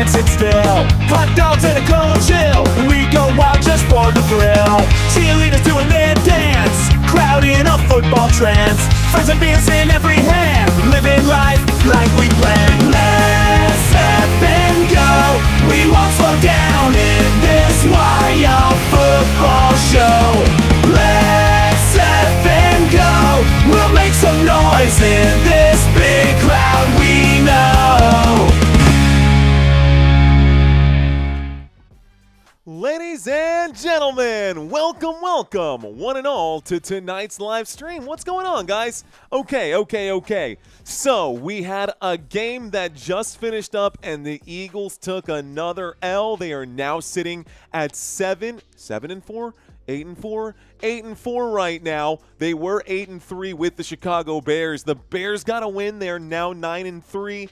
can't sit still. Hot dogs and a cold chill, we go wild just for the thrill. Cheerleaders doing their dance, crowd in a football trance. Friends and beers in every hand, living life like we planned. Let's step and go, we won't slow down in this wild football show. Let's step and go, we'll make some noise in this big crowd we know. Ladies and gentlemen, welcome, one and all, to tonight's live stream. What's going on, guys? Okay. So, we had a game that just finished up, and the Eagles took another L. They are now sitting at 7-4, 8-4 right now. They were 8-3 with the Chicago Bears. The Bears got a win. They're now 9-3,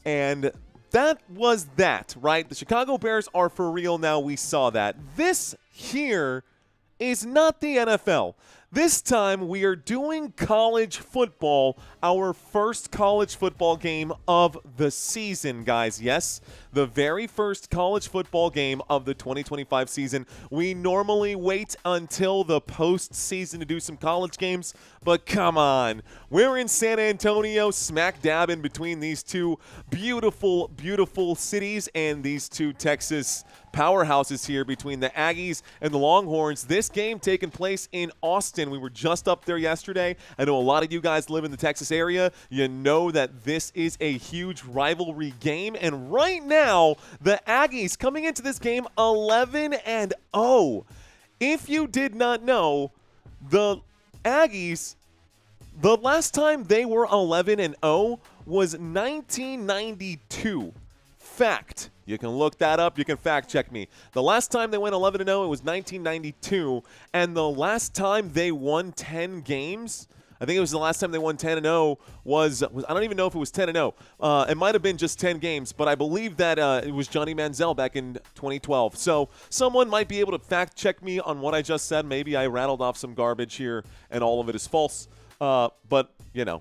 and that was that, right? The Chicago Bears are for real now. We saw that. This here is not the NFL. This time we are doing college football, our first college football game of the season, guys. Yes, the very first college football game of the 2025 season. We normally wait until the postseason to do some college games, but come on. We're in San Antonio, smack dab in between these two beautiful, beautiful cities and these two Texas powerhouses here between the Aggies and the Longhorns. This game taking place in Austin. We were just up there yesterday. I know a lot of you guys live in the Texas area. You know that this is a huge rivalry game. And right now, the Aggies coming into this game 11-0. If you did not know, the Aggies, the last time they were 11-0 was 1992. Fact. You can look that up. You can fact check me. The last time they went 11-0, it was 1992. And the last time they won 10 games, I think it was the last time they won 10-0 was I don't even know if it was 10-0. It might have been just 10 games, but I believe that it was Johnny Manziel back in 2012. So someone might be able to fact check me on what I just said. Maybe I rattled off some garbage here and all of it is false. But, you know.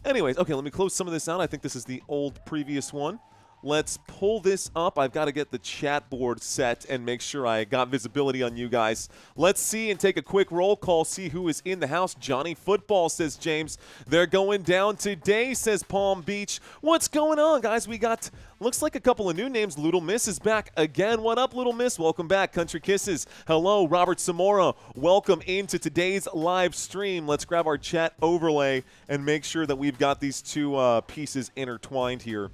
Anyways, okay, let me close some of this out. I think this is the old previous one. Let's pull this up. I've got to get the chat board set and make sure I got visibility on you guys. Let's see and take a quick roll call, see who is in the house. Johnny Football, says James. They're going down today, says Palm Beach. What's going on, guys? We got, looks like a couple of new names. Little Miss is back again. What up, Little Miss? Welcome back. Country Kisses. Hello, Robert Zamora. Welcome into today's live stream. Let's grab our chat overlay and make sure that we've got these two pieces intertwined here.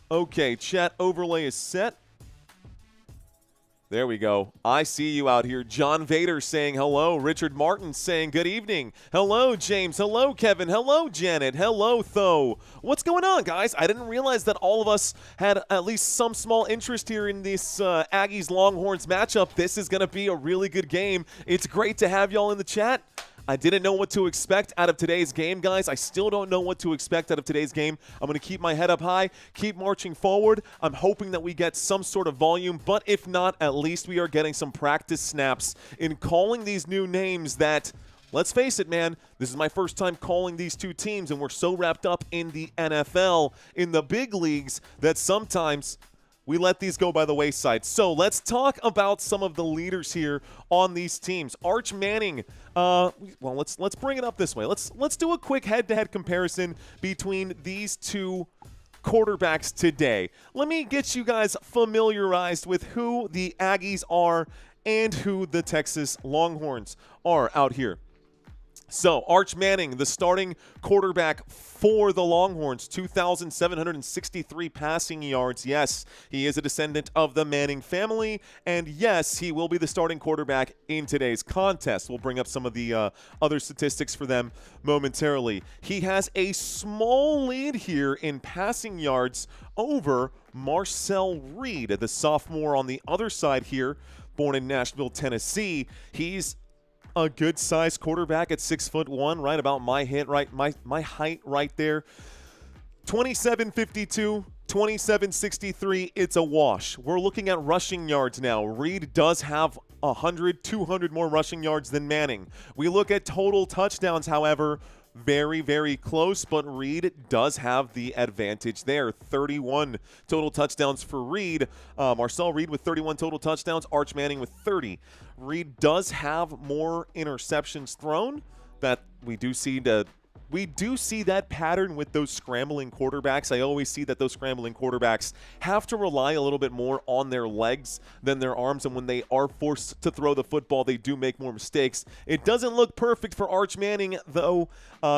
Okay, chat overlay is set. There we go. I see you out here. John Vader saying hello. Richard Martin saying good evening. Hello, James. Hello, Kevin. Hello, Janet. Hello, Tho. What's going on, guys? I didn't realize that all of us had at least some small interest here in this Aggies-Longhorns matchup. This is going to be a really good game. It's great to have y'all in the chat. I didn't know what to expect out of today's game, guys. I still don't know what to expect out of today's game. I'm going to keep my head up high, keep marching forward. I'm hoping that we get some sort of volume, but if not, at least we are getting some practice snaps in calling these new names that, let's face it, man, this is my first time calling these two teams, and we're so wrapped up in the NFL, in the big leagues, that sometimes we let these go by the wayside. So let's talk about some of the leaders here on these teams. Arch Manning, well, let's bring it up this way. Let's do a quick head-to-head comparison between these two quarterbacks today. Let me get you guys familiarized with who the Aggies are and who the Texas Longhorns are out here. So, Arch Manning, the starting quarterback for the Longhorns, 2,763 passing yards. Yes, he is a descendant of the Manning family, and yes, he will be the starting quarterback in today's contest. We'll bring up some of the other statistics for them momentarily. He has a small lead here in passing yards over Marcel Reed, the sophomore on the other side here, born in Nashville, Tennessee. He's a good-sized quarterback at 6'1", right about my height right there. 27.52, 27.63, it's a wash. We're looking at rushing yards now. Reed does have 100, 200 more rushing yards than Manning. We look at total touchdowns, however. very, very close, but Reed does have the advantage there. 31 total touchdowns for Reed. Marcel Reed with 31 total touchdowns, Arch Manning with 30. Reed does have more interceptions thrown. That we do see that pattern with those scrambling quarterbacks. I always see that those scrambling quarterbacks have to rely a little bit more on their legs than their arms, and when they are forced to throw the football, they do make more mistakes. It doesn't look perfect for Arch Manning, though.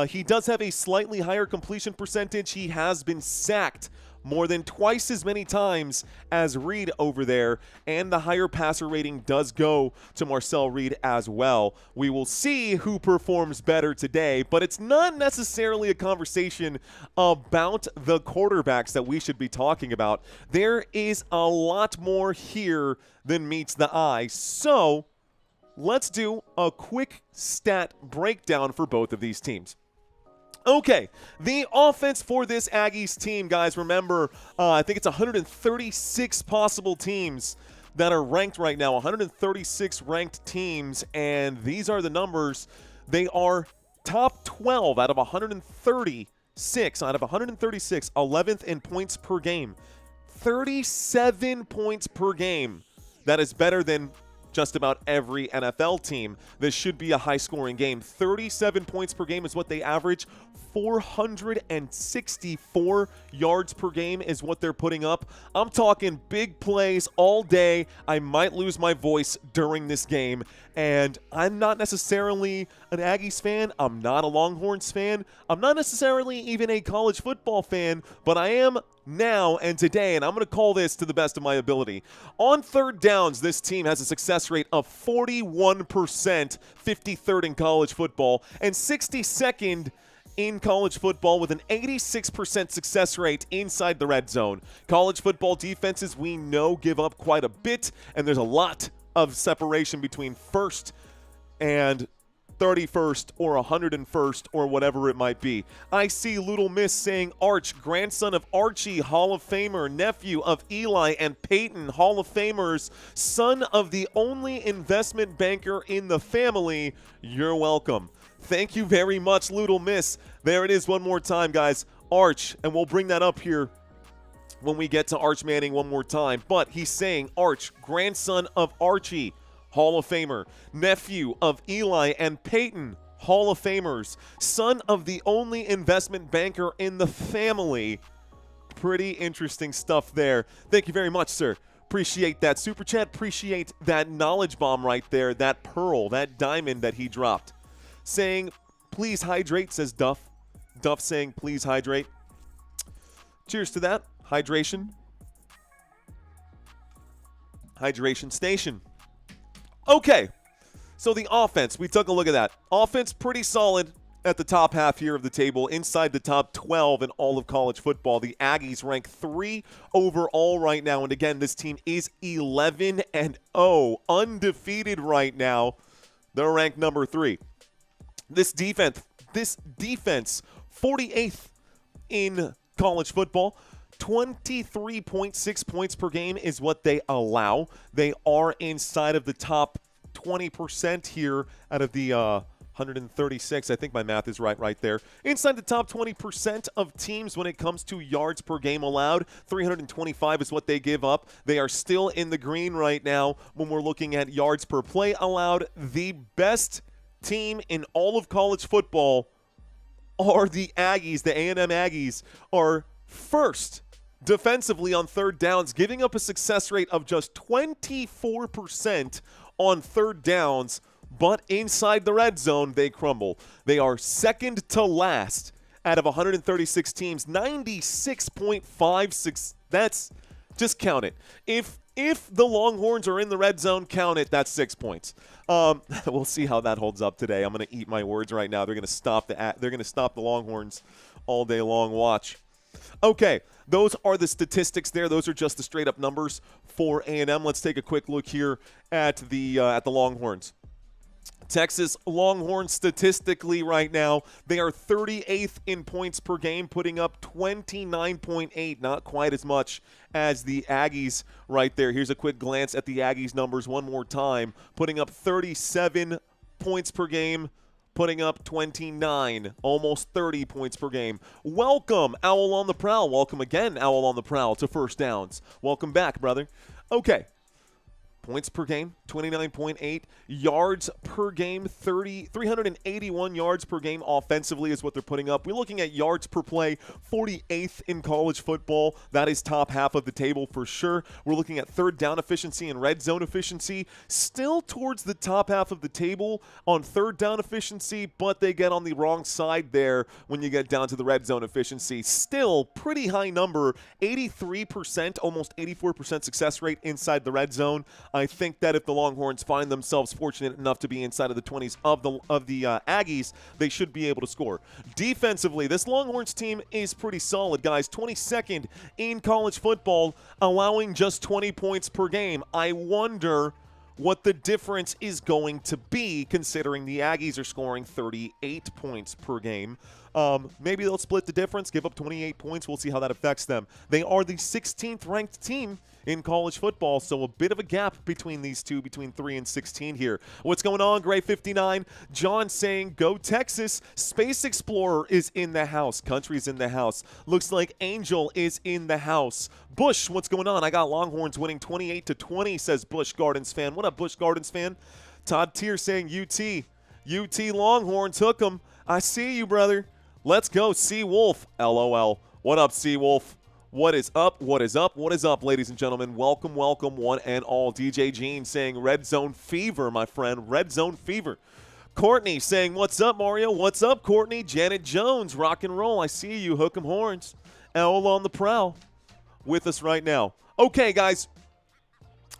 He does have a slightly higher completion percentage. He has been sacked more than twice as many times as Reed over there, and the higher passer rating does go to Marcel Reed as well. We will see who performs better today, but it's not necessarily a conversation about the quarterbacks that we should be talking about. There is a lot more here than meets the eye, so let's do a quick stat breakdown for both of these teams. Okay, the offense for this Aggies team, guys, remember, I think it's 136 possible teams that are ranked right now, 136 ranked teams, and these are the numbers. They are top 12 out of 136, 11th in points per game, 37 points per game. That is better than just about every NFL team. This should be a high-scoring game. 37 points per game is what they average. 464 yards per game is what they're putting up. I'm talking big plays all day. I might lose my voice during this game, and I'm not necessarily an Aggies fan. I'm not a Longhorns fan. I'm not necessarily even a college football fan, but I am now and today, and I'm going to call this to the best of my ability. On third downs, this team has a success rate of 41%, 53rd in college football, and 62nd in college football with an 86% success rate inside the red zone. College football defenses, we know, give up quite a bit, and there's a lot of separation between first and 31st or 101st or whatever it might be. I see Little Miss saying Arch, grandson of Archie, Hall of Famer, nephew of Eli and Peyton, Hall of Famers, son of the only investment banker in the family. You're welcome. Thank you very much, Little Miss. There it is one more time, guys. Arch, and we'll bring that up here when we get to Arch Manning one more time. But he's saying Arch, grandson of Archie, Hall of Famer, nephew of Eli and Peyton, Hall of Famers, son of the only investment banker in the family. Pretty interesting stuff there. Thank you very much, sir. Appreciate that super chat. Appreciate that knowledge bomb right there, that pearl, that diamond that he dropped. Saying, please hydrate, says Duff. Duff saying, please hydrate. Cheers to that. Hydration. Hydration station. Okay, so the offense, we took a look at that. Offense pretty solid at the top half here of the table, inside the top 12 in all of college football. The Aggies rank 3 overall right now, and again, this team is 11-0, undefeated right now. They're ranked number 3. This defense, 48th in college football. 23.6 points per game is what they allow. They are inside of the top 20% here out of the 136. I think my math is right there. Inside the top 20% of teams when it comes to yards per game allowed. 325 is what they give up. They are still in the green right now when we're looking at yards per play allowed. The best team in all of college football are the Aggies. The A&M Aggies are first defensively on third downs, giving up a success rate of just 24% on third downs, but inside the red zone, they crumble. They are second to last out of 136 teams, 96.56. That's, just count it. If the Longhorns are in the red zone, count it. That's 6 points. We'll see how that holds up today. I'm going to eat my words right now. They're going to stop the Longhorns all day long. Watch. Okay, those are the statistics there. Those are just the straight-up numbers for A&M. Let's take a quick look here at the Longhorns. Texas Longhorns statistically right now, they are 38th in points per game, putting up 29.8, not quite as much as the Aggies right there. Here's a quick glance at the Aggies numbers one more time, putting up 37 points per game, putting up 29, almost 30 points per game. Welcome, Owl on the Prowl. Welcome again, Owl on the Prowl, to First Downs. Welcome back, brother. Okay. Points per game, 29.8. Yards per game, 381 yards per game offensively is what they're putting up. We're looking at yards per play, 48th in college football. That is top half of the table for sure. We're looking at third down efficiency and red zone efficiency. Still towards the top half of the table on third down efficiency, but they get on the wrong side there when you get down to the red zone efficiency. Still pretty high number, 83%, almost 84% success rate inside the red zone. I think that if the Longhorns find themselves fortunate enough to be inside of the 20s of the Aggies, they should be able to score. Defensively, this Longhorns team is pretty solid, guys. 22nd in college football, allowing just 20 points per game. I wonder what the difference is going to be, considering the Aggies are scoring 38 points per game. Maybe they'll split the difference, give up 28 points. We'll see how that affects them. They are the 16th ranked team in college football, so a bit of a gap between these two, between 3 and 16 here. What's going on, Gray 59? John saying, go Texas. Space Explorer is in the house. Country's in the house. Looks like Angel is in the house. Bush, what's going on? I got Longhorns winning 28-20, says Bush Gardens fan. What up, Bush Gardens fan? Todd Tier saying UT Longhorns, hook 'em. I see you, brother. Let's go, Seawolf. LOL. What up, Seawolf? What is up? What is up? What is up, ladies and gentlemen? Welcome, welcome, one and all. DJ Gene saying Red Zone Fever, my friend. Red Zone Fever. Courtney saying, what's up, Mario? What's up, Courtney? Janet Jones, rock and roll. I see you. Hook 'em horns. Owl on the Prowl with us right now. Okay, guys.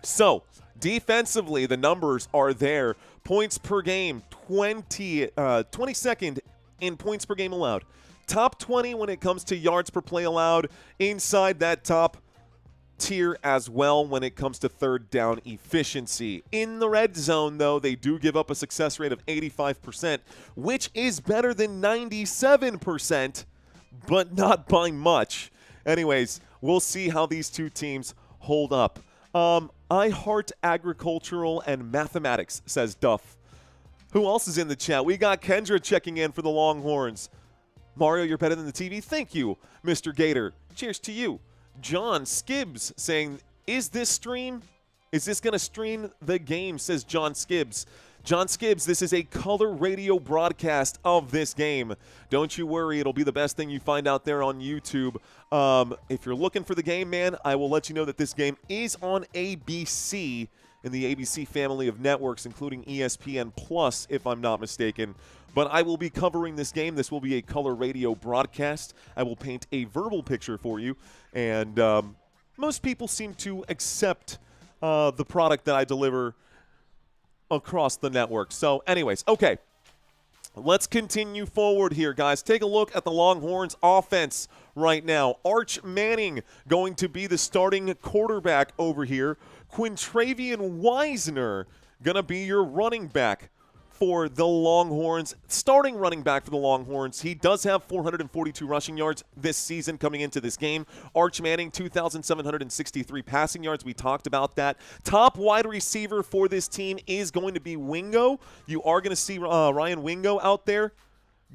So, defensively, the numbers are there. Points per game, 22nd in points per game allowed. Top 20 when it comes to yards per play allowed, inside that top tier as well when it comes to third down efficiency. In the red zone, though, they do give up a success rate of 85%, which is better than 97%, but not by much. Anyways, we'll see how these two teams hold up. I heart agricultural and mathematics, says Duff. Who else is in the chat? We got Kendra checking in for the Longhorns. Mario, you're better than the TV. Thank you, Mr. Gator. Cheers to you. John Skibbs saying, is this going to stream the game, says John Skibbs. John Skibbs, this is a color radio broadcast of this game. Don't you worry, it'll be the best thing you find out there on YouTube. If you're looking for the game, man, I will let you know that this game is on ABC, in the ABC family of networks, including ESPN Plus, if I'm not mistaken. But I will be covering this game. This will be a color radio broadcast. I will paint a verbal picture for you. And most people seem to accept the product that I deliver across the network. So anyways, okay. Let's continue forward here, guys. Take a look at the Longhorns offense right now. Arch Manning going to be the starting quarterback over here. Quintravian Wisner going to be your running back for the Longhorns, starting running back for the Longhorns. He does have 442 rushing yards this season coming into this game. Arch Manning, 2,763 passing yards. We talked about that. Top wide receiver for this team is going to be Wingo. You are going to see Ryan Wingo out there.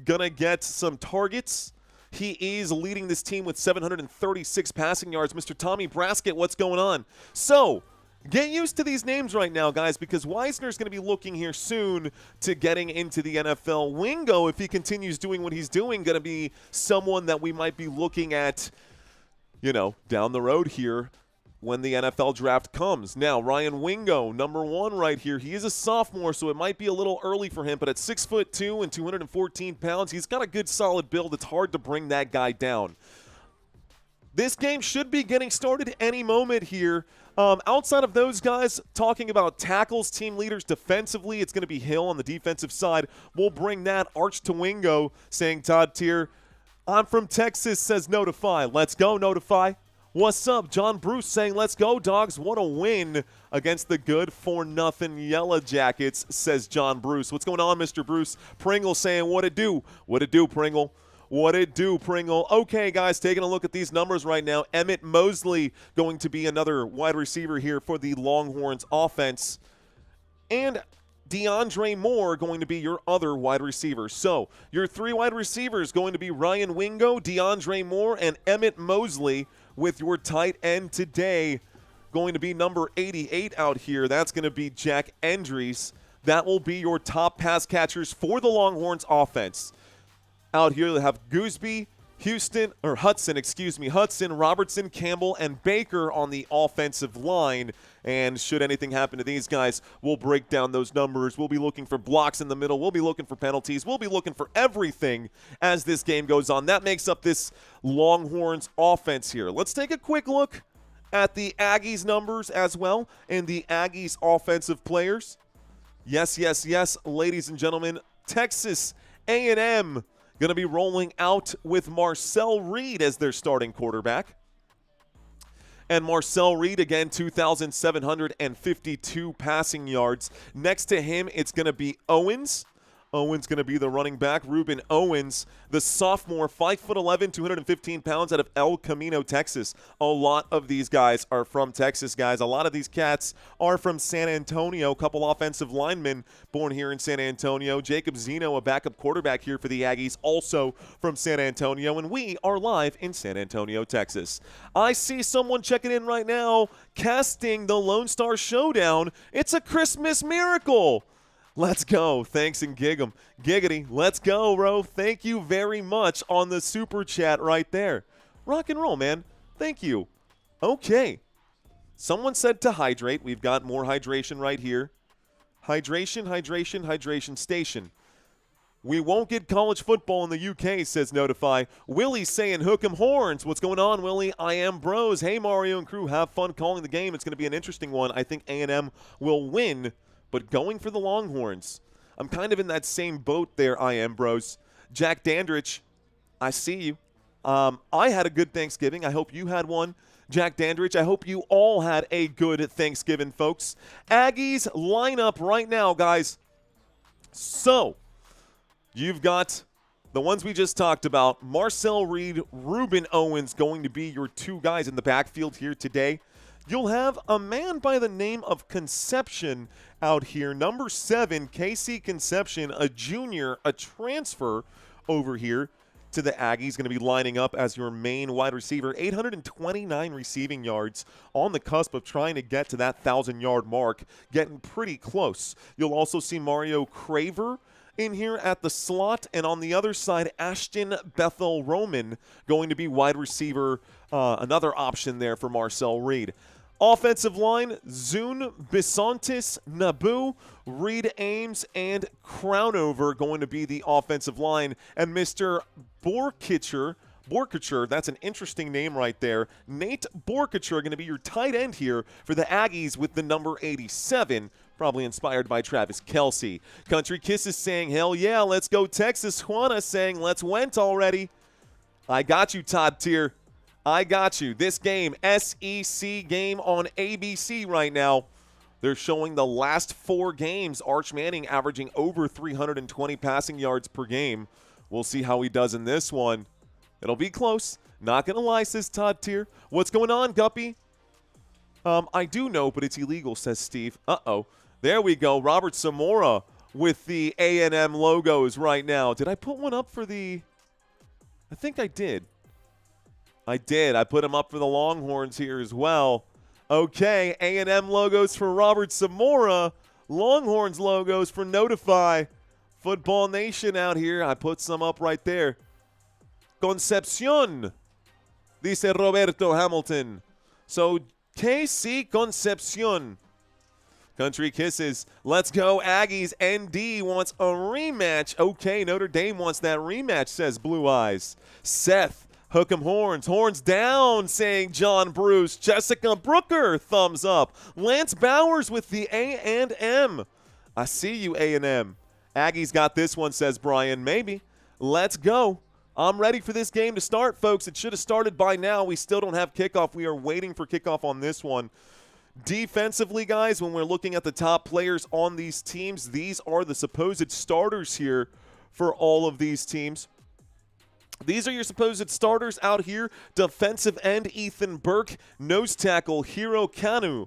Going to get some targets. He is leading this team with 736 passing yards. Mr. Tommy Braskett, what's going on? So, get used to these names right now, guys, because Wisner's going to be looking here soon to getting into the NFL. Wingo, if he continues doing what he's doing, going to be someone that we might be looking at, down the road here when the NFL draft comes. Now, Ryan Wingo, number one right here. He is a sophomore, so it might be a little early for him, but at 6'2" and 214 pounds, he's got a good solid build. It's hard to bring that guy down. This game should be getting started any moment here. Outside of those guys, talking about tackles, team leaders defensively, it's going to be Hill on the defensive side. We'll bring that Arch to Wingo, saying Todd Tier, I'm from Texas, says Notify. Let's go, Notify. What's up? John Bruce saying, let's go, dogs. What a win against the good for nothing Yellow Jackets, says John Bruce. What's going on, Mr. Bruce? Pringle saying, what it do? What it do, Pringle? What it do, Pringle? Okay, guys, taking a look at these numbers right now. Emmett Mosley going to be another wide receiver here for the Longhorns offense. And DeAndre Moore going to be your other wide receiver. So your 3 wide receivers going to be Ryan Wingo, DeAndre Moore, and Emmett Mosley, with your tight end today going to be number 88 out here. That's going to be Jack Endries. That will be your top pass catchers for the Longhorns offense. Out here, they have Hudson, Robertson, Campbell, and Baker on the offensive line. And should anything happen to these guys, we'll break down those numbers. We'll be looking for blocks in the middle. We'll be looking for penalties. We'll be looking for everything as this game goes on. That makes up this Longhorns offense here. Let's take a quick look at the Aggies numbers as well and the Aggies offensive players. Yes, ladies and gentlemen, Texas A&M going to be rolling out with Marcel Reed as their starting quarterback. And Marcel Reed, again, 2,752 passing yards. Next to him, it's going to be Owens. Owens going to be the running back. Ruben Owens, the sophomore, 5'11", 215 pounds, out of El Camino, Texas. A lot of these guys are from Texas, guys. A lot of these cats are from San Antonio. A couple offensive linemen born here in San Antonio. Jacob Zeno, a backup quarterback here for the Aggies, also from San Antonio. And we are live in San Antonio, Texas. I see someone checking in right now, casting the Lone Star Showdown. It's a Christmas miracle. Let's go. Thanks and giggity. Let's go, bro. Thank you very much on the super chat right there. Rock and roll, man. Thank you. Okay. Someone said to hydrate. We've got more hydration right here. Hydration station. We won't get college football in the UK, says Notify. Willie's saying hook 'em horns. What's going on, Willie? I am bros. Hey, Mario and crew. Have fun calling the game. It's going to be an interesting one. I think A&M will win, but going for the Longhorns. I'm kind of in that same boat there, I am, bros. Jack Dandridge, I see you. I had a good Thanksgiving. I hope you had one. Jack Dandridge, I hope you all had a good Thanksgiving, folks. Aggies lineup right now, guys. So, you've got the ones we just talked about. Marcel Reed, Ruben Owens going to be your 2 guys in the backfield here today. You'll have a man by the name of Conception out here. Number 7, KC Conception, a junior, a transfer over here to the Aggies, going to be lining up as your main wide receiver. 829 receiving yards, on the cusp of trying to get to that 1,000-yard mark, getting pretty close. You'll also see Mario Craver in here at the slot, and on the other side, Ashton Bethel Roman going to be wide receiver, another option there for Marcel Reed. Offensive line, Zune, Bisontis, Nabu, Reed Ames, and Crownover going to be the offensive line. And Mr. Borkicher, that's an interesting name right there. Nate Borkicher going to be your tight end here for the Aggies with the number 87, probably inspired by Travis Kelce. Country Kisses saying, hell yeah, let's go Texas. Juana saying, let's went already. I got you, Todd Tier. I got you. This game, SEC game on ABC right now. They're showing the last 4 games. Arch Manning averaging over 320 passing yards per game. We'll see how he does in this one. It'll be close. Not going to lie, says Todd Tier. What's going on, Guppy? I do know, but it's illegal, says Steve. Uh-oh. There we go. Robert Zamora with the A&M logos right now. Did I put one up for the... I think I did. I did. I put them up for the Longhorns here as well. Okay, A&M logos for Robert Zamora. Longhorns logos for Notify. Football Nation out here. I put some up right there. Concepcion, dice Roberto Hamilton. So, KC Concepcion. Country Kisses. Let's go, Aggies. ND wants a rematch. Okay, Notre Dame wants that rematch, says Blue Eyes. Seth. Hook 'em horns. Horns down, saying John Bruce. Jessica Brooker, thumbs up. Lance Bowers with the A&M. I see you, A&M. Aggies got this one, says Brian. Maybe. Let's go. I'm ready for this game to start, folks. It should have started by now. We still don't have kickoff. We are waiting for kickoff on this one. Defensively, guys, when we're looking at the top players on these teams, these are the supposed starters here for all of these teams. These are your supposed starters out here. Defensive end, Ethan Burke. Nose tackle, Hero Kanu.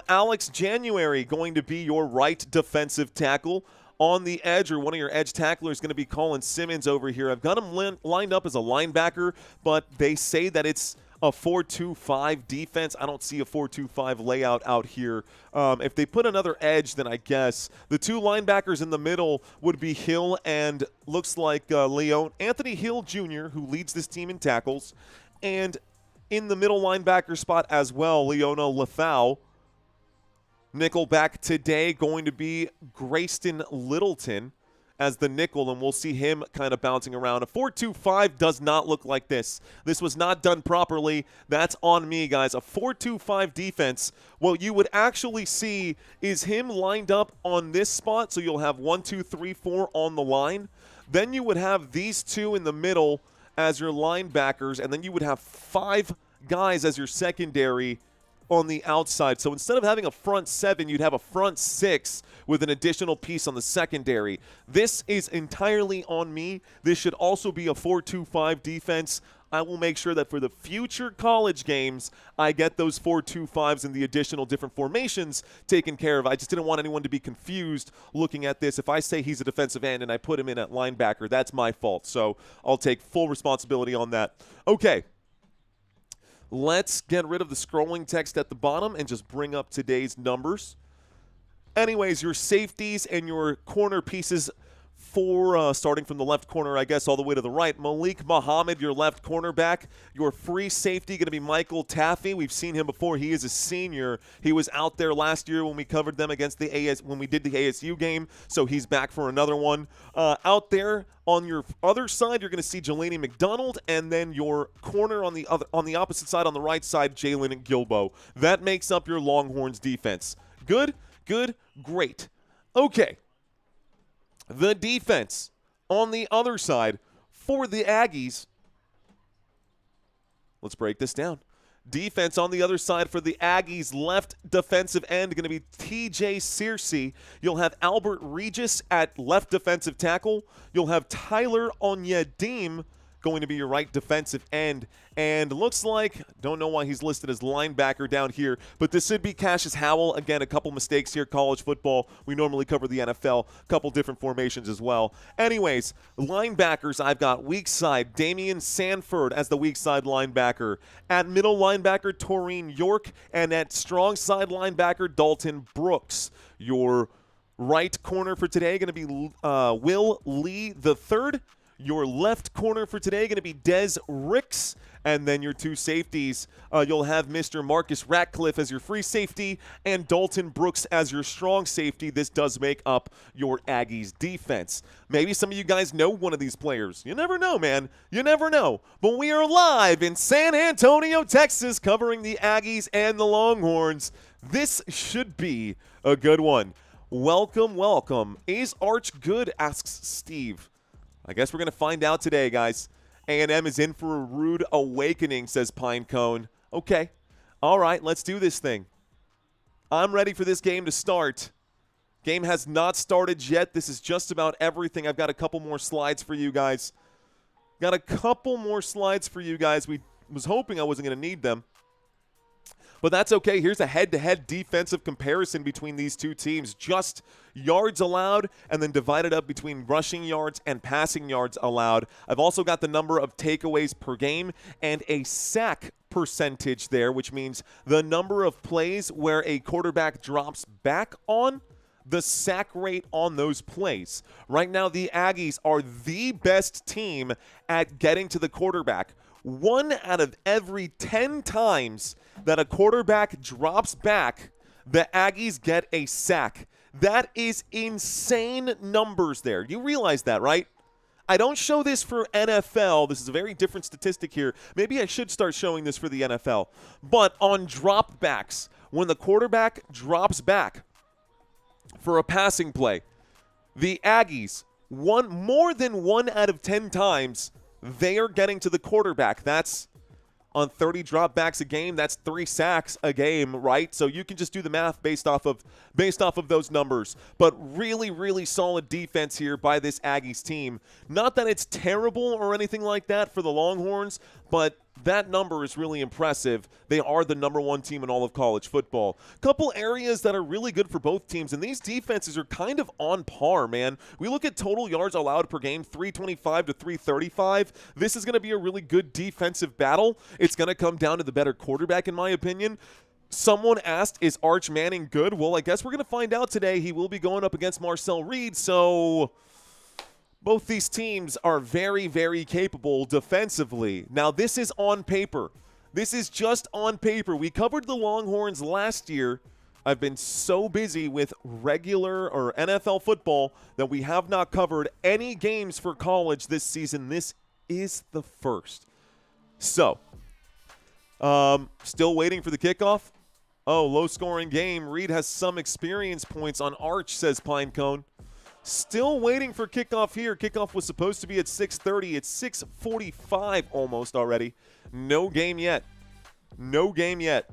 Alex January going to be your right defensive tackle. On the edge, or one of your edge tacklers, going to be Colin Simmons over here. I've got him lined up as a linebacker, but they say that it's a 4-2-5 defense. I don't see a 4-2-5 layout out here. If they put another edge, then I guess. The two linebackers in the middle would be Hill and looks like Anthony Hill Jr., who leads this team in tackles. And in the middle linebacker spot as well, Leona Lethau. Nickel back today going to be Grayston Littleton as the nickel, and we'll see him kind of bouncing around. A 4-2-5 does not look like this. This was not done properly. That's on me, guys. A 4-2-5 defense, what you would actually see is him lined up on this spot, so you'll have 1, 2, 3, 4 on the line. Then you would have these two in the middle as your linebackers, and then you would have 5 guys as your secondary on the outside. So instead of having a front 7, you'd have a front 6 with an additional piece on the secondary. This is entirely on me. This should also be a 4-2-5 defense. I will make sure that for the future college games, I get those 4-2-5s and the additional different formations taken care of. I just didn't want anyone to be confused looking at this. If I say he's a defensive end and I put him in at linebacker, that's my fault. So I'll take full responsibility on that. Okay. Let's get rid of the scrolling text at the bottom and just bring up today's numbers. Anyways, your safeties and your corner pieces for starting from the left corner, I guess, all the way to the right. Malik Muhammad, your left cornerback. Your free safety going to be Michael Taffy. We've seen him before. He is a senior. He was out there last year when we covered them against when we did the ASU game, so he's back for another one. Out there on your other side, you're going to see Jelani McDonald, and then your corner on the opposite side, on the right side, Jalen Gilbo. That makes up your Longhorns defense. Good, great. Okay. The defense on the other side for the Aggies. Let's break this down. Defense on the other side for the Aggies, left defensive end going to be TJ Searcy. You'll have Albert Regis at left defensive tackle. You'll have Tyler Onyedim going to be your right defensive end. And looks like, don't know why he's listed as linebacker down here, but this should be Cassius Howell. Again, a couple mistakes here, college football. We normally cover the NFL, a couple different formations as well. Anyways, linebackers, I've got weak side, Damian Sanford as the weak side linebacker. At middle linebacker, Taurine York. And at strong side linebacker, Dalton Brooks. Your right corner for today going to be Will Lee III. Your left corner for today going to be Des Ricks. And then your two safeties, you'll have Mr. Marcus Ratcliffe as your free safety and Dalton Brooks as your strong safety. This does make up your Aggies defense. Maybe some of you guys know one of these players. You never know, man. You never know. But we are live in San Antonio, Texas, covering the Aggies and the Longhorns. This should be a good one. Welcome, welcome. Is Arch good, asks Steve. I guess we're going to find out today, guys. A&M is in for a rude awakening, says Pinecone. Okay. All right, let's do this thing. I'm ready for this game to start. Game has not started yet. This is just about everything. I've got a couple more slides for you guys. Got a couple more slides for you guys. We was hoping I wasn't going to need them. But that's okay. Here's a head-to-head defensive comparison between these two teams. Just yards allowed and then divided up between rushing yards and passing yards allowed. I've also got the number of takeaways per game and a sack percentage there, which means the number of plays where a quarterback drops back on the sack rate on those plays. Right now, the Aggies are the best team at getting to the quarterback. 1 out of every 10 times that a quarterback drops back, the Aggies get a sack. That is insane numbers there. You realize that, right? I don't show this for NFL. This is a very different statistic here. Maybe I should start showing this for the NFL. But on dropbacks, when the quarterback drops back for a passing play, the Aggies, more than 1 out of 10 times, they are getting to the quarterback. That's on 30 dropbacks a game. That's 3 sacks a game, right? So you can just do the math based off of those numbers. But really, really solid defense here by this Aggies team. Not that it's terrible or anything like that for the Longhorns, but that number is really impressive. They are the #1 team in all of college football. Couple areas that are really good for both teams, and these defenses are kind of on par, man. We look at total yards allowed per game, 325 to 335. This is going to be a really good defensive battle. It's going to come down to the better quarterback, in my opinion. Someone asked, is Arch Manning good? Well, I guess we're going to find out today. He will be going up against Marcel Reed, so both these teams are very, very capable defensively. Now, this is on paper. This is just on paper. We covered the Longhorns last year. I've been so busy with regular or NFL football that we have not covered any games for college this season. This is the first. So, still waiting for the kickoff. Oh, low-scoring game. Reed has some experience points on Arch, says Pinecone. Still waiting for kickoff here. Kickoff was supposed to be at 6:30. It's 6:45 almost already. No game yet. No game yet.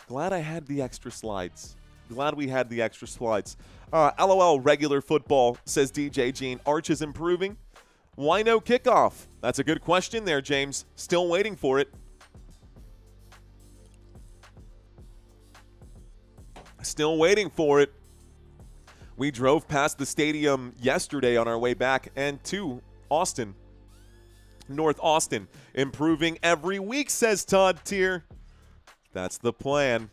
Glad I had the extra slides. Glad we had the extra slides. LOL, regular football, says DJ Gene. Arch is improving. Why no kickoff? That's a good question there, James. Still waiting for it. Still waiting for it. We drove past the stadium yesterday on our way back and to Austin. North Austin. Improving every week, says Todd Tier. That's the plan.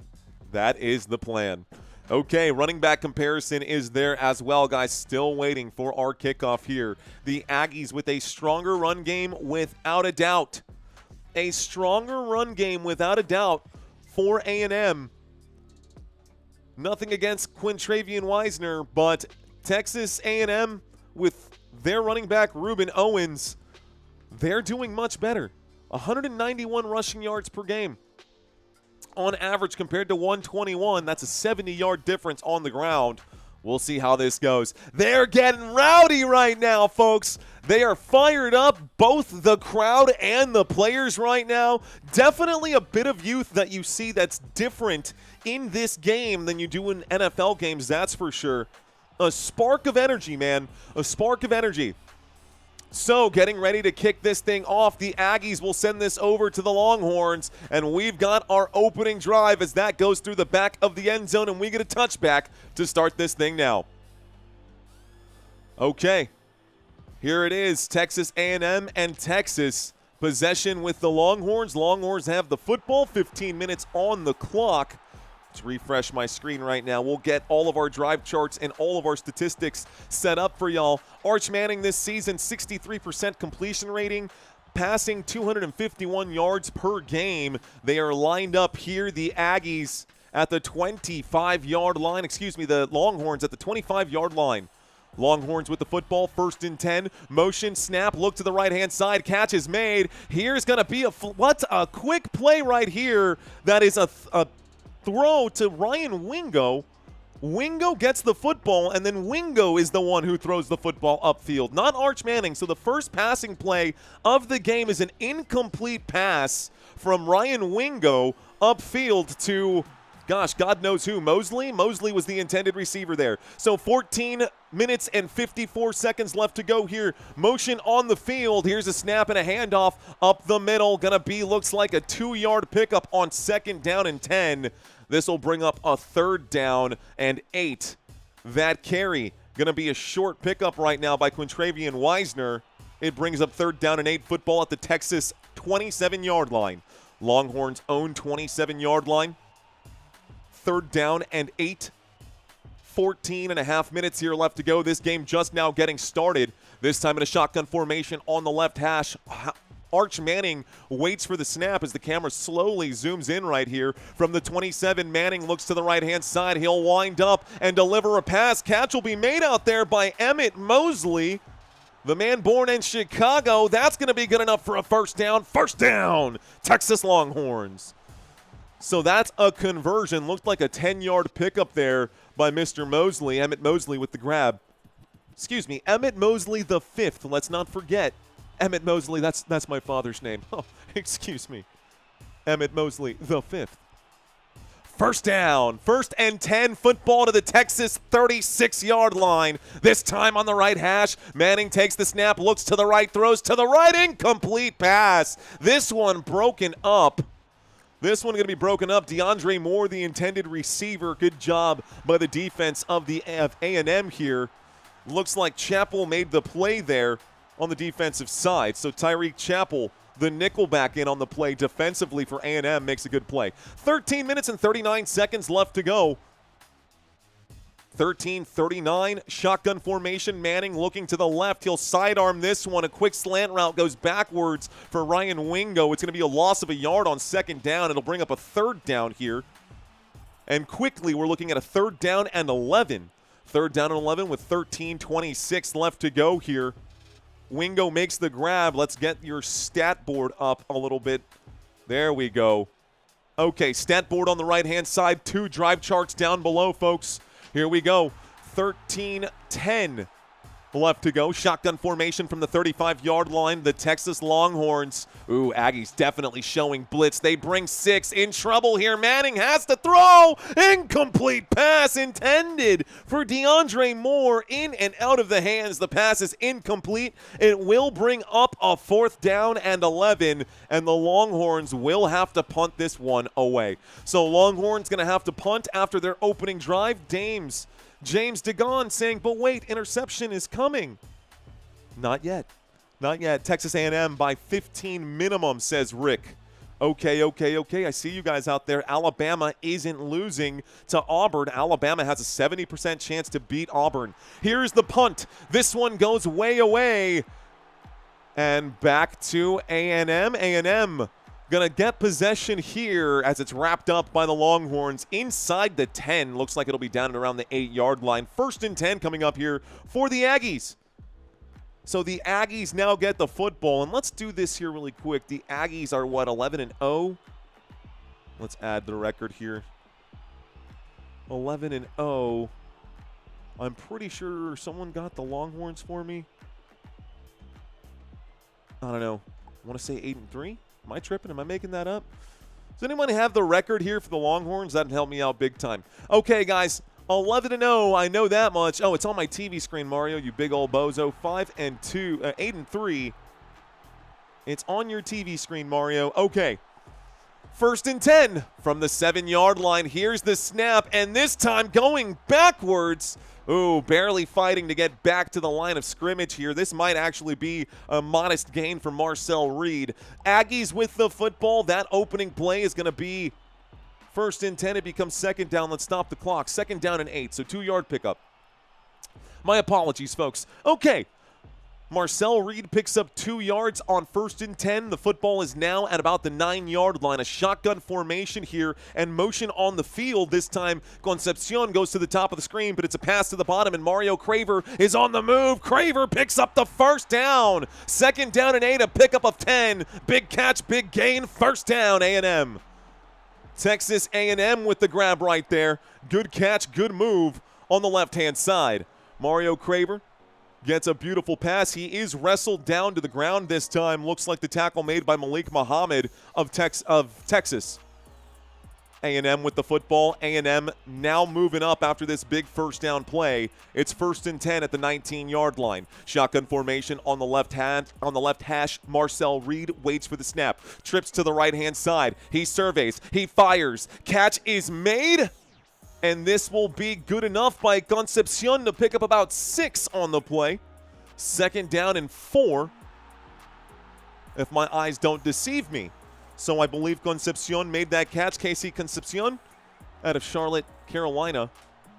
That is the plan. Okay, running back comparison is there as well, guys. Still waiting for our kickoff here. The Aggies with a stronger run game without a doubt. A stronger run game without a doubt for A&M. Nothing against Quintravian Wisner, but Texas A&M with their running back Ruben Owens, they're doing much better. 191 rushing yards per game on average compared to 121. That's a 70-yard difference on the ground. We'll see how this goes. They're getting rowdy right now, folks. They are fired up, both the crowd and the players right now. Definitely a bit of youth that you see that's different in this game than you do in NFL games, that's for sure. A spark of energy, man. A spark of energy. So, getting ready to kick this thing off, the Aggies will send this over to the Longhorns, and we've got our opening drive as that goes through the back of the end zone, and we get a touchback to start this thing now. Okay, here it is, Texas A&M and Texas. Possession with the Longhorns. Longhorns have the football, 15 minutes on the clock. Let's refresh my screen right now. We'll get all of our drive charts and all of our statistics set up for y'all. Arch Manning this season, 63% completion rating, passing 251 yards per game. They are lined up here. The Aggies at the 25-yard line. The Longhorns at the 25-yard line. Longhorns with the football, 1st and 10. Motion, snap, look to the right-hand side. Catch is made. Here's going to be what a quick play right here. That is a throw to Ryan Wingo. Wingo gets the football, and then Wingo is the one who throws the football upfield, not Arch Manning. So the first passing play of the game is an incomplete pass from Ryan Wingo upfield to, gosh, God knows who, Mosley? Mosley was the intended receiver there. So 14 minutes and 54 seconds left to go here. Motion on the field. Here's a snap and a handoff up the middle. Gonna be, looks like a 2-yard pickup on 2nd down and 10. This will bring up a 3rd down and 8. That carry going to be a short pickup right now by Quintravian Wisner. It brings up 3rd down and 8. Football at the Texas 27-yard line. Longhorns own 27-yard line. 3rd down and 8. 14 and a half minutes here left to go. This game just now getting started. This time in a shotgun formation on the left hash. Arch Manning waits for the snap as the camera slowly zooms in right here. From the 27, Manning looks to the right-hand side. He'll wind up and deliver a pass. Catch will be made out there by Emmett Mosley, the man born in Chicago. That's going to be good enough for a 1st down. 1st down, Texas Longhorns. So that's a conversion. Looked like a 10-yard pickup there by Mr. Mosley. Emmett Mosley with the grab. Emmett Mosley the 5th. Let's not forget. Emmett Mosley, that's my father's name. Oh, excuse me. Emmett Mosley, the 5th. First down, 1st and 10, football to the Texas 36-yard line. This time on the right hash. Manning takes the snap, looks to the right, throws to the right, incomplete pass. This one broken up. This one going to be broken up. DeAndre Moore, the intended receiver. Good job by the defense of the A&M here. Looks like Chappell made the play there on the defensive side. So Tyreek Chappell, the nickel back in on the play defensively for A&M, makes a good play. 13 minutes and 39 seconds left to go. 13:39, shotgun formation. Manning looking to the left. He'll sidearm this one. A quick slant route goes backwards for Ryan Wingo. It's going to be a loss of a yard on 2nd down. It'll bring up a 3rd down here. And quickly, we're looking at a 3rd down and 11. 3rd down and 11 with 13:26 left to go here. Wingo makes the grab. Let's get your stat board up a little bit. There we go. Okay, stat board on the right-hand side. 2 drive charts down below, folks. Here we go. 13:10 left to go. Shotgun formation from the 35-yard line. The Texas Longhorns. Ooh, Aggies definitely showing blitz. They bring 6 in trouble here. Manning has to throw. Incomplete pass intended for DeAndre Moore. In and out of the hands. The pass is incomplete. It will bring up a 4th down and 11, and the Longhorns will have to punt this one away. So Longhorns going to have to punt after their opening drive. James DeGon saying, but wait, interception is coming. Not yet. Not yet. Texas A&M by 15 minimum, says Rick. Okay. I see you guys out there. Alabama isn't losing to Auburn. Alabama has a 70% chance to beat Auburn. Here's the punt. This one goes way away. And back to A&M. A&M going to get possession here as it's wrapped up by the Longhorns inside the 10. Looks like it'll be down and around the 8-yard line. 1st and 10 coming up here for the Aggies. So the Aggies now get the football. And let's do this here really quick. The Aggies are, what, 11-0? Let's add the record here. 11-0. I'm pretty sure someone got the Longhorns for me. I don't know. I want to say 8-3? Am I tripping? Am I making that up? Does anyone have the record here for the Longhorns? That'd help me out big time. Okay, guys. 11-0. I know that much. Oh, it's on my TV screen, Mario, you big old bozo. 8-3. It's on your TV screen, Mario. Okay. 1st and 10 from the 7-yard line. Here's the snap, and this time going backwards. Ooh, barely fighting to get back to the line of scrimmage here. This might actually be a modest gain for Marcel Reed. Aggies with the football. That opening play is going to be 1st and 10. It becomes 2nd down. Let's stop the clock. 2nd down and 8, so 2-yard pickup. My apologies, folks. Okay. Marcel Reed picks up 2 yards on 1st and 10. The football is now at about the 9-yard line. A shotgun formation here and motion on the field. This time, Concepcion goes to the top of the screen, but it's a pass to the bottom, and Mario Craver is on the move. Craver picks up the 1st down. 2nd down and 8, a pickup of 10. Big catch, big gain, 1st down, A&M. Texas A&M with the grab right there. Good catch, good move on the left-hand side. Mario Craver gets a beautiful pass. He is wrestled down to the ground this time. Looks like the tackle made by Malik Muhammad of Texas. A&M with the football. A&M now moving up after this big 1st down play. It's 1st and 10 at the 19-yard line. Shotgun formation on the left hash. Marcel Reed waits for the snap. Trips to the right-hand side. He surveys. He fires. Catch is made. And this will be good enough by Concepcion to pick up about 6 on the play. 2nd down and 4, if my eyes don't deceive me. So I believe Concepcion made that catch. Casey Concepcion out of Charlotte, Carolina.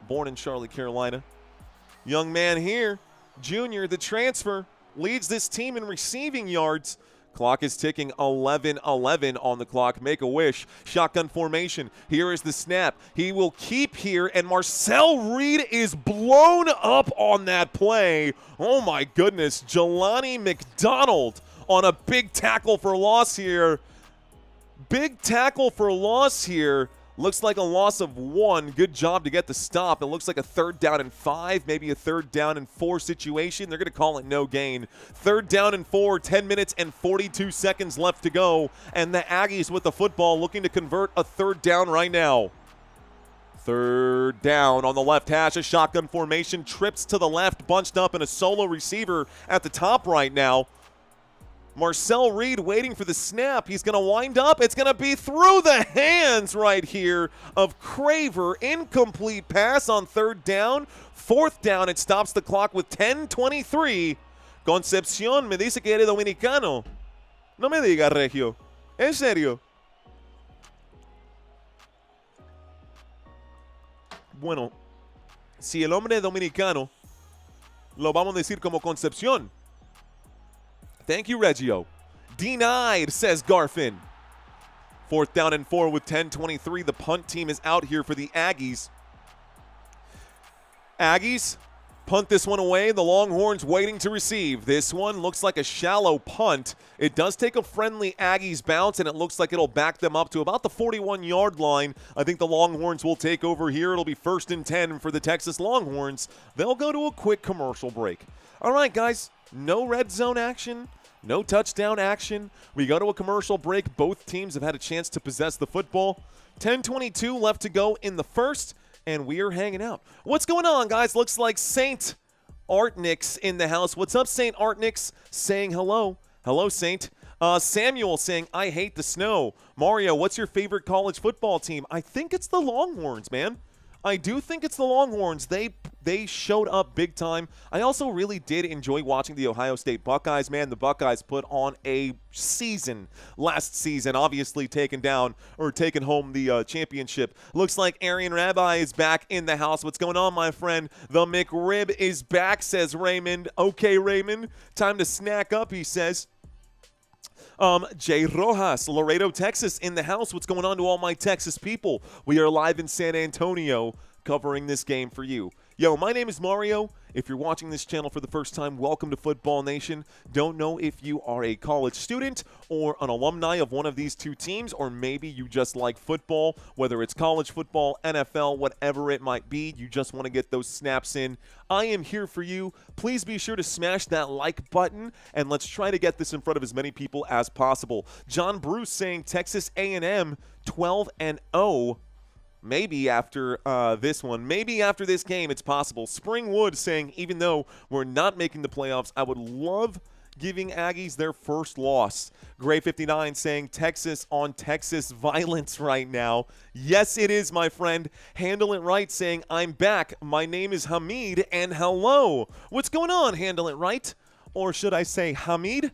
Born in Charlotte, Carolina. Young man here, junior, the transfer, leads this team in receiving yards. Clock is ticking. 11-11 on the clock. Make a wish. Shotgun formation. Here is the snap. He will keep here, and Marcel Reed is blown up on that play. Oh, my goodness. Jelani McDonald on a big tackle for loss here. Big tackle for loss here. Looks like a loss of 1. Good job to get the stop. It looks like a 3rd down and 5, maybe a 3rd down and 4 situation. They're going to call it no gain. 3rd down and 4, 10 minutes and 42 seconds left to go. And the Aggies with the football looking to convert a 3rd down right now. 3rd down on the left hash, a shotgun formation, trips to the left, bunched up in a solo receiver at the top right now. Marcel Reed waiting for the snap. He's going to wind up. It's going to be through the hands right here of Craver. Incomplete pass on 3rd down. 4th down, it stops the clock with 10:23. Concepción me dice que eres dominicano. No me diga, Regio. En serio. Bueno, si el hombre es dominicano, lo vamos a decir como Concepción. Thank you, Reggio. Denied, says Garfin. 4th down and 4 with 10:23. The punt team is out here for the Aggies. Aggies punt this one away. The Longhorns waiting to receive. This one looks like a shallow punt. It does take a friendly Aggies bounce, and it looks like it'll back them up to about the 41-yard line. I think the Longhorns will take over here. It'll be 1st and 10 for the Texas Longhorns. They'll go to a quick commercial break. All right, guys, no red zone action. No touchdown action. We go to a commercial break. Both teams have had a chance to possess the football. 10:22 left to go in the first, and we are hanging out. What's going on, guys? Looks like Saint Artnix in the house. What's up, Saint Artnix? Saying hello. Hello, Saint. Samuel saying, I hate the snow. Mario, what's your favorite college football team? I think it's the Longhorns, man. I do think it's the Longhorns. They showed up big time. I also really did enjoy watching the Ohio State Buckeyes, man. The Buckeyes put on a season last season, obviously taking home the championship. Looks like Aryan Rabbi is back in the house. What's going on, my friend? The McRib is back, says Raymond. Okay, Raymond, time to snack up, he says. Jay Rojas, Laredo, Texas in the house. What's going on to all my Texas people? We are live in San Antonio covering this game for you. Yo, my name is Mario. If you're watching this channel for the first time, welcome to Football Nation. Don't know if you are a college student or an alumni of one of these two teams, or maybe you just like football, whether it's college football, NFL, whatever it might be. You just want to get those snaps in. I am here for you. Please be sure to smash that like button, and let's try to get this in front of as many people as possible. John Bruce saying Texas A&M 12-0. Maybe after this one. Maybe after this game, it's possible. Springwood saying, even though we're not making the playoffs, I would love giving Aggies their first loss. Gray59 saying Texas on Texas violence right now. Yes, it is, my friend. Handle It Right saying, I'm back. My name is Hamid, and hello. What's going on, Handle It Right? Or should I say Hamid?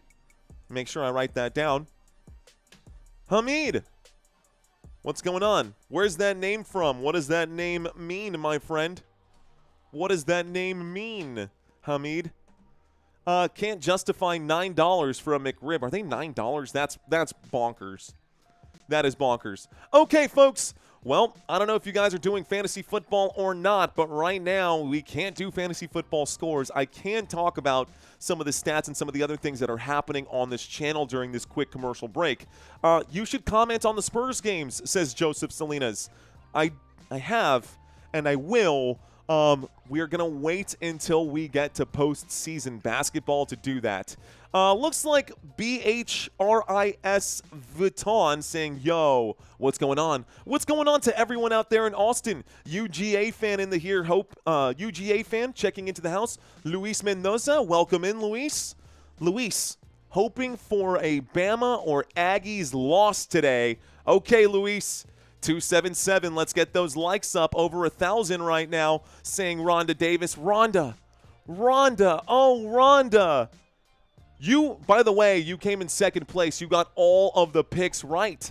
Make sure I write that down. Hamid. What's going on? Where's that name from? What does that name mean, my friend? What does that name mean, Hamid? Can't justify $9 for a McRib. Are they $9? That's bonkers. That is bonkers. Okay, folks. Well, I don't know if you guys are doing fantasy football or not, but right now we can't do fantasy football scores. I can talk about some of the stats and some of the other things that are happening on this channel during this quick commercial break. You should comment on the Spurs games, says Joseph Salinas. I have, and I will. We're going to wait until we get to postseason basketball to do that. Looks like BHRIS Vuitton saying, yo, what's going on? What's going on to everyone out there in Austin? UGA fan in the here. Hope UGA fan checking into the house. Luis Mendoza, welcome in, Luis. Luis, hoping for a Bama or Aggies loss today. Okay, Luis. 277, let's get those likes up. Over 1,000 right now, saying Rhonda Davis. Rhonda, oh, Rhonda. You, by the way, you came in second place. You got all of the picks right.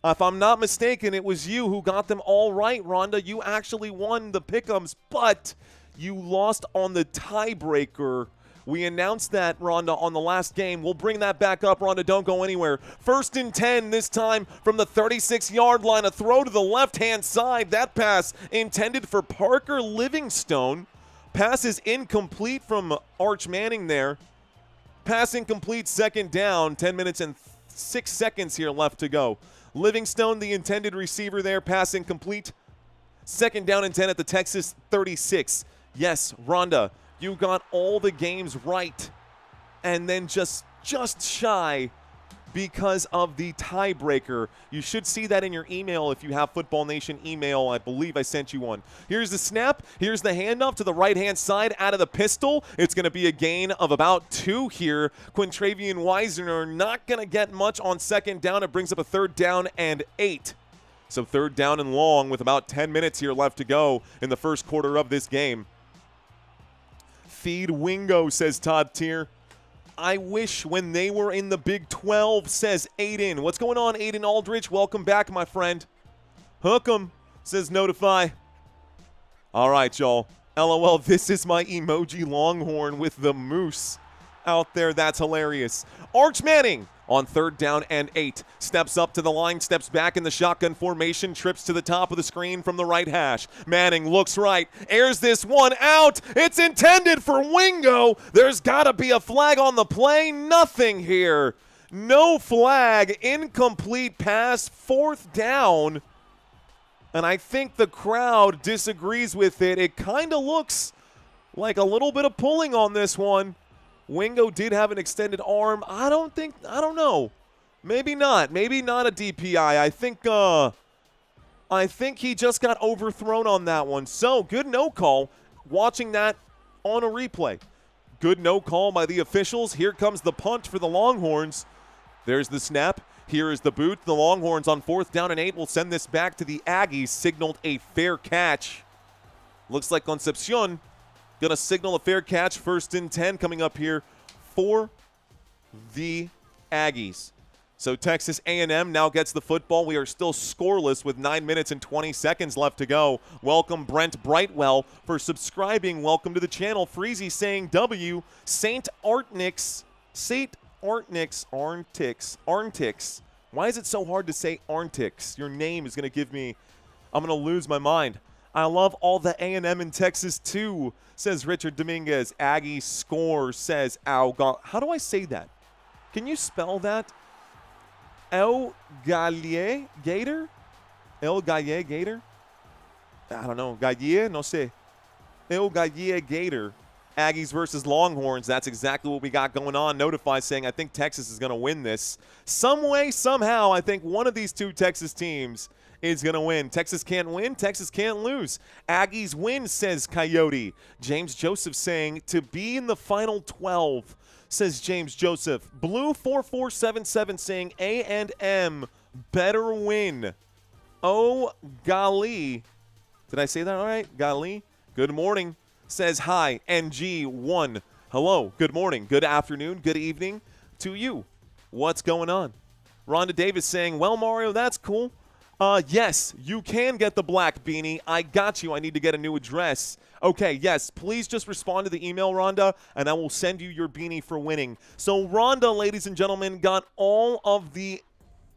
If I'm not mistaken, it was you who got them all right, Rhonda. You actually won the pick'ems, but you lost on the tiebreaker. We announced that, Rhonda, on the last game. We'll bring that back up, Rhonda. Don't go anywhere. 1st and 10 this time from the 36-yard line. A throw to the left-hand side. That pass intended for Parker Livingstone. Pass is incomplete from Arch Manning there. Pass incomplete, 2nd down. 10 minutes and 6 seconds here left to go. Livingstone, the intended receiver there, pass incomplete. 2nd down and 10 at the Texas 36. Yes, Rhonda, you got all the games right. And then just shy because of the tiebreaker. You should see that in your email if you have Football Nation email. I believe I sent you one. Here's the snap. Here's the handoff to the right-hand side out of the pistol. It's going to be a gain of about 2 here. Quintravian Weisner not going to get much on 2nd down. It brings up a 3rd down and 8. So 3rd down and long with about 10 minutes here left to go in the first quarter of this game. Feed Wingo, says Todd Tier. I wish when they were in the Big 12, says Aiden. What's going on, Aiden Aldrich? Welcome back, my friend. Hook 'em, says Notify. All right, y'all. LOL, this is my emoji Longhorn with the moose out there. That's hilarious. Arch Manning on 3rd down and 8. Steps up to the line, steps back in the shotgun formation, trips to the top of the screen from the right hash. Manning looks right, airs this one out. It's intended for Wingo. There's got to be a flag on the play. Nothing here. No flag. Incomplete pass. 4th down. And I think the crowd disagrees with it. It kind of looks like a little bit of pulling on this one. Wingo did have an extended arm. I don't know. Maybe not. Maybe not a DPI. I think he just got overthrown on that one. So, good no call. Watching that on a replay. Good no call by the officials. Here comes the punt for the Longhorns. There's the snap. Here is the boot. The Longhorns on 4th down and 8 will send this back to the Aggies. Signaled a fair catch. Looks like Concepcion going to signal a fair catch. 1st and 10 coming up here for the Aggies. So Texas A&M now gets the football. We are still scoreless with 9 minutes and 20 seconds left to go. Welcome Brent Brightwell for subscribing. Welcome to the channel. Freezy saying W. St. Arntix. Why is it so hard to say Arntix? Your name is going to give me, I'm going to lose my mind. I love all the A&M and Texas too, says Richard Dominguez. Aggie score, says How do I say that? Can you spell that? El Galle Gator? El Galle Gator? I don't know. Galle? No sé. El Galle Gator. Aggies versus Longhorns. That's exactly what we got going on. Notify saying, I think Texas is going to win this. Some way, somehow, I think one of these 2 Texas teams is going to win. Texas can't win. Texas can't lose. Aggies win, says Coyote. James Joseph saying, to be in the final 12, says James Joseph. Blue 4477 saying, A&M better win. Oh, golly. Did I say that all right? Golly. Good morning. Says hi, NG1. Hello, good morning, good afternoon, good evening to you. What's going on? Rhonda Davis saying, well, Mario, that's cool. Yes, you can get the black beanie. I got you. I need to get a new address. Okay, yes, please just respond to the email, Rhonda, and I will send you your beanie for winning. So Rhonda, ladies and gentlemen, got all of the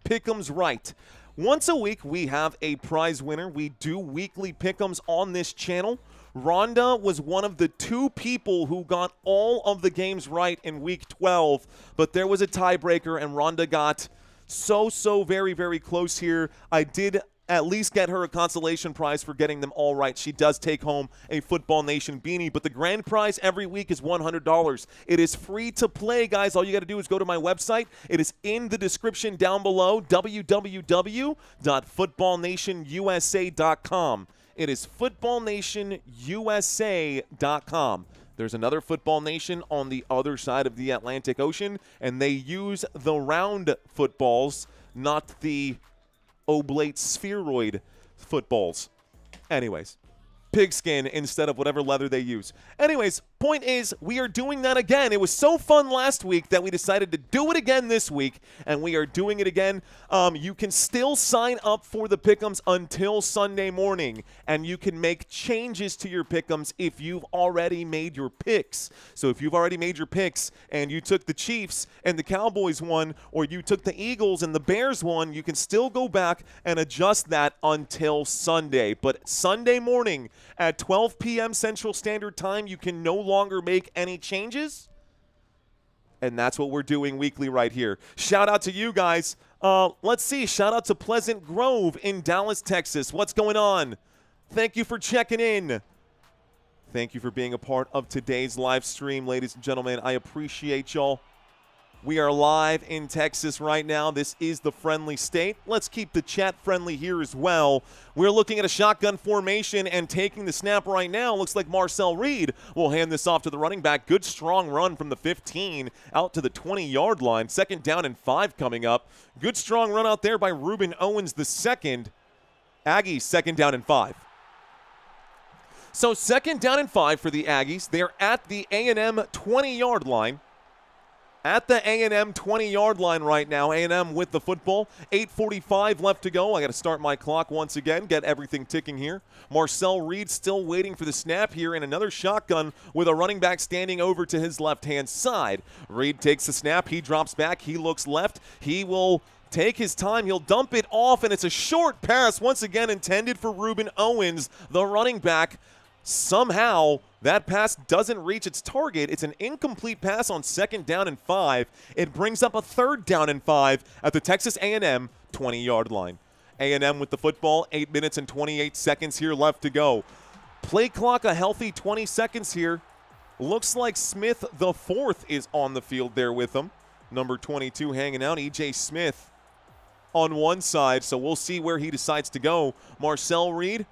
pick'ems right. Once a week, we have a prize winner. We do weekly pick'ems on this channel. Rhonda was one of the 2 people who got all of the games right in Week 12, but there was a tiebreaker, and Rhonda got so very, very close here. I did at least get her a consolation prize for getting them all right. She does take home a Football Nation beanie, but the grand prize every week is $100. It is free to play, guys. All you got to do is go to my website. It is in the description down below, www.footballnationusa.com. It is footballnationusa.com. There's another Football Nation on the other side of the Atlantic Ocean, and they use the round footballs, not the oblate spheroid footballs. Anyways, pigskin instead of whatever leather they use. Anyways, point is, we are doing that again. It was so fun last week that we decided to do it again this week, and we are doing it again. You can still sign up for the pick'ems until Sunday morning, and you can make changes to your pick'ems if you've already made your picks. So if you've already made your picks and you took the Chiefs and the Cowboys one, or you took the Eagles and the Bears one, you can still go back and adjust that until Sunday. But Sunday morning at 12 p.m. Central Standard Time, you can no longer make any changes. And that's what we're doing weekly right here. Shout out to you guys. Let's see. Shout out to Pleasant Grove in Dallas, Texas. What's going on? Thank you for checking in. Thank you for being a part of today's live stream, ladies and gentlemen. I appreciate y'all. We are live in Texas right now. This is the friendly state. Let's keep the chat friendly here as well. We're looking at a shotgun formation and taking the snap right now. Looks like Marcel Reed will hand this off to the running back. Good strong run from the 15 out to the 20-yard line. 2nd down and 5 coming up. Good strong run out there by Ruben Owens the second. Aggies 2nd down and 5. So 2nd down and 5 for the Aggies. They're at the A&M 20-yard line. At the A&M 20-yard line right now. A&M with the football. 8:45 left to go. I got to start my clock once again, get everything ticking here. Marcel Reed still waiting for the snap here, and another shotgun with a running back standing over to his left-hand side. Reed takes the snap. He drops back. He looks left. He will take his time. He'll dump it off, and it's a short pass once again intended for Ruben Owens, the running back. Somehow, that pass doesn't reach its target. It's an incomplete pass on 2nd down and 5. It brings up a 3rd down and 5 at the Texas A&M 20-yard line. A&M with the football, 8 minutes and 28 seconds here left to go. Play clock a healthy 20 seconds here. Looks like Smith the 4th is on the field there with them. Number 22 hanging out, E.J. Smith on one side, so we'll see where he decides to go. Marcel Reed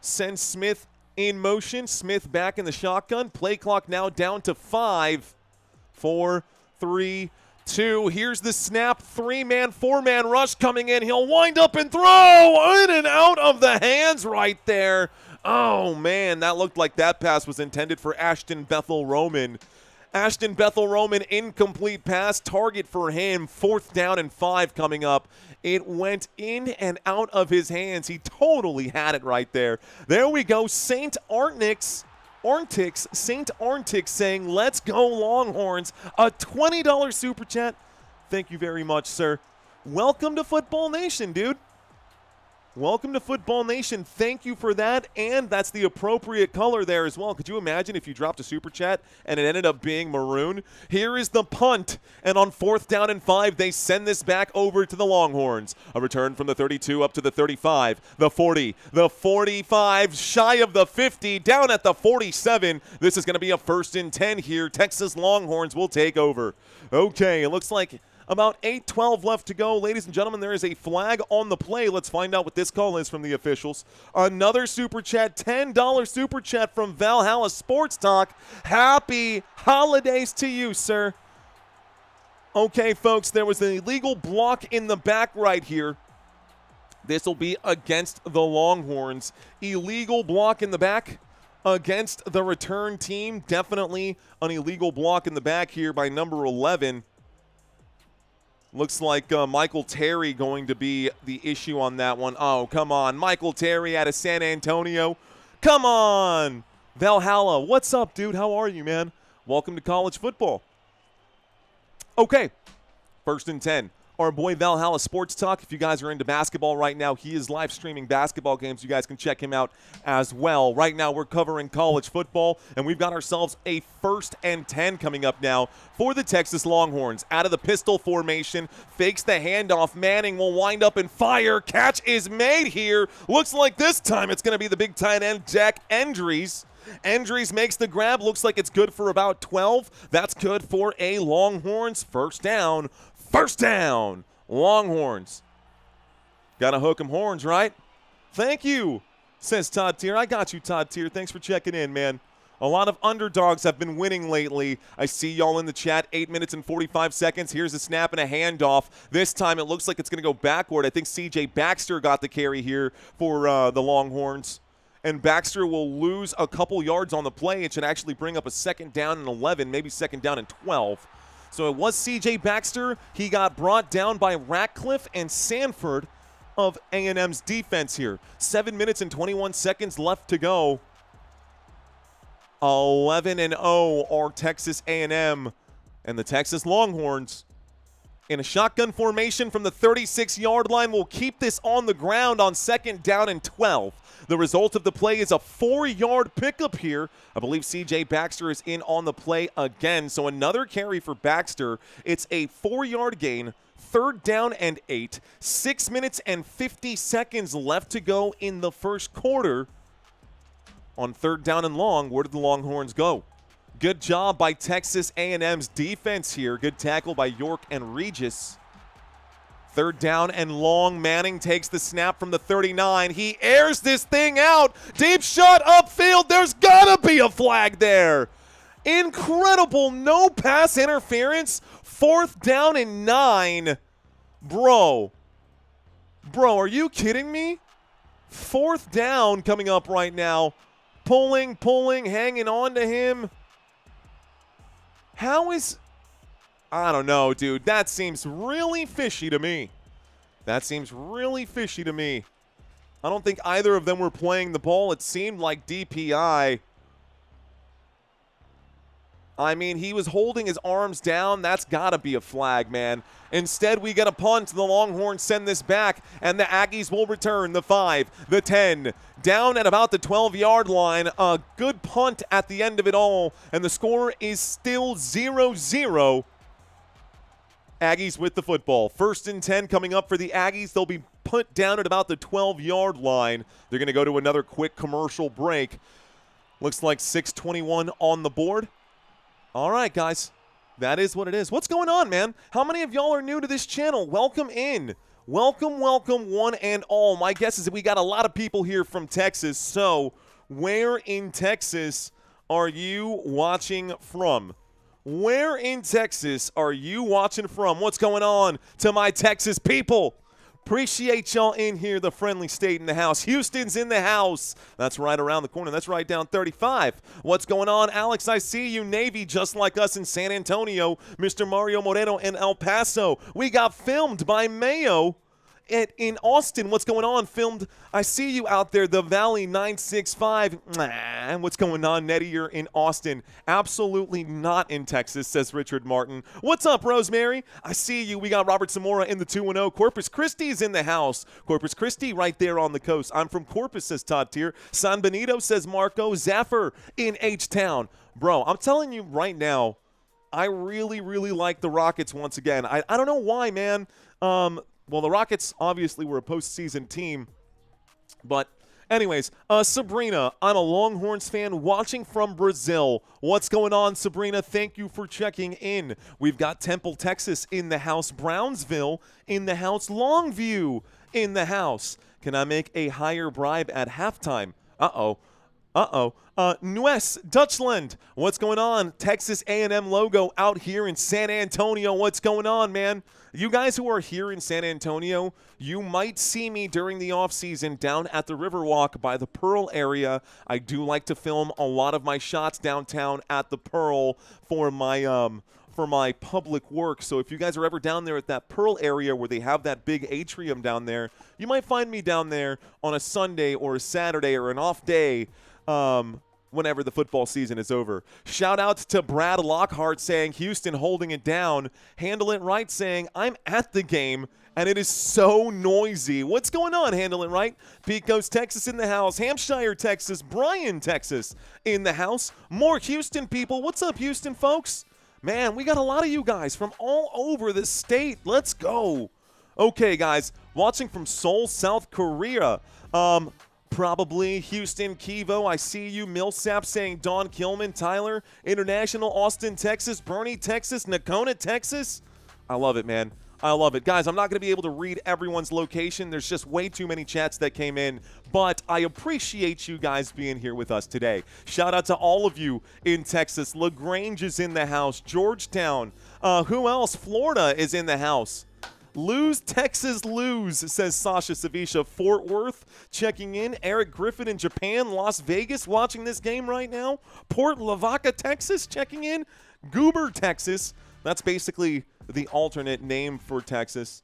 sends Smith in motion. Smith back in the shotgun. Play clock now down to 5, 4, 3, 2. Here's the snap. 3-man, 4-man rush coming in. He'll wind up and throw in and out of the hands right there. Oh, man, that looked like that pass was intended for Ashton Bethel-Roman. Ashton Bethel-Roman, incomplete pass. Target for him. 4th down and 5 coming up. It went in and out of his hands. He totally had it right there. There we go. St. Arntix saying, let's go Longhorns. A $20 super chat. Thank you very much, sir. Welcome to Football Nation, dude. Welcome to Football Nation. Thank you for that, and that's the appropriate color there as well. Could you imagine if you dropped a super chat and it ended up being maroon? Here is the punt, and on 4th down and 5, they send this back over to the Longhorns. A return from the 32 up to the 35, the 40, the 45, shy of the 50, down at the 47. This is going to be a 1st and 10 here. Texas Longhorns will take over. Okay, it looks like about 8:12 left to go. Ladies and gentlemen, there is a flag on the play. Let's find out what this call is from the officials. Another super chat, $10 super chat from Valhalla Sports Talk. Happy holidays to you, sir. Okay, folks, there was an illegal block in the back right here. This will be against the Longhorns. Illegal block in the back against the return team. Definitely an illegal block in the back here by number 11. Looks like Michael Terry going to be the issue on that one. Oh, come on. Michael Terry out of San Antonio. Come on. Valhalla, what's up, dude? How are you, man? Welcome to college football. Okay, 1st and 10. Our boy Valhalla Sports Talk. If you guys are into basketball right now, he is live streaming basketball games. You guys can check him out as well. Right now, we're covering college football, and we've got ourselves a 1st and 10 coming up now for the Texas Longhorns. Out of the pistol formation, fakes the handoff. Manning will wind up and fire. Catch is made here. Looks like this time it's going to be the big tight end, Jack Endries. Endries makes the grab. Looks like it's good for about 12. That's good for a Longhorns 1st down. 1st down, Longhorns. Gotta hook 'em horns, right? Thank you, says Todd Tier. I got you, Todd Tier. Thanks for checking in, man. A lot of underdogs have been winning lately. I see y'all in the chat. 8 minutes and 45 seconds. Here's a snap and a handoff. This time it looks like it's going to go backward. I think C.J. Baxter got the carry here for the Longhorns. And Baxter will lose a couple yards on the play. It should actually bring up a 2nd down and 11, maybe 2nd down and 12. So it was C.J. Baxter. He got brought down by Ratcliffe and Sanford of A&M's defense here. 7 minutes and 21 seconds left to go. 11-0 are Texas A&M and the Texas Longhorns. In a shotgun formation from the 36-yard line, will keep this on the ground on 2nd down and 12. The result of the play is a 4-yard pickup here. I believe C.J. Baxter is in on the play again. So another carry for Baxter. It's a 4-yard gain, 3rd down and 8. 6 minutes and 50 seconds left to go in the first quarter. On 3rd down and long, where did the Longhorns go? Good job by Texas A&M's defense here. Good tackle by York and Regis. 3rd down and long. Manning takes the snap from the 39. He airs this thing out. Deep shot upfield. There's got to be a flag there. Incredible. No pass interference. 4th down and 9. Bro, are you kidding me? 4th down coming up right now. Pulling, hanging on to him. How is... I don't know, dude. That seems really fishy to me. I don't think either of them were playing the ball. It seemed like DPI. I mean, he was holding his arms down. That's got to be a flag, man. Instead, we get a punt. The Longhorns send this back, and the Aggies will return the 5, the 10, down at about the 12-yard line. A good punt at the end of it all, and the score is still 0-0. Aggies with the football. 1st and 10 coming up for the Aggies. They'll be put down at about the 12-yard line. They're going to go to another quick commercial break. Looks like 6:21 on the board. All right, guys. That is what it is. What's going on, man? How many of y'all are new to this channel? Welcome in. Welcome, one and all. My guess is that we got a lot of people here from Texas. So, where in Texas are you watching from? Where in Texas are you watching from? What's going on to my Texas people? Appreciate y'all in here, the friendly state in the house. Houston's in the house. That's right around the corner. That's right down 35. What's going on, Alex? I see you. Navy, just like us in San Antonio. Mr. Mario Moreno in El Paso. We got filmed by Mayo in Austin. What's going on? Filmed. I see you out there. The Valley 965. And what's going on, Nettie? You're in Austin. Absolutely not in Texas, says Richard Martin. What's up, Rosemary? I see you. We got Robert Zamora in the 2-0. Corpus Christi's in the house. Corpus Christi right there on the coast. I'm from Corpus, says Todd Tier. San Benito, says Marco. Zaffer in H-Town. Bro, I'm telling you right now, I really, really like the Rockets once again. I don't know why, man. Well, the Rockets obviously were a postseason team. But anyways, Sabrina, I'm a Longhorns fan watching from Brazil. What's going on, Sabrina? Thank you for checking in. We've got Temple, Texas in the house. Brownsville in the house. Longview in the house. Can I make a higher bribe at halftime? Nues, Dutchland. What's going on? Texas A&M logo out here in San Antonio. What's going on, man? You guys who are here in San Antonio, you might see me during the offseason down at the Riverwalk by the Pearl area. I do like to film a lot of my shots downtown at the Pearl for my public work. So if you guys are ever down there at that Pearl area where they have that big atrium down there, you might find me down there on a Sunday or a Saturday or an off day whenever the football season is over. Shout out to Brad Lockhart saying Houston holding it down. Handle It Right saying I'm at the game and it is so noisy. What's going on, Handle It Right? Pecos, Texas in the house. Hampshire, Texas. Bryan, Texas in the house. More Houston people. What's up, Houston folks? Man, we got a lot of you guys from all over the state. Let's go. Okay, guys, watching from Seoul, South Korea. Probably Houston, Kivo, I see you. Millsap saying Don Kilman, Tyler, International, Austin, Texas, Bernie, Texas, Nacona, Texas. I love it, man. I love it. Guys, I'm not going to be able to read everyone's location. There's just way too many chats that came in, but I appreciate you guys being here with us today. Shout out to all of you in Texas. LaGrange is in the house. Georgetown. Who else? Florida is in the house. Lose, Texas, lose, says Sasha Savisha. Fort Worth checking in. Eric Griffin in Japan. Las Vegas watching this game right now. Port Lavaca, Texas checking in. Goober, Texas. That's basically the alternate name for Texas.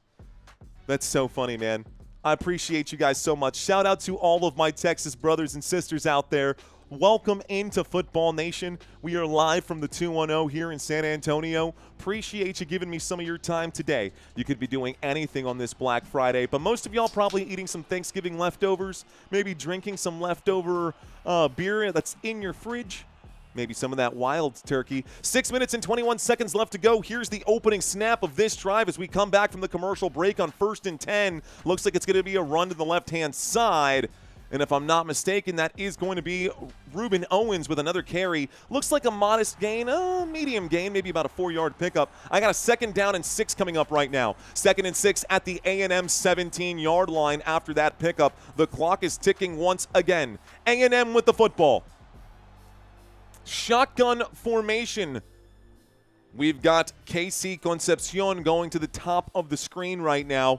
That's so funny, man. I appreciate you guys so much. Shout out to all of my Texas brothers and sisters out there. Welcome into Football Nation. We are live from the 210 here in San Antonio. Appreciate you giving me some of your time today. You could be doing anything on this Black Friday, but most of y'all probably eating some Thanksgiving leftovers, maybe drinking some leftover beer that's in your fridge. Maybe some of that wild turkey. 6 minutes and 21 seconds left to go. Here's the opening snap of this drive as we come back from the commercial break on 1st and 10. Looks like it's going to be a run to the left-hand side. And if I'm not mistaken, that is going to be Ruben Owens with another carry. Looks like a modest gain, medium gain, maybe about a 4-yard pickup. I got a 2nd down and 6 coming up right now. 2nd and 6 at the A&M 17-yard line after that pickup. The clock is ticking once again. A&M with the football. Shotgun formation. We've got KC Concepcion going to the top of the screen right now.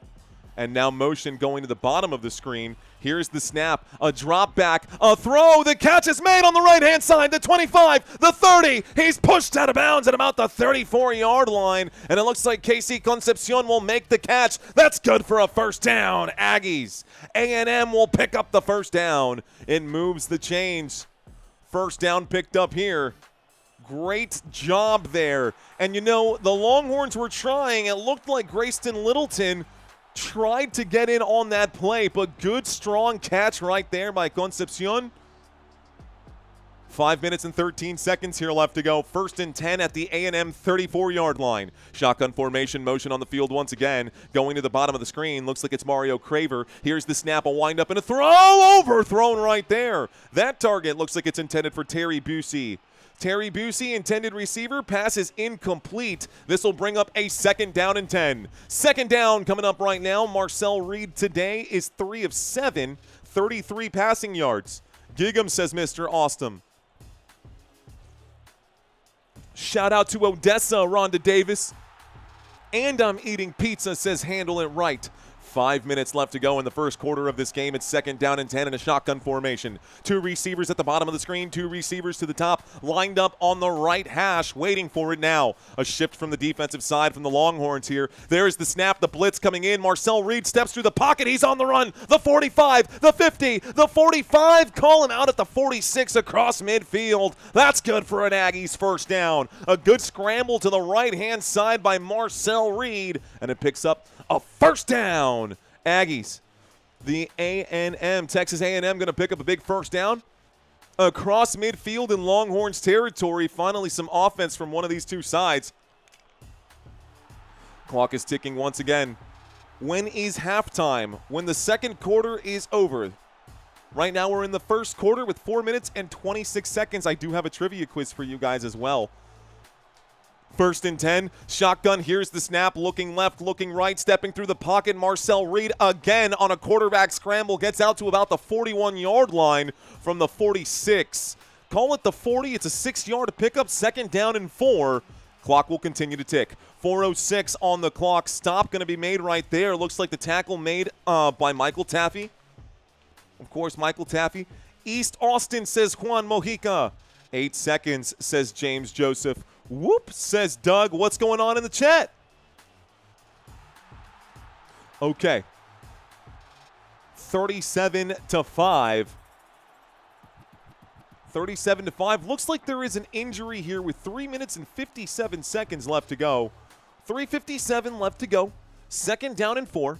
And now motion going to the bottom of the screen. Here's the snap, a drop back, a throw. The catch is made on the right-hand side, the 25, the 30. He's pushed out of bounds at about the 34-yard line. And it looks like KC Concepcion will make the catch. That's good for a 1st down. Aggies. A&M will pick up the 1st down. It moves the chains. 1st down picked up here. Great job there. And you know, the Longhorns were trying. It looked like Grayston Littleton tried to get in on that play, but good, strong catch right there by Concepcion. 5 minutes and 13 seconds here left to go. 1st and 10 at the A&M 34-yard line. Shotgun formation, motion on the field once again. Going to the bottom of the screen. Looks like it's Mario Craver. Here's the snap, a wind-up, and a throw. Overthrown right there. That target looks like it's intended for Terry Busey. Terry Busey, intended receiver, pass is incomplete. This will bring up a 2nd down and 10. 2nd down coming up right now. Marcel Reed today is 3 of 7, 33 passing yards. Gig'em, says Mr. Austin. Shout out to Odessa, Rhonda Davis. And I'm eating pizza, says Handle It Right. 5 minutes left to go in the 1st quarter of this game. It's 2nd down and 10 in a shotgun formation. 2 receivers at the bottom of the screen, 2 receivers to the top, lined up on the right hash, waiting for it now. A shift from the defensive side from the Longhorns here. There's the snap, the blitz coming in. Marcel Reed steps through the pocket. He's on the run. The 45, the 50, the 45. Call him out at the 46 across midfield. That's good for an Aggies 1st down. A good scramble to the right-hand side by Marcel Reed, and it picks up a 1st down. Aggies. The A&M, Texas A&M going to pick up a big 1st down. Across midfield in Longhorns territory. Finally some offense from one of these two sides. Clock is ticking once again. When is halftime? When the 2nd quarter is over. Right now we're in the 1st quarter with 4 minutes and 26 seconds. I do have a trivia quiz for you guys as well. 1st and 10, shotgun, here's the snap, looking left, looking right, stepping through the pocket. Marcel Reed again on a quarterback scramble, gets out to about the 41-yard line from the 46. Call it the 40, it's a 6-yard pickup, 2nd down and 4. Clock will continue to tick. 4:06 on the clock, stop going to be made right there. Looks like the tackle made by Michael Taffy. Of course, Michael Taffy. East Austin, says Juan Mojica. 8 seconds, says James Joseph. Whoop, says Doug. What's going on in the chat? Okay. 37-5. 37-5. Looks like there is an injury here with 3 minutes and 57 seconds left to go. 3:57 left to go. 2nd down and 4.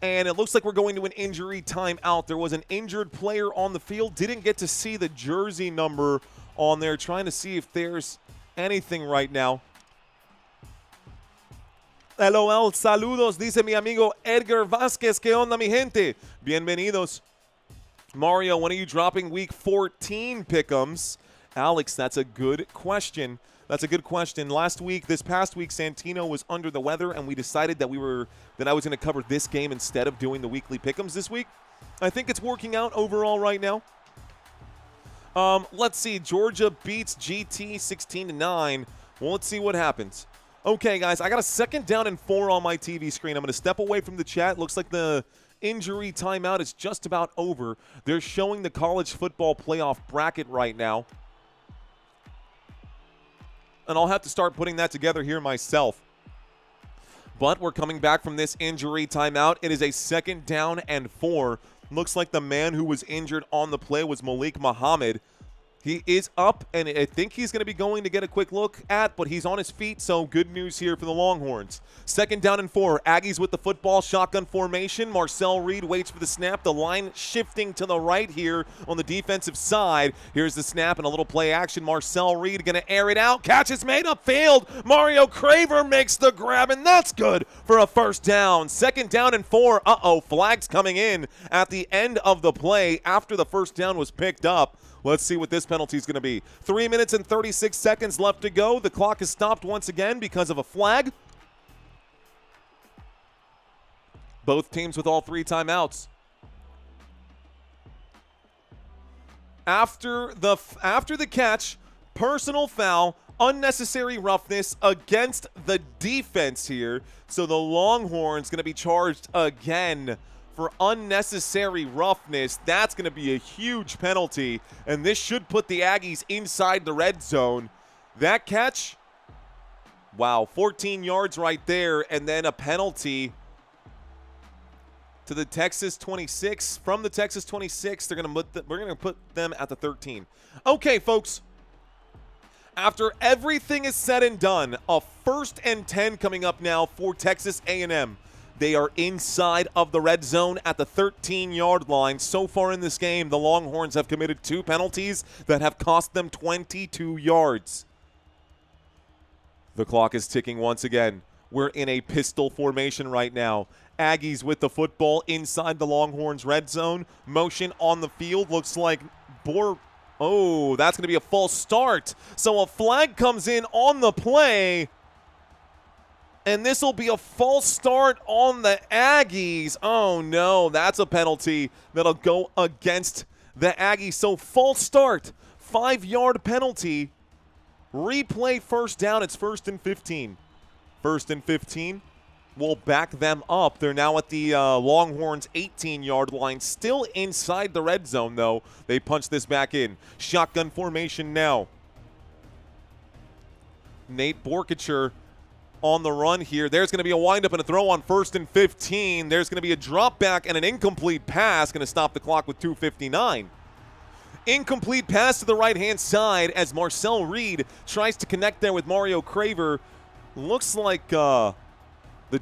And it looks like we're going to an injury timeout. There was an injured player on the field. Didn't get to see the jersey number on there. Trying to see if there's anything right now. LOL, saludos, dice mi amigo Edgar Vázquez. ¿Qué onda, mi gente? Bienvenidos. Mario, when are you dropping week 14 pick'ems? Alex, that's a good question. That's a good question. This past week, Santino was under the weather, and we decided that I was going to cover this game instead of doing the weekly pick'ems this week. I think it's working out overall right now. Let's see. Georgia beats GT 16-9. Well, let's see what happens. Okay, guys, I got a 2nd down and 4 on my TV screen. I'm going to step away from the chat. Looks like the injury timeout is just about over. They're showing the college football playoff bracket right now. And I'll have to start putting that together here myself. But we're coming back from this injury timeout. It is a 2nd down and 4. Looks like the man who was injured on the play was Malik Muhammad. He is up, and I think he's going to be going to get a quick look at, but he's on his feet, so good news here for the Longhorns. 2nd down and 4. Aggies with the football, shotgun formation. Marcel Reed waits for the snap. The line shifting to the right here on the defensive side. Here's the snap and a little play action. Marcel Reed going to air it out. Catch is made upfield. Mario Craver makes the grab, and that's good for a 1st down. 2nd down and 4. Flags coming in at the end of the play after the 1st down was picked up. Let's see what this penalty is going to be. 3 minutes and 36 seconds left to go. The clock is stopped once again because of a flag. Both teams with all 3 timeouts. After the catch, personal foul, unnecessary roughness against the defense here. So the Longhorns going to be charged again for unnecessary roughness. That's going to be a huge penalty, and this should put the Aggies inside the red zone. That catch, wow, 14 yards right there, and then a penalty to the Texas 26. From the Texas 26, we're going to put them at the 13. Okay, folks. After everything is said and done, a 1st and 10 coming up now for Texas A&M. They are inside of the red zone at the 13-yard line. So far in this game, the Longhorns have committed 2 penalties that have cost them 22 yards. The clock is ticking once again. We're in a pistol formation right now. Aggies with the football inside the Longhorns red zone. Motion on the field. Looks like oh, that's going to be a false start. So a flag comes in on the play. And this will be a false start on the Aggies. Oh, no, that's a penalty that'll go against the Aggies. So false start, 5-yard penalty. Replay 1st down. It's 1st and 15. 1st and 15 will back them up. They're now at the Longhorns 18-yard line. Still inside the red zone, though. They punch this back in. Shotgun formation now. Nate Borkacher on the run here. There's going to be a windup and a throw on 1st and 15. There's going to be a drop back and an incomplete pass. Going to stop the clock with 2:59. Incomplete pass to the right-hand side as Marcel Reed tries to connect there with Mario Craver. Looks like the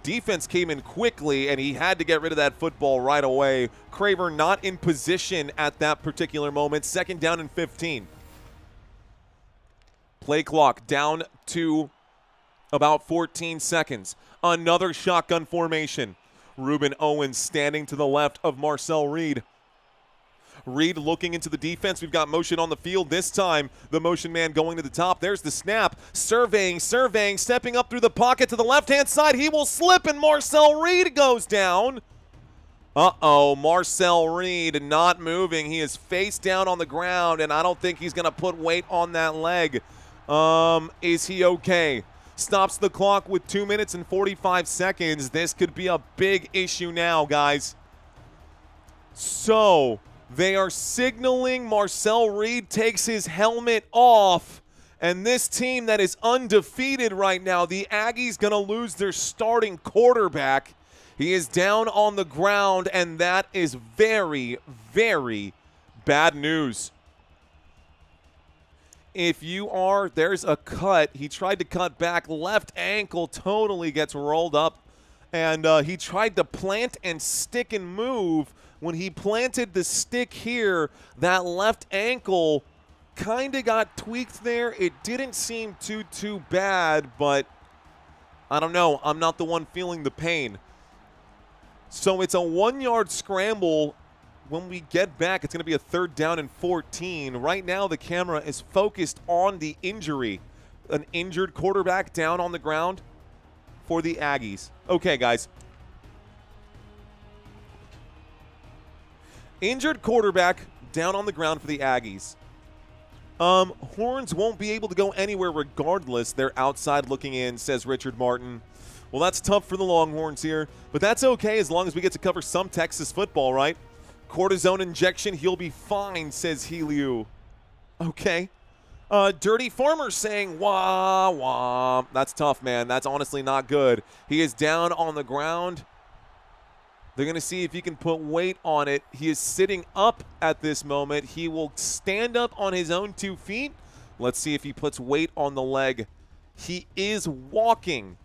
defense came in quickly, and he had to get rid of that football right away. Craver not in position at that particular moment. 2nd down and 15. Play clock down to about 14 seconds. Another shotgun formation. Ruben Owens standing to the left of Marcel Reed. Reed looking into the defense. We've got motion on the field this time. The motion man going to the top. There's the snap. Surveying, stepping up through the pocket to the left-hand side. He will slip, and Marcel Reed goes down. Marcel Reed not moving. He is face down on the ground, and I don't think he's going to put weight on that leg. Is he okay? Stops the clock with 2 minutes and 45 seconds. This could be a big issue now, guys. So they are signaling Marcel Reed takes his helmet off. And this team that is undefeated right now, the Aggies going to lose their starting quarterback. He is down on the ground, and that is very, very bad news. There's a cut. He tried to cut back. Left ankle totally gets rolled up. And he tried to plant and stick and move. When he planted the stick here, that left ankle kind of got tweaked there. It didn't seem too bad, but I don't know. I'm not the one feeling the pain. So it's a 1-yard scramble. When we get back, it's going to be a 3rd down and 14. Right now, the camera is focused on the injury. An injured quarterback down on the ground for the Aggies. Okay, guys. Injured quarterback down on the ground for the Aggies. Horns won't be able to go anywhere regardless. They're outside looking in, says Richard Martin. Well, that's tough for the Longhorns here, but that's okay as long as we get to cover some Texas football, right? Cortisone injection, he'll be fine, says Heliu. Okay. Dirty Farmer saying, wah, wah. That's tough, man. That's honestly not good. He is down on the ground. They're going to see if he can put weight on it. He is sitting up at this moment. He will stand up on his own 2 feet. Let's see if he puts weight on the leg. He is walking.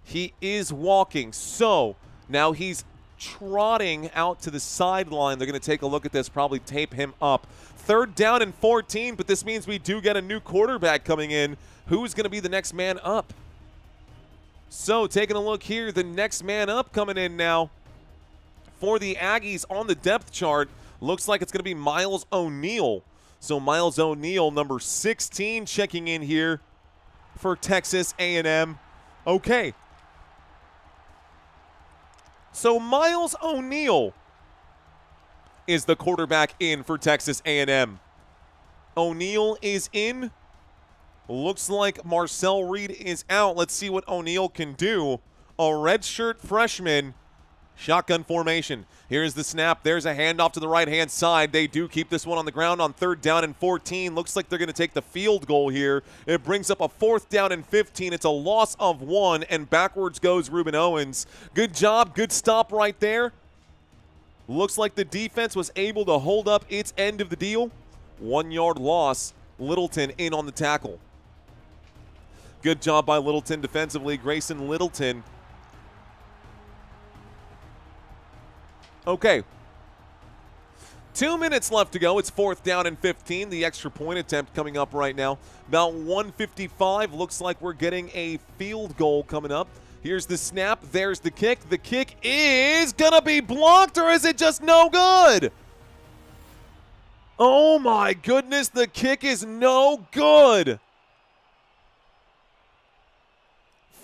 He is walking. So now he's trotting out to the sideline. They're going to take a look at this, probably tape him up. 3rd down and 14, but this means we do get a new quarterback coming in. Who's going to be the next man up? So taking a look here, the next man up coming in now for the Aggies on the depth chart. Looks like it's going to be Miles O'Neal. So Miles O'Neal, number 16, checking in here for Texas A&M. Okay. So Miles O'Neal is the quarterback in for Texas A&M. O'Neal is in. Looks like Marcel Reed is out. Let's see what O'Neal can do. A redshirt freshman. Shotgun formation. Here's the snap. There's a handoff to the right-hand side. They do keep this one on the ground on 3rd down and 14. Looks like they're going to take the field goal here. It brings up a 4th down and 15. It's a loss of 1, and backwards goes Ruben Owens. Good job. Good stop right there. Looks like the defense was able to hold up its end of the deal. 1-yard loss. Littleton in on the tackle. Good job by Littleton defensively. Grayson Littleton. Okay. 2 minutes left to go. It's 4th down and 15. The extra point attempt coming up right now. About 1:55. Looks like we're getting a field goal coming up. Here's the snap. There's the kick. The kick is going to be blocked, or is it just no good? Oh my goodness. The kick is no good.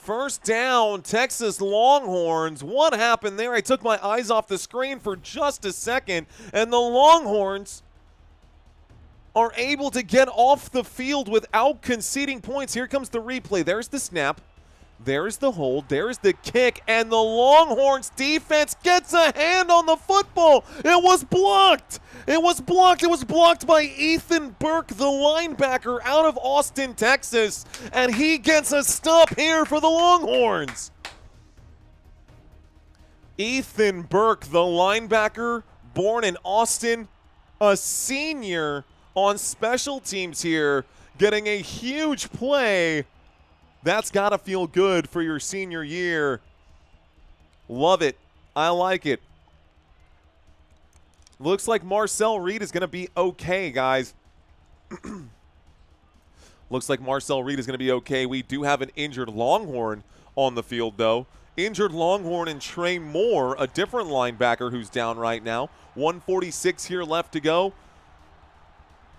1st down, Texas Longhorns. What happened there? I took my eyes off the screen for just a second, and the Longhorns are able to get off the field without conceding points. Here comes the replay. There's the snap. There's the hold. There's the kick, and the Longhorns defense gets a hand on the football. It was blocked. It was blocked. It was blocked by Ethan Burke, the linebacker out of Austin, Texas, and he gets a stop here for the Longhorns. Ethan Burke, the linebacker, born in Austin, a senior on special teams here, getting a huge play. That's got to feel good for your senior year. Love it. I like it. Looks like Marcel Reed is going to be okay, guys. Looks like Marcel Reed is going to be okay. We do have an injured Longhorn on the field, though. Injured Longhorn and Trey Moore, a different linebacker who's down right now. 1:46 here left to go.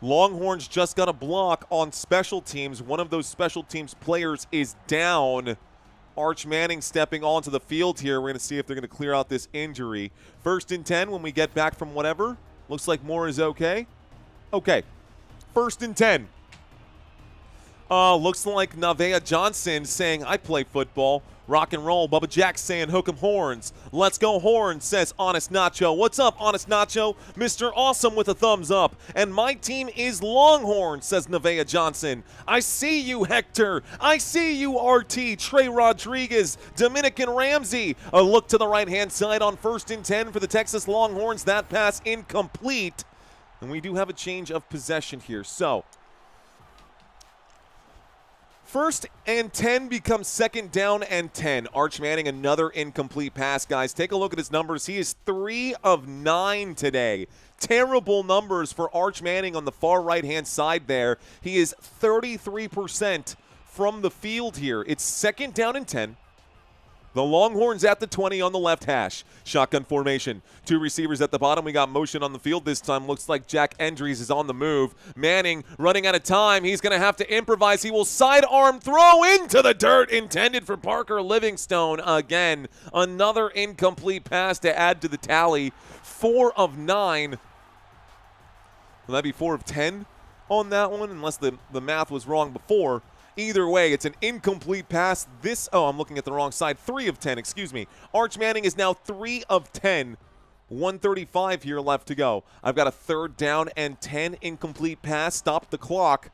Longhorns just got a block on special teams. One of those special teams players is down. Arch Manning stepping onto the field here. We're going to see if they're going to clear out this injury. 1st and 10 when we get back from whatever. Looks like Moore is okay. Okay. 1st and 10. Looks like Nevaeh Johnson saying, I play football. Rock and roll. Bubba Jack saying, hook 'em horns. Let's go horns, says Honest Nacho. What's up, Honest Nacho? Mr. Awesome with a thumbs up. And my team is Longhorn, says Nevaeh Johnson. I see you, Hector. I see you, RT. Trey Rodriguez. Dominican Ramsey. A look to the right-hand side on 1st and 10 for the Texas Longhorns. That pass incomplete. And we do have a change of possession here. So 1st and 10 becomes 2nd down and 10. Arch Manning, another incomplete pass, guys. Take a look at his numbers. He is 3 of 9 today. Terrible numbers for Arch Manning on the far right-hand side there. He is 33% from the field here. It's 2nd down and 10. The Longhorns at the 20 on the left hash. Shotgun formation. 2 receivers at the bottom. We got motion on the field this time. Looks like Jack Endries is on the move. Manning running out of time. He's going to have to improvise. He will sidearm throw into the dirt. Intended for Parker Livingstone again. Another incomplete pass to add to the tally. 4 of 9. Will that be 4 of 10 on that one? Unless the math was wrong before. Either way, it's an incomplete pass. I'm looking at the wrong side. 3 of 10, excuse me. Arch Manning is now 3 of 10. 1:35 here left to go. I've got a 3rd down and 10 incomplete pass. Stop the clock.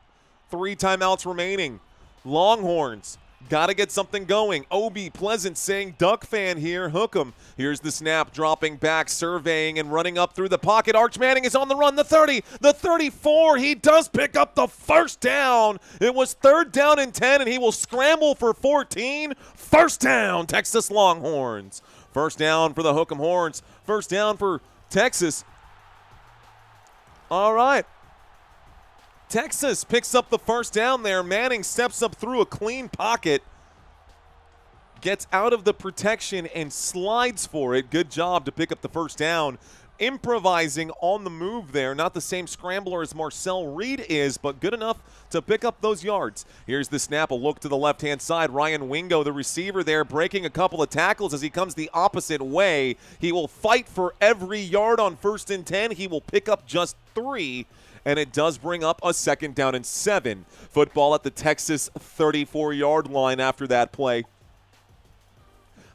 3 timeouts remaining. Longhorns Got to get something going. Obi Pleasant saying Duck fan here. Hook 'em. Here's the snap, dropping back, surveying, and running up through the pocket. Arch Manning is on the run. The 30, the 34. He does pick up the first down. It was 3rd down and 10, and he will scramble for 14. First down, Texas Longhorns. First down for the Hook 'em Horns. First down for Texas. All right. Texas picks up the first down there. Manning steps up through a clean pocket, gets out of the protection and slides for it. Good job to pick up the first down. Improvising on the move there. Not the same scrambler as Marcel Reed is, but good enough to pick up those yards. Here's the snap, a look to the left-hand side. Ryan Wingo, the receiver there, breaking a couple of tackles as he comes the opposite way. He will fight for every yard on 1st and 10. He will pick up just 3. And it does bring up a 2nd down and 7. Football at the Texas 34-yard line after that play.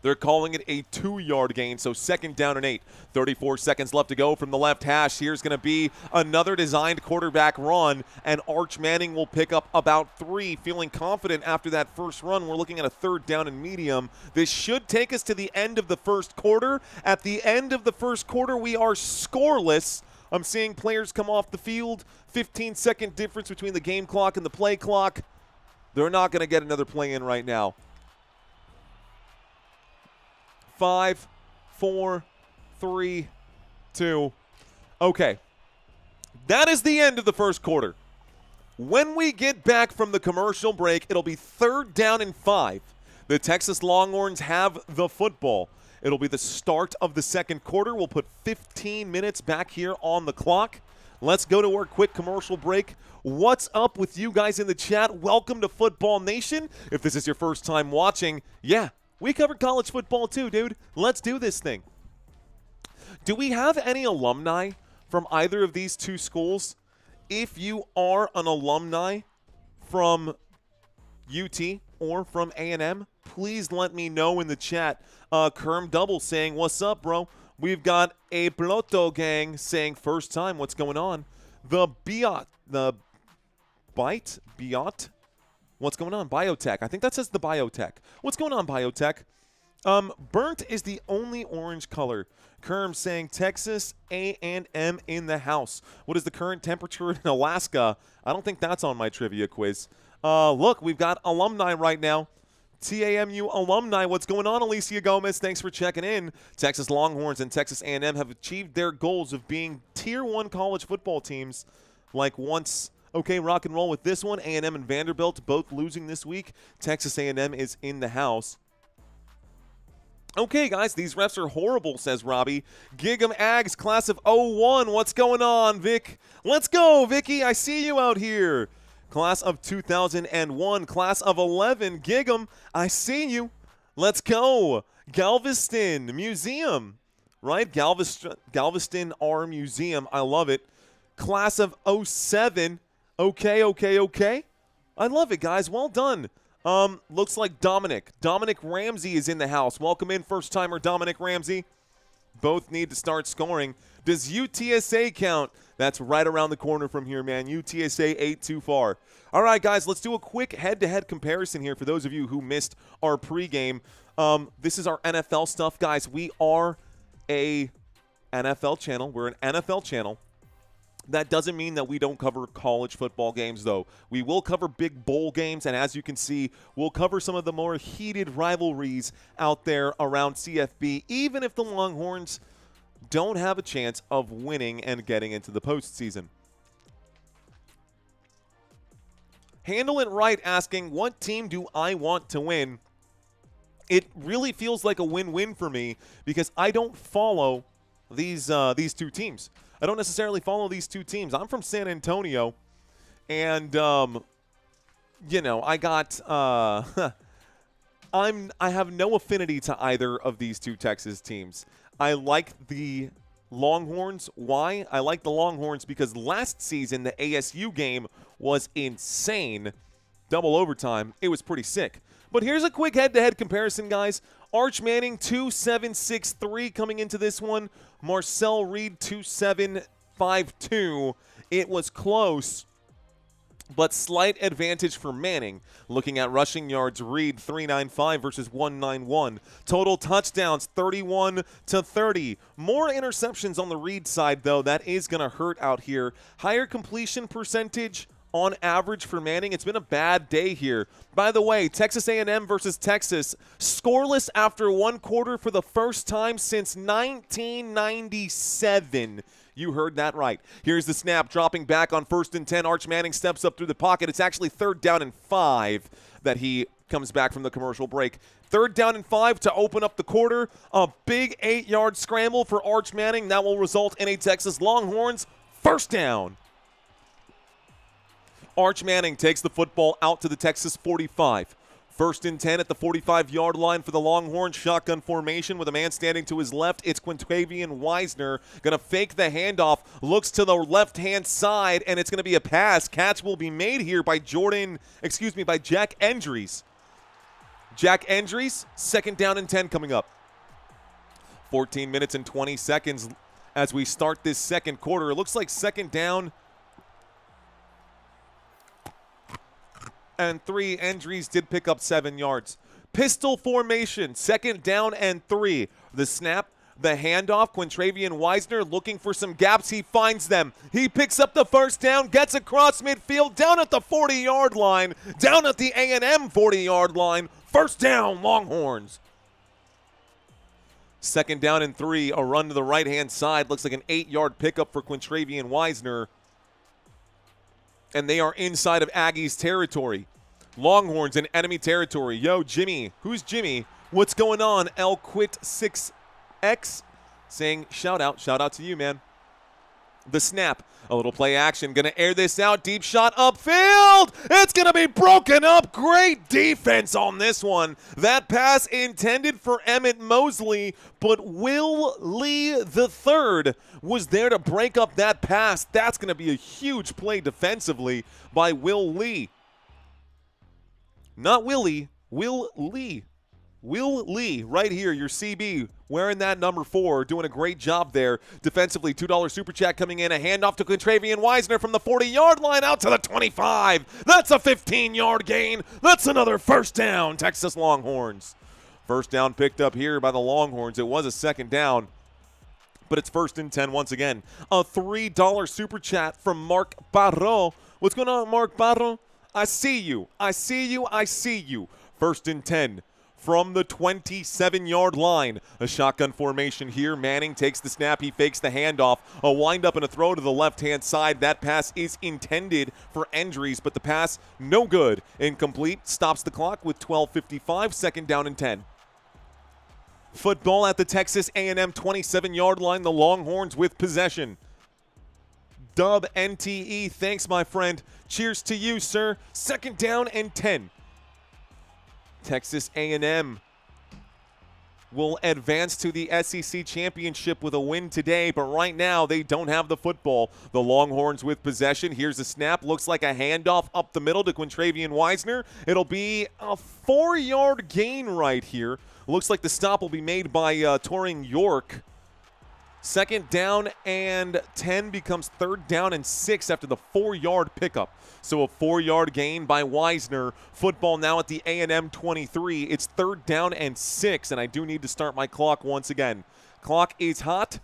They're calling it a 2-yard gain, so 2nd down and 8. 34 seconds left to go from the left hash. Here's going to be another designed quarterback run, and Arch Manning will pick up about 3. Feeling confident after that first run. We're looking at a 3rd down and medium. This should take us to the end of the first quarter. At the end of the first quarter, we are scoreless. I'm seeing players come off the field. 15-second difference between the game clock and the play clock. They're not going to get another play in right now. 5, 4, 3, 2. Okay. That is the end of the first quarter. When we get back from the commercial break, it'll be 3rd down and 5. The Texas Longhorns have the football. It'll be the start of the second quarter. We'll put 15 minutes back here on the clock. Let's go to our quick commercial break. What's up with you guys in the chat? Welcome to Football Nation. If this is your first time watching, yeah, we cover college football too, dude. Let's do this thing. Do we have any alumni from either of these two schools? If you are an alumni from UT or from A&M, please let me know in the chat. Kerm Double saying, what's up, bro? We've got a Ploto gang saying, first time, what's going on? The Biot, what's going on? Biotech, I think that says the Biotech. What's going on, Biotech? Burnt is the only orange color. Kerm saying, Texas A&M in the house. What is the current temperature in Alaska? I don't think that's on my trivia quiz. Look, we've got alumni right now. TAMU alumni, what's going on, Alicia Gomez? Thanks for checking in. Texas Longhorns and Texas A&M have achieved their goals of being Tier 1 college football teams like once. Okay, rock and roll with this one. A&M and Vanderbilt both losing this week. Texas A&M is in the house. Okay, guys, these refs are horrible, says Robbie. Gig'em Ags, class of 01. What's going on, Vic? Let's go, Vicky. I see you out here. Class of 2001, class of 11, Gig'em, I see you. Let's go. Galveston Museum, right? Galveston R Museum, I love it. Class of 07, okay. I love it, guys, well done. Looks like Dominic Ramsey is in the house. Welcome in, first-timer Dominic Ramsey. Both need to start scoring. Does UTSA count? That's right around the corner from here, man. UTSA ain't too far. All right, guys, let's do a quick head-to-head comparison here for those of you who missed our pregame. This is our NFL stuff, guys. We are a NFL channel. We're an NFL channel. That doesn't mean that we don't cover college football games, though. We will cover big bowl games, and as you can see, we'll cover some of the more heated rivalries out there around CFB, even if the Longhorns don't have a chance of winning and getting into the postseason. Handle It Right asking, what team do I want to win? It really feels like a win-win for me because I don't follow these two teams. I don't necessarily follow these two teams. I'm from San Antonio, and you know, I got I have no affinity to either of these two Texas teams. I like the Longhorns. Why? I like the Longhorns because last season the ASU game was insane. Double overtime. It was pretty sick. But here's a quick head-to-head comparison, guys. Arch Manning, 2.763 coming into this one. Marcel Reed, 2.752. It was close. but slight advantage for Manning. Looking at rushing yards, Reed 395 versus 191. Total touchdowns 31-30. More interceptions on the Reed side, though. That is going to hurt out here. Higher completion percentage on average for Manning. It's been a bad day here. By the way, Texas A&M versus Texas, scoreless after one quarter for the first time since 1997. You heard that right. Here's the snap, dropping back on 1st and 10. Arch Manning steps up through the pocket. It's actually 3rd down and 5 that he comes back from the commercial break. 3rd down and 5 to open up the quarter. A big 8-yard scramble for Arch Manning. That will result in a Texas Longhorns first down. Arch Manning takes the football out to the Texas 45. 1st and 10 at the 45-yard line for the Longhorns. Shotgun formation with a man standing to his left. It's Quintavious Wisner. Going to fake the handoff. Looks to the left-hand side, and it's going to be a pass. Catch will be made here by by Jack Endries. Jack Endries, 2nd down and 10 coming up. 14 minutes and 20 seconds as we start this second quarter. It looks like 2nd down and 3. Endries did pick up 7 yards. Pistol formation, 2nd down and 3. The snap, the handoff. Quintavious Wisner looking for some gaps. He finds them. He picks up the first down, gets across midfield, down at the 40-yard line, down at the A&M 40-yard line. First down, Longhorns. 2nd down and 3. A run to the right-hand side. Looks like an 8-yard pickup for Quintavious Wisner. And they are inside of Aggies territory. Longhorns in enemy territory. Yo, Jimmy. Who's Jimmy? What's going on? L-Quit6X saying shout out to you, man. The snap. A little play action. Going to air this out. Deep shot upfield. It's going to be broken up. Great defense on this one. That pass intended for Emmett Mosley, but Will Lee III was there to break up that pass. That's going to be a huge play defensively by Will Lee. Not Willie, Will Lee. Will Lee, right here, your CB, wearing that number 4, doing a great job there. Defensively, $2 super chat coming in. A handoff to Quintavious Wisner from the 40-yard line out to the 25. That's a 15-yard gain. That's another first down, Texas Longhorns. First down picked up here by the Longhorns. It was a 2nd down, but it's 1st and 10 once again. A $3 super chat from Mark Barro. What's going on, Mark Barro? I see you. I see you. I see you. 1st and 10. From the 27-yard line. A shotgun formation here. Manning takes the snap. He fakes the handoff. A windup and a throw to the left-hand side. That pass is intended for Endries, but the pass no good. Incomplete. Stops the clock with 12:55. 2nd down and 10. Football at the Texas A&M 27-yard line. The Longhorns with possession. Dub NTE. Thanks, my friend. Cheers to you, sir. 2nd down and 10. Texas A&M will advance to the SEC championship with a win today, but right now they don't have the football. The Longhorns with possession. Here's a snap. Looks like a handoff up the middle to Quintavious Wisner. It'll be a 4-yard gain right here. Looks like the stop will be made by Torin York. 2nd down and 10 becomes 3rd down and 6 after the 4-yard pickup. So a 4-yard gain by Wisner. Football now at the A&M 23. It's 3rd down and 6, and I do need to start my clock once again. Clock is hot.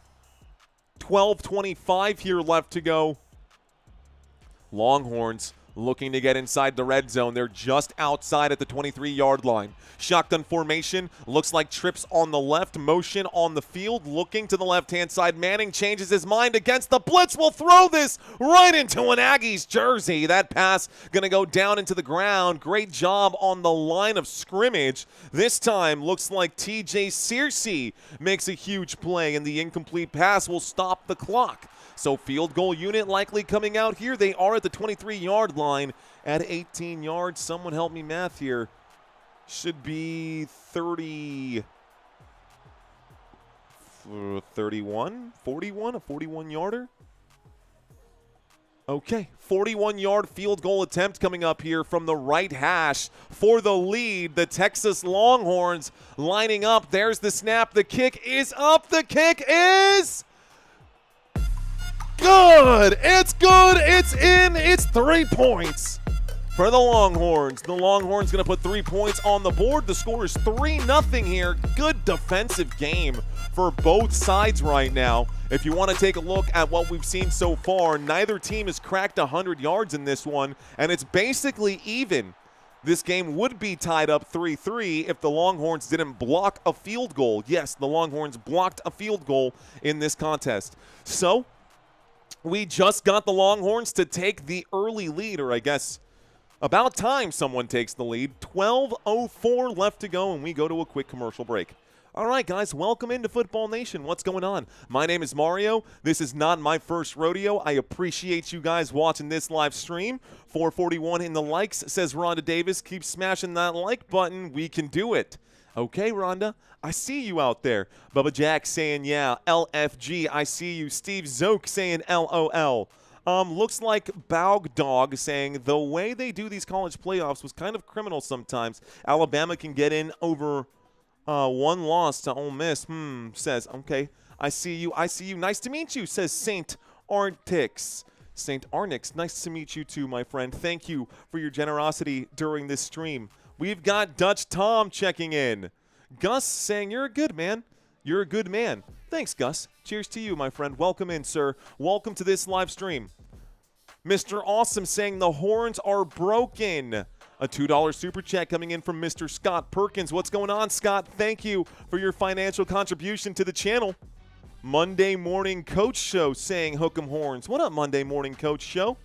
12:25 here left to go. Longhorns looking to get inside the red zone. They're just outside at the 23-yard line. Shotgun formation. Looks like trips on the left. Motion on the field. Looking to the left-hand side. Manning changes his mind against the blitz. Will throw this right into an Aggies jersey. That pass going to go down into the ground. Great job on the line of scrimmage. This time looks like TJ Searcy makes a huge play, and the incomplete pass will stop the clock. So field goal unit likely coming out here. They are at the 23-yard line at 18 yards. Someone help me math here. Should be 30, 31, 41, a 41-yarder. Okay, 41-yard field goal attempt coming up here from the right hash for the lead. The Texas Longhorns lining up. There's the snap. The kick is up. The kick is good. It's good. It's in. It's 3 points for the Longhorns. The Longhorns going to put 3 points on the board. The score is 3-0 here. Good defensive game for both sides right now. If you want to take a look at what we've seen so far, neither team has cracked 100 yards in this one, and it's basically even. This game would be tied up 3-3 if the Longhorns didn't block a field goal. Yes, the Longhorns blocked a field goal in this contest. So, we just got the Longhorns to take the early lead, or I guess about time someone takes the lead. 12:04 left to go, and we go to a quick commercial break. All right, guys, welcome into Football Nation. What's going on? My name is Mario. This is not my first rodeo. I appreciate you guys watching this live stream. 441 in the likes, says Rhonda Davis. Keep smashing that like button. We can do it. Okay, Rhonda, I see you out there. Bubba Jack saying, yeah. LFG, I see you. Steve Zoke saying LOL. Looks like Baug Dog saying the way they do these college playoffs was kind of criminal sometimes. Alabama can get in over one loss to Ole Miss. Says, okay, I see you. Nice to meet you, says Saint Arnix. Saint Arnix, nice to meet you too, my friend. Thank you for your generosity during this stream. We've got Dutch Tom checking in. Gus saying, you're a good man. You're a good man. Thanks, Gus. Cheers to you, my friend. Welcome in, sir. Welcome to this live stream. Mr. Awesome saying the horns are broken. A $2 super chat coming in from Mr. Scott Perkins. What's going on, Scott? Thank you for your financial contribution to the channel. Monday Morning Coach Show saying hook 'em horns. What up, Monday Morning Coach Show?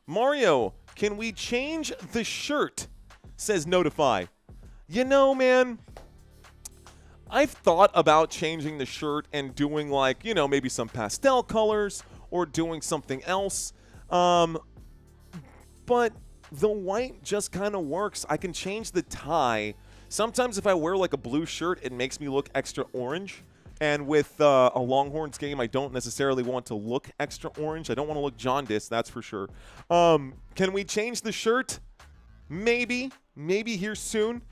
Mario, can we change the shirt? Says Notify. You know, man, I've thought about changing the shirt and doing like, you know, maybe some pastel colors or doing something else. But the white just kind of works. I can change the tie. Sometimes if I wear like a blue shirt, it makes me look extra orange. And with a Longhorns game, I don't necessarily want to look extra orange. I don't want to look jaundiced, that's for sure. Can we change the shirt? Maybe here soon.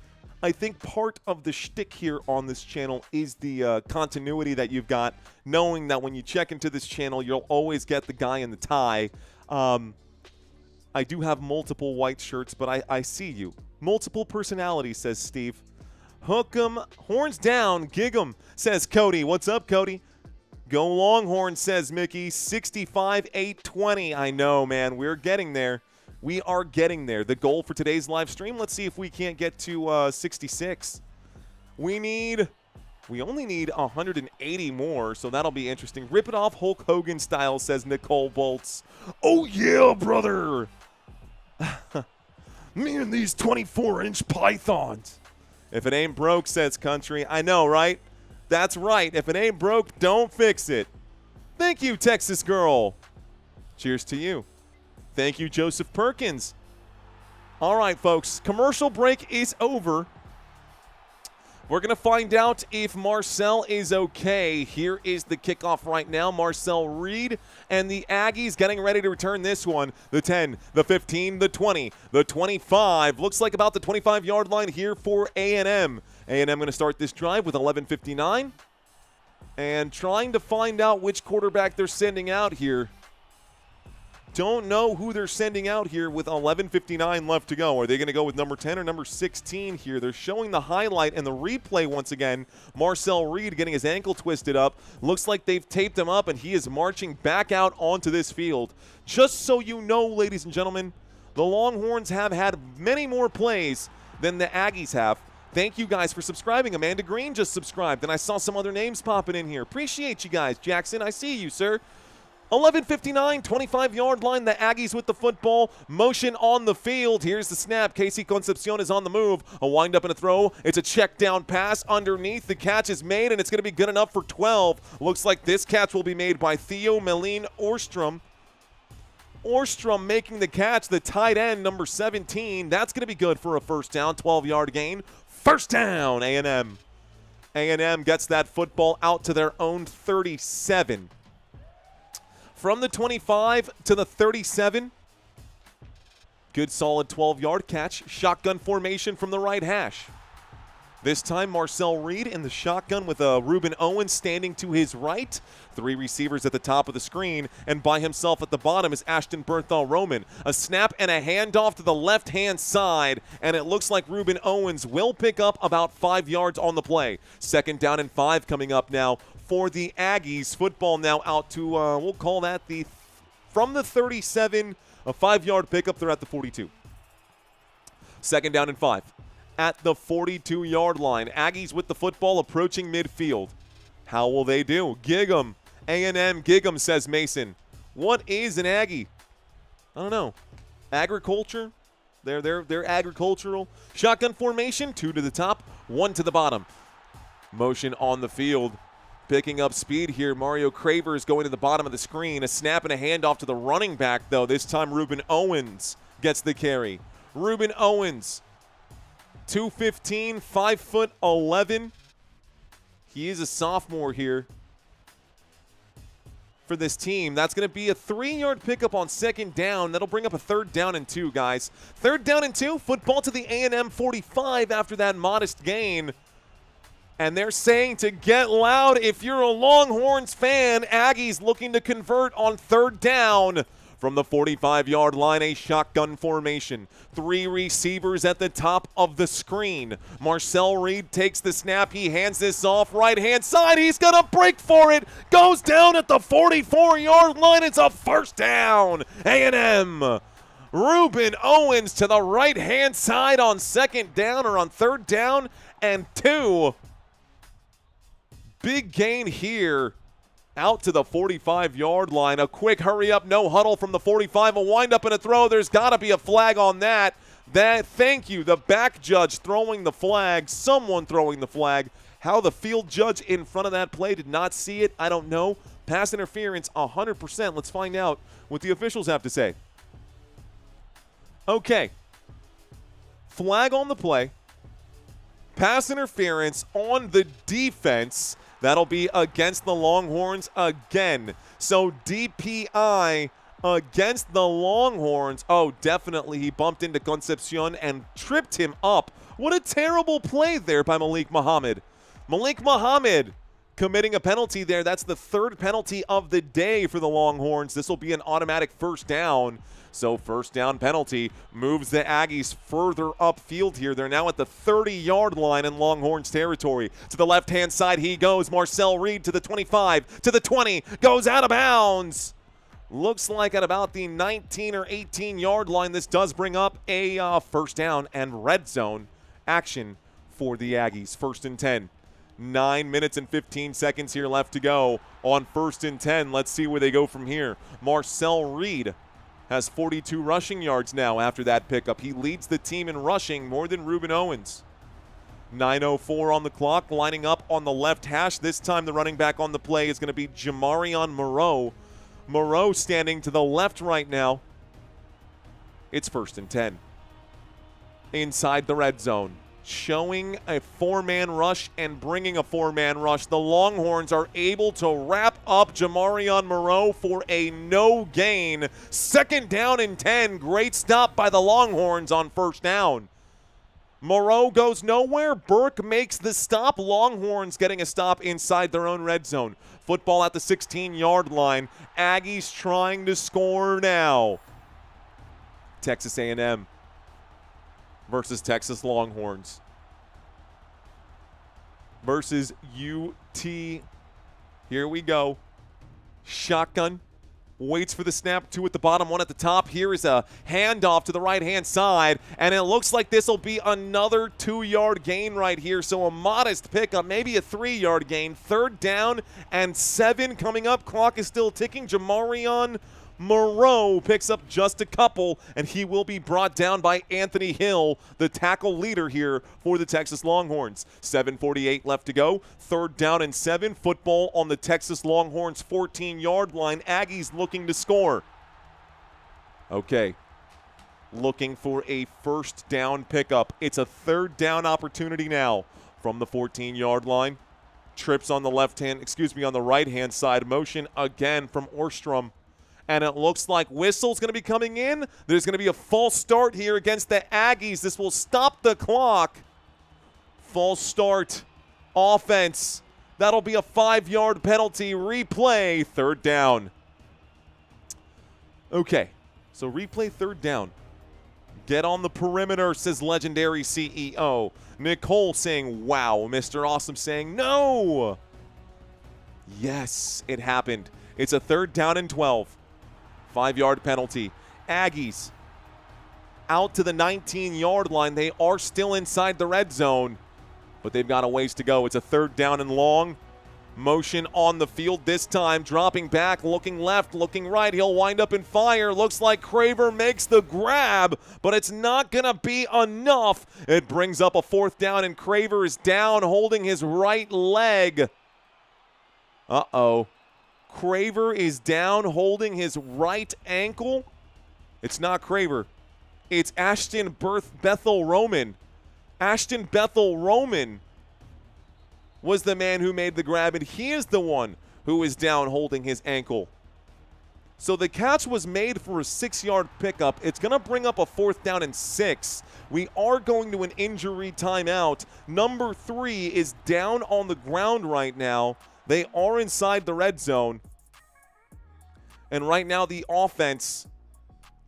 I think part of the shtick here on this channel is the continuity that you've got, knowing that when you check into this channel, you'll always get the guy in the tie. I do have multiple white shirts, but I see you. Multiple personalities, says Steve. Hook 'em, horns down, gig 'em, says Cody. What's up, Cody? Go Longhorns, says Mickey. 65-8-20. I know, man. We're getting there. We are getting there. The goal for today's live stream, let's see if we can't get to 66. We only need 180 more, so that'll be interesting. Rip it off Hulk Hogan style, says Nicole Bolts. Oh, yeah, brother. Me and these 24-inch pythons. If it ain't broke, says Country. I know, right? That's right. If it ain't broke, don't fix it. Thank you, Texas girl. Cheers to you. Thank you, Joseph Perkins. All right, folks. Commercial break is over. We're going to find out if Marcel is okay. Here is the kickoff right now. Marcel Reed and the Aggies getting ready to return this one. The 10, the 15, the 20, the 25. Looks like about the 25-yard line here for A&M. A&M going to start this drive with 11:59. And trying to find out which quarterback they're sending out here. Don't know who they're sending out here with 11:59 left to go. Are they going to go with number 10 or number 16 here? They're showing the highlight and the replay once again. Marcel Reed getting his ankle twisted up. Looks like they've taped him up, and he is marching back out onto this field. Just so you know, ladies and gentlemen, the Longhorns have had many more plays than the Aggies have. Thank you guys for subscribing. Amanda Green just subscribed, and I saw some other names popping in here. Appreciate you guys. Jackson, I see you, sir. 11:59, 25-yard line. The Aggies with the football. Motion on the field. Here's the snap. Casey Concepcion is on the move. A wind-up and a throw. It's a check-down pass underneath. The catch is made, and it's going to be good enough for 12. Looks like this catch will be made by Theo Melin Orstrom. Orstrom making the catch, the tight end, number 17. That's going to be good for a first down, 12-yard gain. First down, A&M. A&M gets that football out to their own 37. From the 25 to the 37, good solid 12-yard catch. Shotgun formation from the right hash. This time, Marcel Reed in the shotgun with Ruben Owens standing to his right. 3 receivers at the top of the screen, and by himself at the bottom is Ashton Berthal Roman. A snap and a handoff to the left-hand side, and it looks like Ruben Owens will pick up about 5 yards on the play. 2nd down and 5 coming up now for the Aggies. Football now out to, we'll call that from the 37, a 5-yard pickup. They're at the 42. 2nd down and 5. At the 42-yard line. Aggies with the football approaching midfield. How will they do? Gig'em. A&M Gig'em, says Mason. What is an Aggie? I don't know. Agriculture? They're agricultural. Shotgun formation, 2 to the top, 1 to the bottom. Motion on the field. Picking up speed here. Mario Craver is going to the bottom of the screen. A snap and a handoff to the running back, though. This time Ruben Owens gets the carry. Ruben Owens. 215, 5'11". He is a sophomore here for this team. That's going to be a 3-yard pickup on 2nd down. That'll bring up a 3rd down and 2, guys. 3rd down and 2, football to the A&M 45 after that modest gain. And they're saying to get loud if you're a Longhorns fan. Aggies looking to convert on 3rd down. From the 45-yard line, a shotgun formation. 3 receivers at the top of the screen. Marcel Reed takes the snap. He hands this off right-hand side. He's going to break for it. Goes down at the 44-yard line. It's a 1st down. A&M. Ruben Owens to the right-hand side on 2nd down or on 3rd down and 2. Big gain here. Out to the 45-yard line. A quick hurry up, no huddle from the 45. A wind up and a throw. There's got to be a flag on that. Thank you. The back judge throwing the flag. Someone throwing the flag. How the field judge in front of that play did not see it, I don't know. Pass interference 100%. Let's find out what the officials have to say. Okay. Flag on the play. Pass interference on the defense. That'll be against the Longhorns again. So DPI against the Longhorns. Oh, definitely. He bumped into Concepcion and tripped him up. What a terrible play there by Malik Muhammad. Malik Muhammad committing a penalty there. That's the 3rd penalty of the day for the Longhorns. This will be an automatic 1st down. So 1st down penalty moves the Aggies further upfield here. They're now at the 30-yard line in Longhorns territory. To the left-hand side he goes. Marcel Reed to the 25, to the 20, goes out of bounds. Looks like at about the 19 or 18-yard line, this does bring up a 1st down and red zone action for the Aggies. 1st and 10. 9 minutes and 15 seconds here left to go on 1st and 10. Let's see where they go from here. Marcel Reed has 42 rushing yards now after that pickup. He leads the team in rushing more than Ruben Owens. 9:04 on the clock, lining up on the left hash. This time the running back on the play is going to be Jamarion Moreau. Moreau standing to the left right now. It's 1st and 10. Inside the red zone. Showing a 4-man rush and bringing a 4-man rush. The Longhorns are able to wrap up Jamarion Moreau for a no gain. 2nd down and 10. Great stop by the Longhorns on 1st down. Moreau goes nowhere. Burke makes the stop. Longhorns getting a stop inside their own red zone. Football at the 16-yard line. Aggies trying to score now. Texas A&M versus Texas Longhorns versus UT. Here we go. Shotgun. Waits for the snap. 2 at the bottom, 1 at the top. Here is a handoff to the right-hand side, and it looks like this will be another 2-yard gain right here, so a modest pickup, maybe a 3-yard gain. 3rd down and 7 coming up. Clock is still ticking. Jamarion Moreau picks up just a couple, and he will be brought down by Anthony Hill, the tackle leader here for the Texas Longhorns. 7:48 left to go. 3rd down and 7. Football on the Texas Longhorns 14-yard line. Aggies looking to score. Okay. Looking for a 1st down pickup. It's a 3rd down opportunity now from the 14-yard line. Trips on the on the right-hand side. Motion again from Orstrom. And it looks like whistle's going to be coming in. There's going to be a false start here against the Aggies. This will stop the clock. False start. Offense. That'll be a 5-yard penalty. Replay. Third down. Okay. So replay third down. Get on the perimeter, says legendary CEO. Nicole saying, wow. Mr. Awesome saying, no. Yes, it happened. It's a third down and 12. 5-yard penalty. Aggies out to the 19-yard line. They are still inside the red zone, but they've got a ways to go. It's a third down and long. Motion on the field this time, dropping back, looking left, looking right. He'll wind up in fire. Looks like Craver makes the grab, but it's not going to be enough. It brings up a fourth down, and Craver is down, holding his right leg. Uh-oh. Craver is down, holding his right ankle. It's not Craver. It's Ashton Bethel Roman. Ashton Bethel Roman was the man who made the grab, and he is the one who is down holding his ankle. So the catch was made for a 6-yard pickup. It's going to bring up a fourth down and 6. We are going to an injury timeout. Number 3 is down on the ground right now. They are inside the red zone. And right now the offense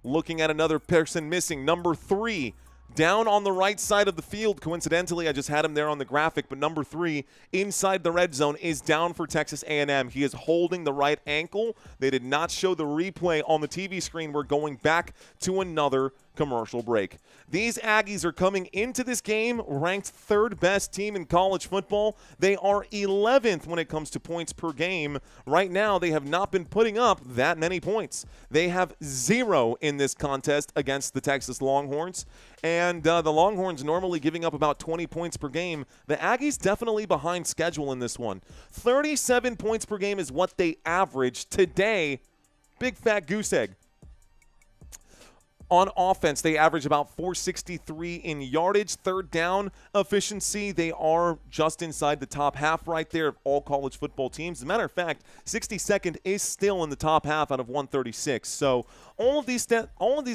looking at another person missing. Number 3 down on the right side of the field. Coincidentally, I just had him there on the graphic, but number 3 inside the red zone is down for Texas A&M. He is holding the right ankle. They did not show the replay on the TV screen. We're going back to another commercial break. These Aggies are coming into this game ranked 3rd best team in college football. They are 11th when it comes to points per game. Right now, they have not been putting up that many points. They have 0 in this contest against the Texas Longhorns, and the Longhorns normally giving up about 20 points per game. The Aggies definitely behind schedule in this one. 37 points per game is what they average today. Big fat goose egg. On offense, they average about 463 in yardage. Third down efficiency, they are just inside the top half right there of all college football teams. As a matter of fact, 62nd is still in the top half out of 136. So all of these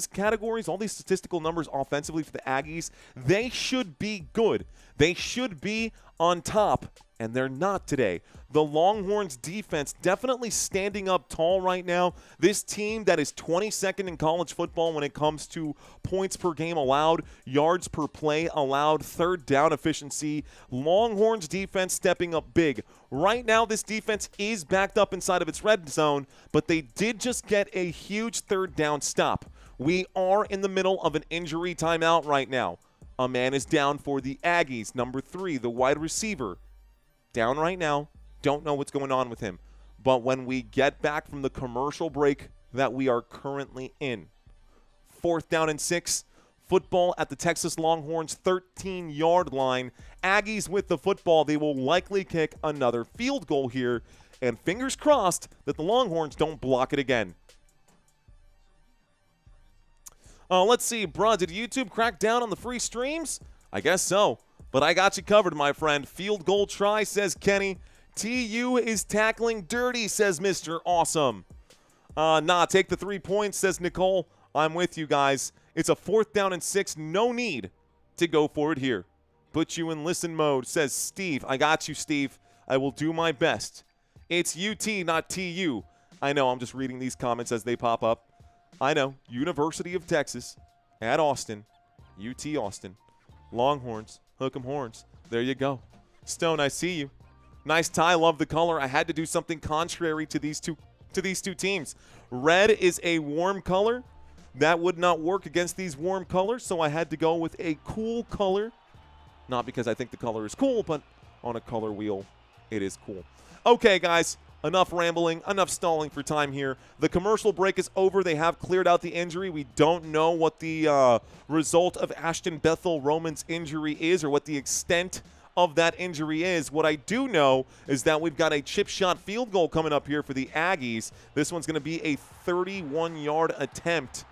categories, all these statistical numbers offensively for the Aggies, they should be good. They should be on top, and they're not today. The Longhorns defense definitely standing up tall right now. This team that is 22nd in college football when it comes to points per game allowed, yards per play allowed, third down efficiency. Longhorns defense stepping up big. Right now, this defense is backed up inside of its red zone, but they did just get a huge third down stop. We are in the middle of an injury timeout right now. A man is down for the Aggies. Number 3, the wide receiver. Down right now. Don't know what's going on with him. But when we get back from the commercial break that we are currently in, 4th down and 6, football at the Texas Longhorns 13-yard line. Aggies with the football. They will likely kick another field goal here. And fingers crossed that the Longhorns don't block it again. Let's see, bruh, did YouTube crack down on the free streams? I guess so. But I got you covered, my friend. Field goal try, says Kenny. TU is tackling dirty, says Mr. Awesome. Nah, take the 3 points, says Nicole. I'm with you guys. It's a 4th down and 6. No need to go for it here. Put you in listen mode, says Steve. I got you, Steve. I will do my best. It's UT, not TU. I know, I'm just reading these comments as they pop up. I know. University of Texas at Austin. UT Austin. Longhorns. Hook 'em horns. There you go. Stone, I see you. Nice tie. Love the color. I had to do something contrary to these two teams. Red is a warm color. That would not work against these warm colors, so I had to go with a cool color. Not because I think the color is cool, but on a color wheel, it is cool. Okay, guys. Enough rambling, enough stalling for time here. The commercial break is over. They have cleared out the injury. We don't know what the result of Ashton Bethel Roman's injury is or what the extent of that injury is. What I do know is that we've got a chip shot field goal coming up here for the Aggies. This one's going to be a 31-yard attempt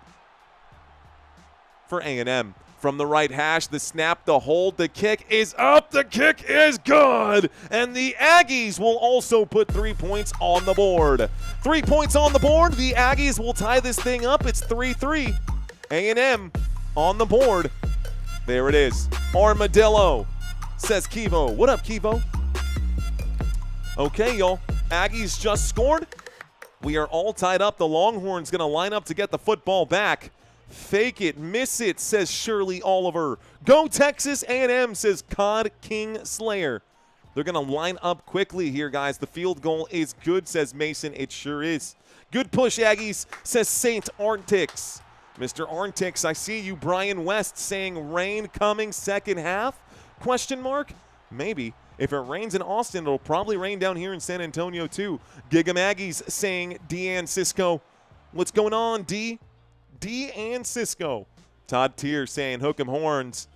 for A&M. From the right hash, the snap, the hold, the kick is up, the kick is good, and the Aggies will also put 3 points on the board. 3 points on the board, the Aggies will tie this thing up. It's 3-3. A&M on the board. There it is. Armadillo says Kivo. What up, Kivo? Okay, y'all. Aggies just scored. We are all tied up. The Longhorns going to line up to get the football back. Fake it, miss it, says Shirley Oliver. Go Texas A&M, says Cod King Slayer. They're going to line up quickly here, guys. The field goal is good, says Mason. It sure is. Good push, Aggies, says Saint Arntix. Mr. Arntix, I see you. Brian West saying rain coming second half? Question mark? Maybe. If it rains in Austin, it'll probably rain down here in San Antonio too. Gig'em Aggies saying Deanne Cisco. What's going on, D? D and Cisco. Todd Tier saying hook 'em horns.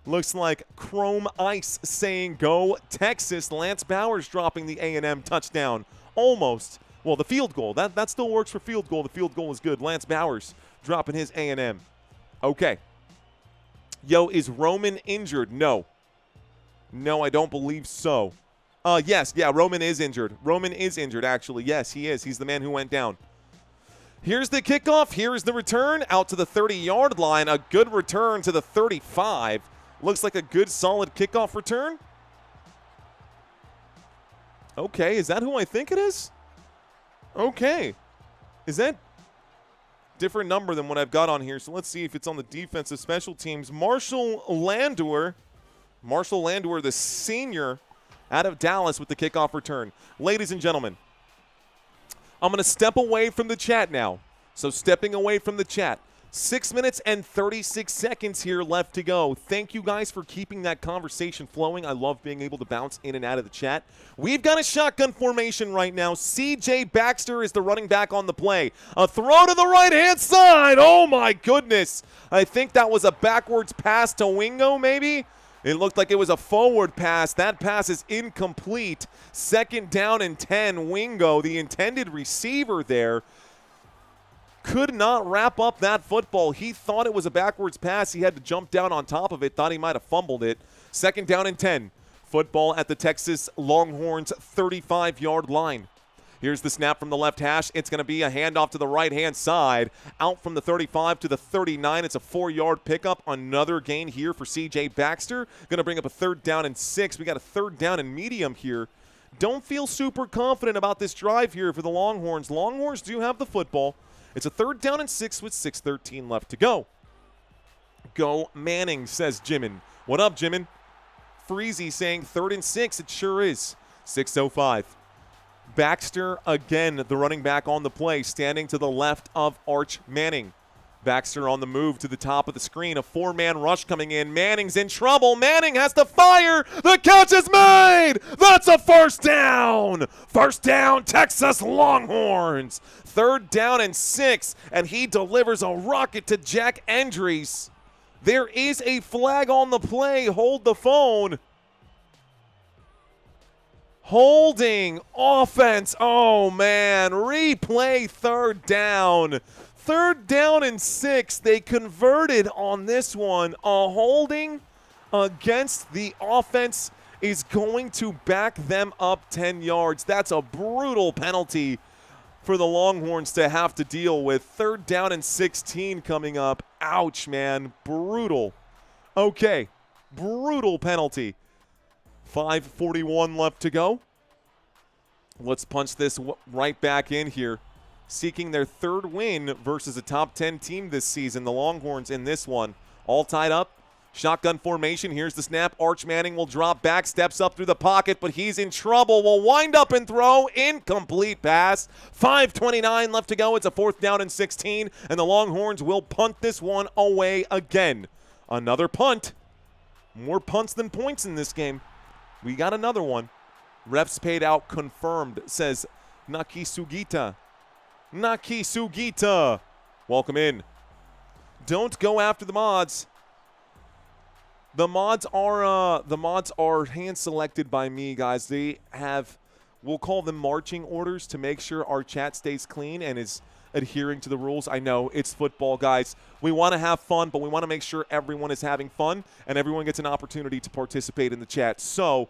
Looks like Chrome Ice saying go Texas. Lance Bowers dropping the A&M touchdown. Almost. Well, the field goal. That still works for field goal. The field goal is good. Lance Bowers dropping his A&M. Okay. Yo, is Roman injured? No. No, I don't believe so. Yes, yeah, Roman is injured. Roman is injured, actually. Yes, he is. He's the man who went down. Here's the kickoff. Here's the return out to the 30-yard line. A good return to the 35. Looks like a good, solid kickoff return. Okay, is that who I think it is? Okay. Is that different number than what I've got on here? So let's see if it's on the defensive special teams. Marshall Landor, the senior out of Dallas with the kickoff return. Ladies and gentlemen, I'm going to step away from the chat now. So stepping away from the chat. 6 minutes and 36 seconds here left to go. Thank you guys for keeping that conversation flowing. I love being able to bounce in and out of the chat. We've got a shotgun formation right now. CJ Baxter is the running back on the play. A throw to the right-hand side. Oh, my goodness. I think that was a backwards pass to Wingo, maybe? It looked like it was a forward pass. That pass is incomplete. 2nd down and 10. Wingo, the intended receiver there, could not wrap up that football. He thought it was a backwards pass. He had to jump down on top of it. Thought he might have fumbled it. 2nd down and 10. Football at the Texas Longhorns 35-yard line. Here's the snap from the left hash. It's going to be a handoff to the right-hand side. Out from the 35 to the 39. It's a 4-yard pickup. Another gain here for C.J. Baxter. Going to bring up a 3rd down and 6. We got a 3rd down and medium here. Don't feel super confident about this drive here for the Longhorns. Longhorns do have the football. It's a 3rd down and 6 with 6:13 left to go. Go Manning, says Jimin. What up, Jimin? Freezy saying 3rd and 6. It sure is. 6:05. Baxter again, the running back on the play, standing to the left of Arch Manning. Baxter on the move to the top of the screen. A 4-man rush coming in. Manning's in trouble. Manning has to fire. The catch is made. That's a 1st down. 1st down, Texas Longhorns. 3rd down and 6, and he delivers a rocket to Jack Andrews. There is a flag on the play. Hold the phone. Holding offense. Oh, man. Replay 3rd down. 3rd down and 6. They converted on this one. A holding against the offense is going to back them up 10 yards. That's a brutal penalty for the Longhorns to have to deal with. 3rd down and 16 coming up. Ouch, man. Brutal. Okay. Brutal penalty. 5:41 left to go. Let's punch this right back in here. Seeking their 3rd win versus a top 10 team this season. The Longhorns in this one. All tied up. Shotgun formation. Here's the snap. Arch Manning will drop back, steps up through the pocket, but he's in trouble. Will wind up and throw. Incomplete pass. 5:29 left to go. It's a 4th down and 16, and the Longhorns will punt this one away again. Another punt. More punts than points in this game. We got another one. Refs paid out confirmed, says Naki Sugita. Naki Sugita. Welcome in. Don't go after the mods. The mods are hand selected by me, guys. They have, we'll call them marching orders to make sure our chat stays clean and is adhering to the rules. I know it's football, guys. We want to have fun, but we want to make sure everyone is having fun and everyone gets an opportunity to participate in the chat. So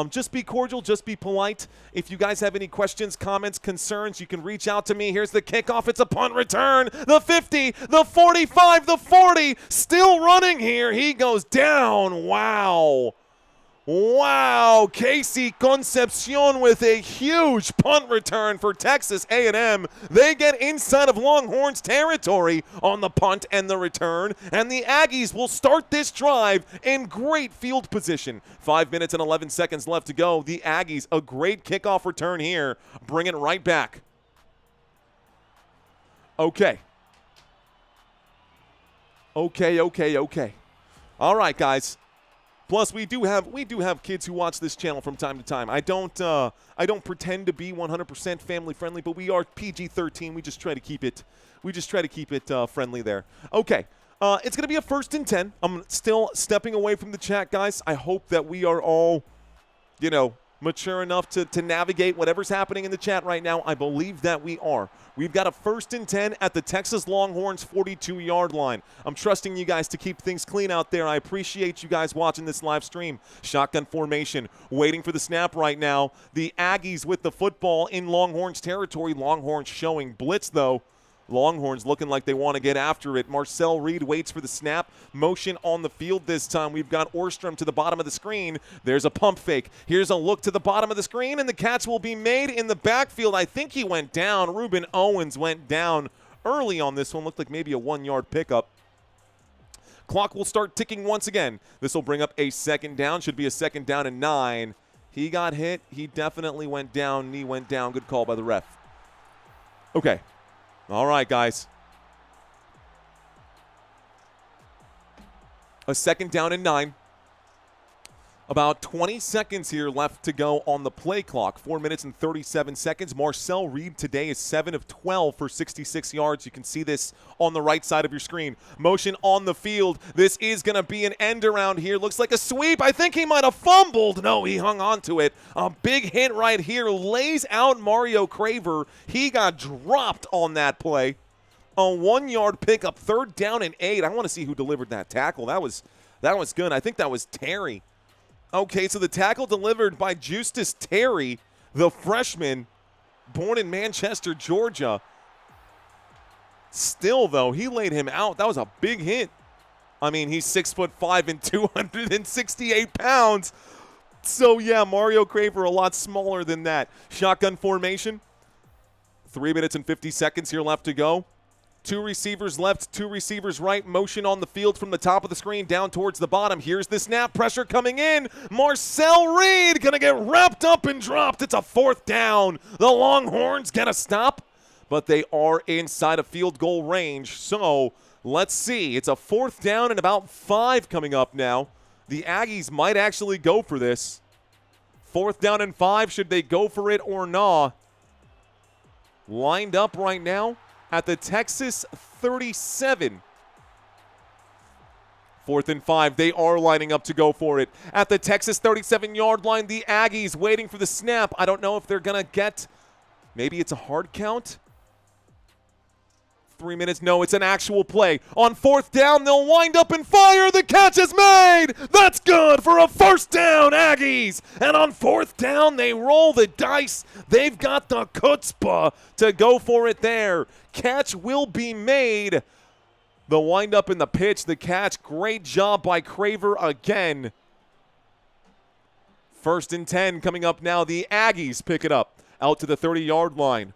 just be cordial, just be polite. If you guys have any questions, comments, concerns, you can reach out to me. Here's the kickoff. It's a punt return. The 50, the 45, the 40, still running here. He goes down. Wow. Wow, Casey Concepcion with a huge punt return for Texas A&M. They get inside of Longhorns territory on the punt and the return, and the Aggies will start this drive in great field position. 5 minutes and 11 seconds left to go. The Aggies, a great kickoff return here. Bring it right back. Okay. Okay. All right, guys. Plus, we do have kids who watch this channel from time to time. I don't pretend to be 100% family friendly, but we are PG-13. We just try to keep it friendly there. Okay, it's gonna be a 1st and 10. I'm still stepping away from the chat, guys. I hope that we are all, mature enough to navigate whatever's happening in the chat right now. I believe that we are. We've got a 1st and 10 at the Texas Longhorns 42-yard line. I'm trusting you guys to keep things clean out there. I appreciate you guys watching this live stream. Shotgun formation, waiting for the snap right now. The Aggies with the football in Longhorns territory. Longhorns showing blitz, though. Longhorns looking like they want to get after it. Marcel Reed waits for the snap. Motion on the field this time. We've got Orstrom to the bottom of the screen. There's a pump fake. Here's a look to the bottom of the screen, and the catch will be made in the backfield. I think he went down. Ruben Owens went down early on this one. Looked like maybe a 1-yard pickup. Clock will start ticking once again. This will bring up a 2nd down. Should be a 2nd down and 9. He got hit. He definitely went down. Knee went down. Good call by the ref. Okay. All right, guys. A 2nd down and 9. About 20 seconds here left to go on the play clock. 4 minutes and 37 seconds. Marcel Reed today is 7 of 12 for 66 yards. You can see this on the right side of your screen. Motion on the field. This is going to be an end around here. Looks like a sweep. I think he might have fumbled. No, he hung on to it. A big hit right here. Lays out Mario Craver. He got dropped on that play. A 1-yard pickup. 3rd down and 8. I want to see who delivered that tackle. That was good. I think that was Terry. Okay, so the tackle delivered by Justus Terry, the freshman, born in Manchester, Georgia. Still, though, he laid him out. That was a big hit. I mean, he's 6'5" and 268 pounds. So, yeah, Mario Craver a lot smaller than that. Shotgun formation. 3 minutes and 50 seconds here left to go. 2 receivers left, 2 receivers right. Motion on the field from the top of the screen down towards the bottom. Here's the snap. Pressure coming in. Marcel Reed going to get wrapped up and dropped. It's a 4th down. The Longhorns get a stop, but they are inside of field goal range. So let's see. It's a 4th down and about 5 coming up now. The Aggies might actually go for this. 4th down and 5. Should they go for it or not? Lined up right now at the Texas 37. 4th and 5. They are lining up to go for it. At the Texas 37-yard line, the Aggies waiting for the snap. I don't know if they're going to get, maybe it's a hard count. 3 minutes. No, it's an actual play. On 4th down, they'll wind up and fire. The catch is made. That's good for a 1st down, Aggies. And on 4th down, they roll the dice. They've got the chutzpah to go for it there. Catch will be made. The wind up in the pitch, the catch. Great job by Craver again. 1st and 10 coming up now. The Aggies pick it up out to the 30-yard line.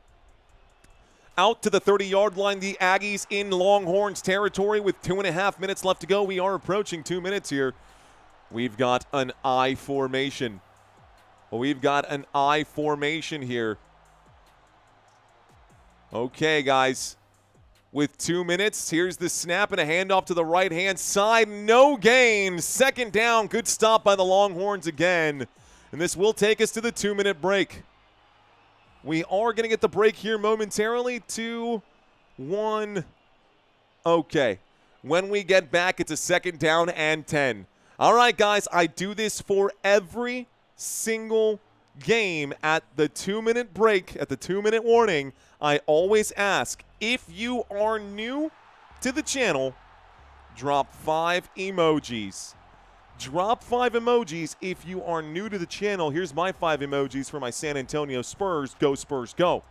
Out to the 30-yard line, the Aggies in Longhorns territory with 2.5 minutes left to go. We are approaching 2 minutes here. We've got an I formation. We've got an I formation here. Okay, guys. With 2 minutes, here's the snap and a handoff to the right-hand side. No gain. 2nd down. Good stop by the Longhorns again. And this will take us to the 2-minute break. We are going to get the break here momentarily. 2, 1. Okay. When we get back, it's a 2nd down and 10. All right, guys, I do this for every single game at the 2-minute break, at the 2-minute warning. I always ask, if you are new to the channel, drop 5 emojis. Drop 5 emojis if you are new to the channel. Here's my 5 emojis for my San Antonio Spurs. Go Spurs, go.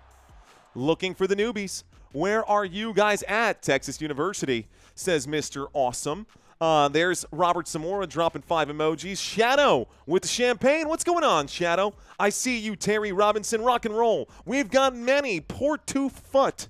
Looking for the newbies. Where are you guys at? Texas University, says Mr. Awesome. There's Robert Zamora dropping 5 emojis. Shadow with the champagne. What's going on, Shadow? I see you, Terry Robinson. Rock and roll. We've got many. Portufut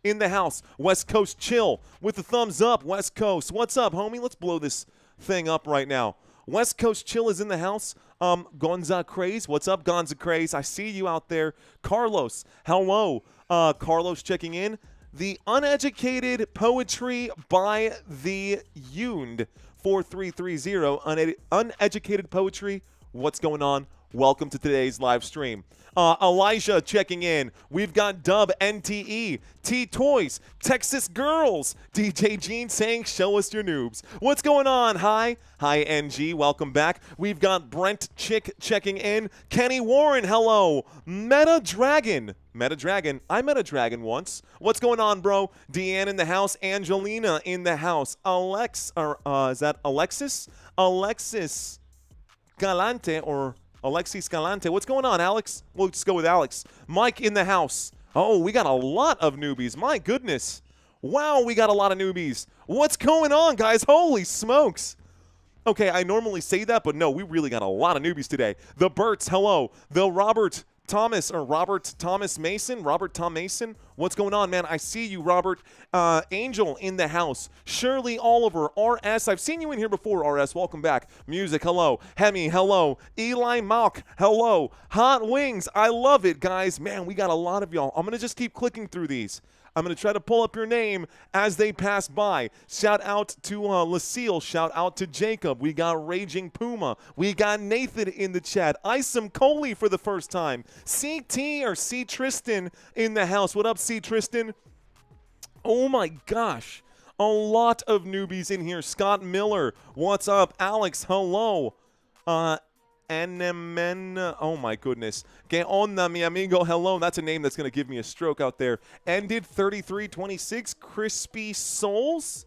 in the house. West Coast chill with the thumbs up. West Coast. What's up, homie? Let's blow this thing up right now. West Coast chill is in the house. Gonza Craze. What's up, Gonza Craze? I see you out there. Carlos. Hello. Carlos checking in. The Uneducated Poetry by the Yound 4330. Uneducated Poetry. What's going on? Welcome to today's live stream. Elijah checking in. We've got Dub NTE, T Toys, Texas Girls, DJ Gene saying, show us your noobs. What's going on? Hi, NG. Welcome back. We've got Brent Chick checking in. Kenny Warren, hello. Meta Dragon. I met a dragon once. What's going on, bro? Deanne in the house. Angelina in the house. Is that Alexis? Alexis Galante or Alexis Galante. What's going on, Alex? We'll just go with Alex. Mike in the house. Oh, we got a lot of newbies. My goodness. Wow, we got a lot of newbies. What's going on, guys? Holy smokes. Okay, I normally say that, but no, we really got a lot of newbies today. The Berts, hello. The Robert Thomas Mason. Robert Tom Mason. What's going on, man? I see you, Robert. Angel in the house. Shirley Oliver. RS. I've seen you in here before, RS. Welcome back. Music. Hello. Hemi. Hello. Eli Malk. Hello. Hot Wings. I love it, guys. Man, we got a lot of y'all. I'm going to just keep clicking through these. I'm going to try to pull up your name as they pass by. Shout out to Lucille. Shout out to Jacob. We got Raging Puma. We got Nathan in the chat. Isom Coley for the first time. CT or C Tristan in the house. What up, C Tristan? Oh my gosh. A lot of newbies in here. Scott Miller. What's up? Alex, hello. A&M, oh my goodness. Que onda, mi amigo? Hello. That's a name that's going to give me a stroke out there. Ended 33-26. Crispy Souls.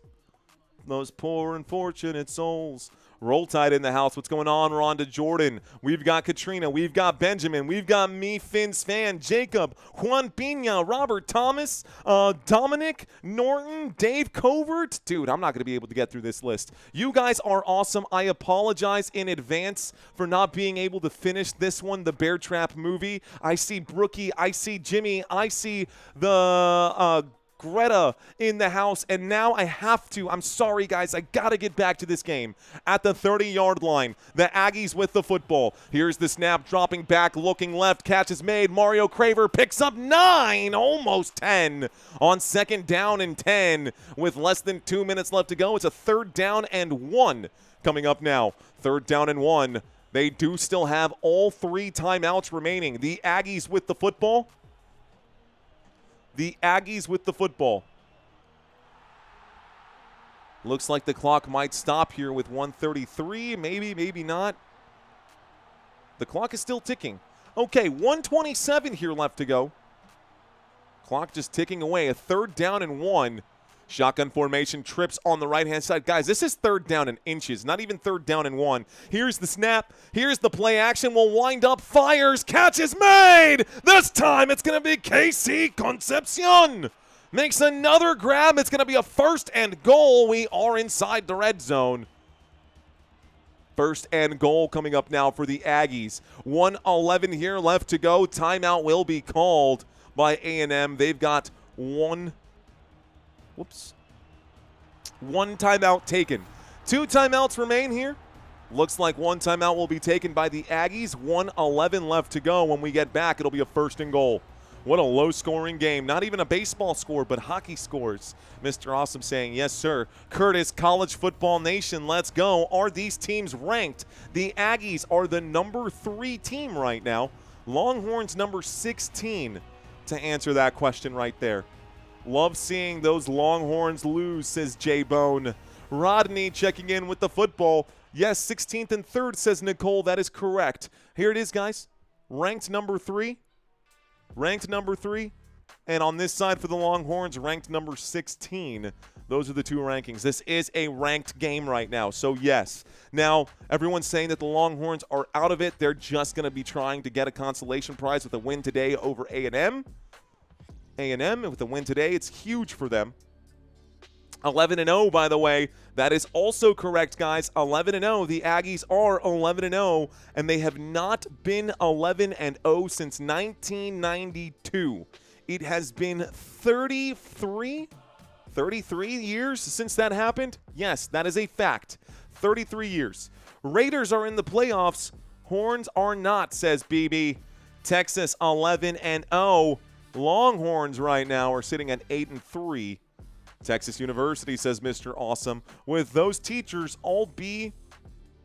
Those poor unfortunate souls. Roll Tide in the house. What's going on, Rhonda Jordan? We've got Katrina. We've got Benjamin. We've got me, Finn's fan, Jacob, Juan Pina, Robert Thomas, Dominic, Norton, Dave Covert. Dude, I'm not going to be able to get through this list. You guys are awesome. I apologize in advance for not being able to finish this one, the Bear Trap movie. I see Brookie. I see Jimmy. I see the Greta in the house, and now I have to. I'm sorry, guys. I got to get back to this game. At the 30-yard line, the Aggies with the football. Here's the snap, dropping back, looking left. Catch is made. Mario Craver picks up 9, almost 10, on 2nd down and 10 with less than 2 minutes left to go. It's a 3rd down and 1 coming up now. 3rd down and 1. They do still have all 3 timeouts remaining. The Aggies with the football. The Aggies with the football. Looks like the clock might stop here with 1:33. Maybe not. The clock is still ticking. Okay, 1:27 here left to go. Clock just ticking away. A 3rd down and 1. Shotgun formation, trips on the right-hand side. Guys, this is 3rd down in inches, not even 3rd down and 1. Here's the snap. Here's the play action. Will wind up, fires, catch is made. This time it's going to be KC Concepcion. Makes another grab. It's going to be a 1st and goal. We are inside the red zone. 1st and goal coming up now for the Aggies. 1:11 here left to go. Timeout will be called by A&M. They've got one timeout taken. 2 timeouts remain here. Looks like 1 timeout will be taken by the Aggies. 1:11 left to go. When we get back, it'll be a 1st and goal. What a low-scoring game. Not even a baseball score, but hockey scores. Mr. Awesome saying, yes, sir. Curtis, College Football Nation, let's go. Are these teams ranked? The Aggies are the number 3 team right now. Longhorns number 16 to answer that question right there. Love seeing those Longhorns lose, says J-Bone. Rodney checking in with the football. Yes, 16th and 3rd, says Nicole. That is correct. Here it is, guys. Ranked number 3. Ranked number 3. And on this side for the Longhorns, ranked number 16. Those are the 2 rankings. This is a ranked game right now, so yes. Now, everyone's saying that the Longhorns are out of it. They're just going to be trying to get a consolation prize with a win today over A&M. A&M with the win today, it's huge for them. 11-0, by the way. That is also correct, guys. 11-0. The Aggies are 11-0, and they have not been 11-0 since 1992. It has been 33 years since that happened? Yes, that is a fact. 33 years. Raiders are in the playoffs. Horns are not, says BB. Texas 11-0. Longhorns right now are sitting at 8-3. Texas University, says Mr. Awesome. With those teachers, all be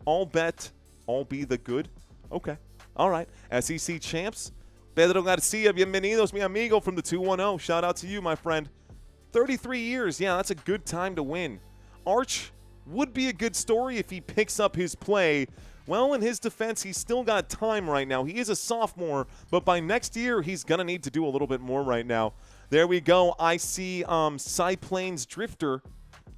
the good. Okay. All right. SEC champs. Pedro Garcia, bienvenidos, mi amigo from the 210. Shout out to you, my friend. 33 years. Yeah, that's a good time to win. Arch would be a good story if he picks up his play. Well, in his defense, he's still got time right now. He is a sophomore, but by next year, he's going to need to do a little bit more right now. There we go. I see Cyplanes Drifter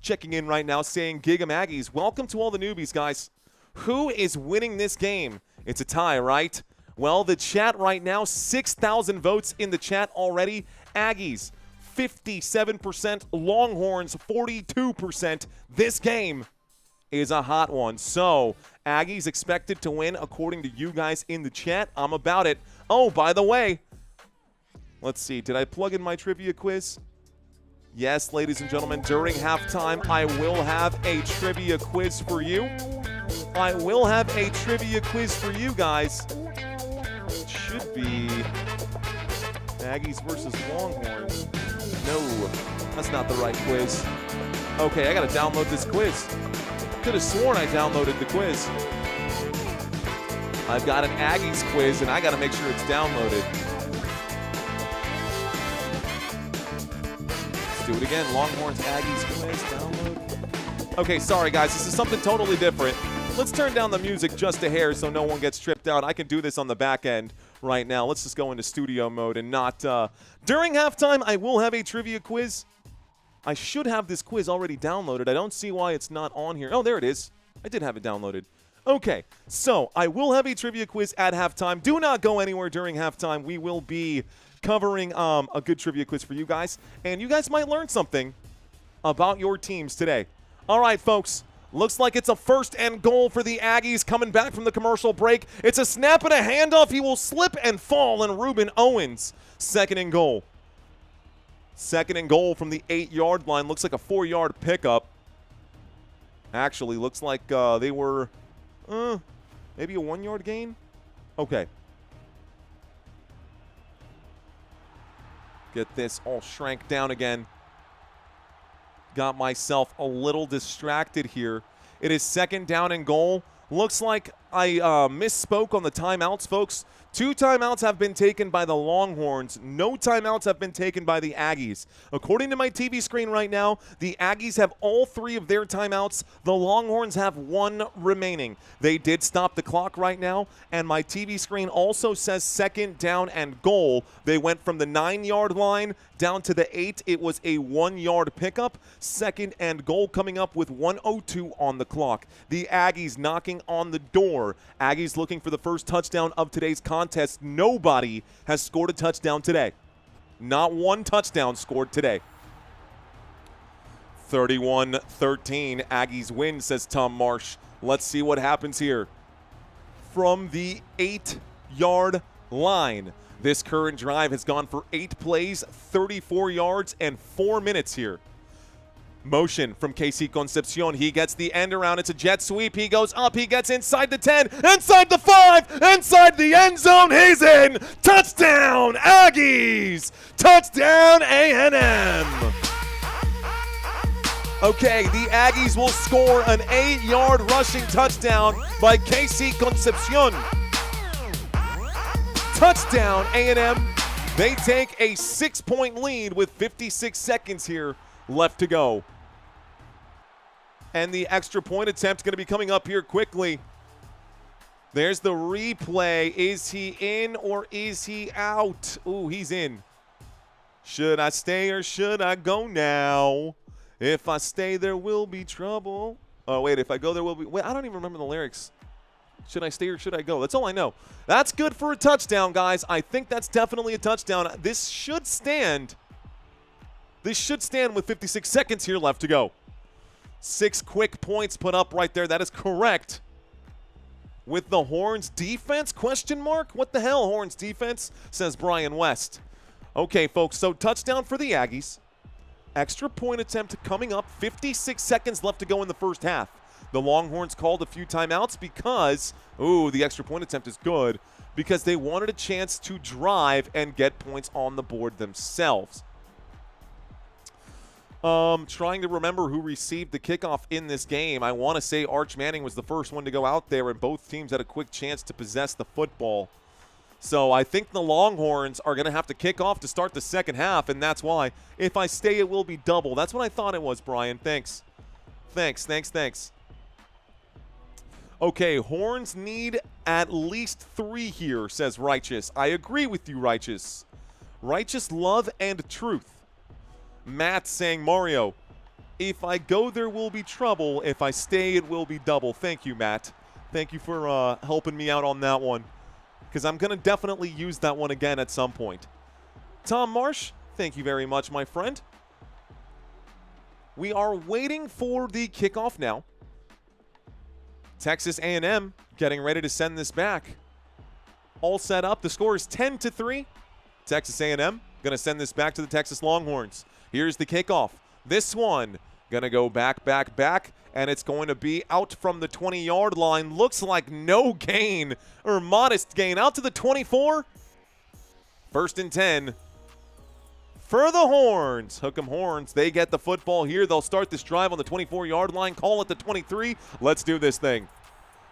checking in right now saying, Gig 'em Aggies. Welcome to all the newbies, guys. Who is winning this game? It's a tie, right? Well, the chat right now, 6,000 votes in the chat already. Aggies, 57%. Longhorns, 42%. This game is a hot one. So, Aggies expected to win according to you guys in the chat. I'm about it. Oh, by the way, let's see. Did I plug in my trivia quiz? Yes, ladies and gentlemen, during halftime, I will have a trivia quiz for you. I will have a trivia quiz for you guys. It should be Aggies versus Longhorns. No, that's not the right quiz. Okay, I got to download this quiz. Could have sworn I downloaded the quiz. I've got an Aggies quiz, and I got to make sure it's downloaded. Let's do it again. Longhorns Aggies quiz, download. Okay, sorry, guys. This is something totally different. Let's turn down the music just a hair so no one gets tripped out. I can do this on the back end right now. Let's just go into studio mode and not during halftime. I will have a trivia quiz. I should have this quiz already downloaded. I don't see why it's not on here. Oh, there it is. I did have it downloaded. Okay, so I will have a trivia quiz at halftime. Do not go anywhere during halftime. We will be covering a good trivia quiz for you guys, and you guys might learn something about your teams today. All right, folks. Looks like it's a 1st and goal for the Aggies coming back from the commercial break. It's a snap and a handoff. He will slip and fall, and Ruben Owens, 2nd and goal. 2nd and goal from the 8-yard line. Looks like a 4-yard pickup. Actually, looks like they were maybe a 1-yard gain. Okay. Get this all shrank down again. Got myself a little distracted here. It is 2nd down and goal. Looks like I misspoke on the timeouts, folks. 2 timeouts have been taken by the Longhorns. No timeouts have been taken by the Aggies. According to my TV screen right now, the Aggies have all 3 of their timeouts. The Longhorns have 1 remaining. They did stop the clock right now, and my TV screen also says 2nd down and goal. They went from the 9-yard line down to the 8. It was a 1-yard pickup. 2nd and goal coming up with 1:02 on the clock. The Aggies knocking on the door. Aggies looking for the first touchdown of today's contest. Nobody has scored a touchdown today. Not one touchdown scored today. 31-13. Aggies win, says Tom Marsh. Let's see what happens here. From the 8-yard line. This current drive has gone for 8 plays, 34 yards, and 4 minutes here. Motion from KC Concepcion. He gets the end around. It's a jet sweep. He goes up. He gets inside the 10, inside the 5, inside the end zone. He's in. Touchdown, Aggies. Touchdown, A&M. Okay, the Aggies will score an 8-yard rushing touchdown by KC Concepcion. Touchdown, A&M. They take a 6-point lead with 56 seconds here left to go. And the extra point attempt going to be coming up here quickly. There's the replay. Is he in or is he out? Ooh, he's in. Should I stay or should I go now? If I stay, there will be trouble. Oh, wait, if I go, there will be. Wait, I don't even remember the lyrics. Should I stay or should I go? That's all I know. That's good for a touchdown, guys. I think that's definitely a touchdown. This should stand. This should stand with 56 seconds here left to go. 6 quick points put up right there. That is correct. With the Horns defense, question mark? What the hell, Horns defense, says Brian West. Okay, folks, so touchdown for the Aggies. Extra point attempt coming up. 56 seconds left to go in the first half. The Longhorns called a few timeouts because, the extra point attempt is good, because they wanted a chance to drive and get points on the board themselves. Trying to remember who received the kickoff in this game. I want to say Arch Manning was the first one to go out there, and both teams had a quick chance to possess the football. So I think the Longhorns are going to have to kick off to start the second half, and that's why. If I stay, it will be double. That's what I thought it was, Brian. Thanks. Okay, Horns need at least 3 here, says Righteous. I agree with you, Righteous. Righteous love and truth. Matt saying, Mario, if I go, there will be trouble. If I stay, it will be double. Thank you, Matt. Thank you for helping me out on that one, because I'm going to definitely use that one again at some point. Tom Marsh, thank you very much, my friend. We are waiting for the kickoff now. Texas A&M getting ready to send this back. All set up. The score is 10-3. Texas A&M going to send this back to the Texas Longhorns. Here's the kickoff. This one going to go back, and it's going to be out from the 20-yard line. Looks like no gain, or modest gain, out to the 24. 1st and 10 for the Horns. Hook 'em Horns. They get the football here. They'll start this drive on the 24-yard line. Call it the 23. Let's do this thing.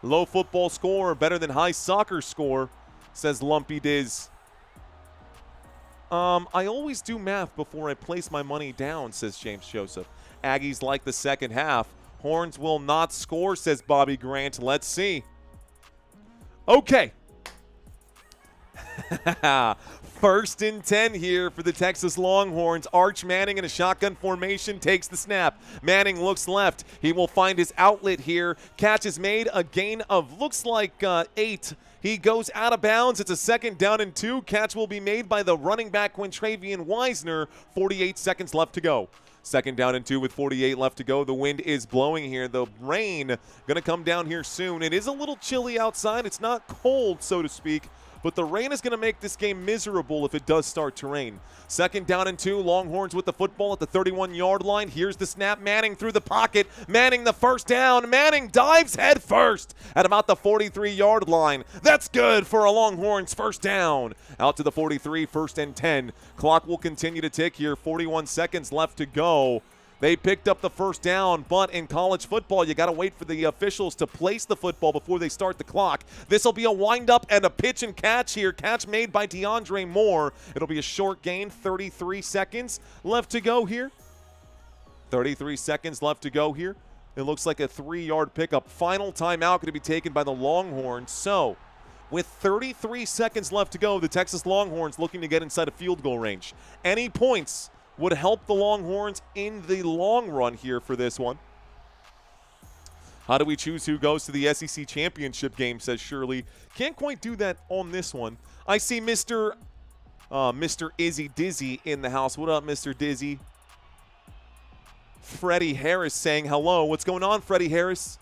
Low football score, better than high soccer score, says Lumpy Diz. I always do math before I place my money down, says James Joseph. Aggies like the second half. Horns will not score, says Bobby Grant. Let's see. Okay. 1st and 10 here for the Texas Longhorns. Arch Manning in a shotgun formation takes the snap. Manning looks left. He will find his outlet here. Catch is made. A gain of looks like 8. He goes out of bounds. It's a 2nd down and 2. Catch will be made by the running back Quintravian Wisner. 48 seconds left to go. 2nd down and 2 with 48 left to go. The wind is blowing here. The rain going to come down here soon. It is a little chilly outside. It's not cold, so to speak, but the rain is going to make this game miserable if it does start to rain. 2nd down and 2. Longhorns with the football at the 31-yard line. Here's the snap. Manning through the pocket. Manning the 1st down. Manning dives head first at about the 43-yard line. That's good for a Longhorns 1st down. Out to the 43, 1st and 10. Clock will continue to tick here. 41 seconds left to go. They picked up the 1st down, but in college football, you got to wait for the officials to place the football before they start the clock. This will be a windup and a pitch and catch here. Catch made by DeAndre Moore. It'll be a short gain. 33 seconds left to go here. 33 seconds left to go here. It looks like a 3-yard pickup. Final timeout going to be taken by the Longhorns. So, with 33 seconds left to go, the Texas Longhorns looking to get inside a field goal range. Any points would help the Longhorns in the long run here for this one. How do we choose who goes to the SEC championship game, says Shirley. Can't quite do that on this one. I see Mr. Izzy Dizzy in the house. What up, Mr. Dizzy? Freddie Harris saying hello. What's going on, Freddie Harris?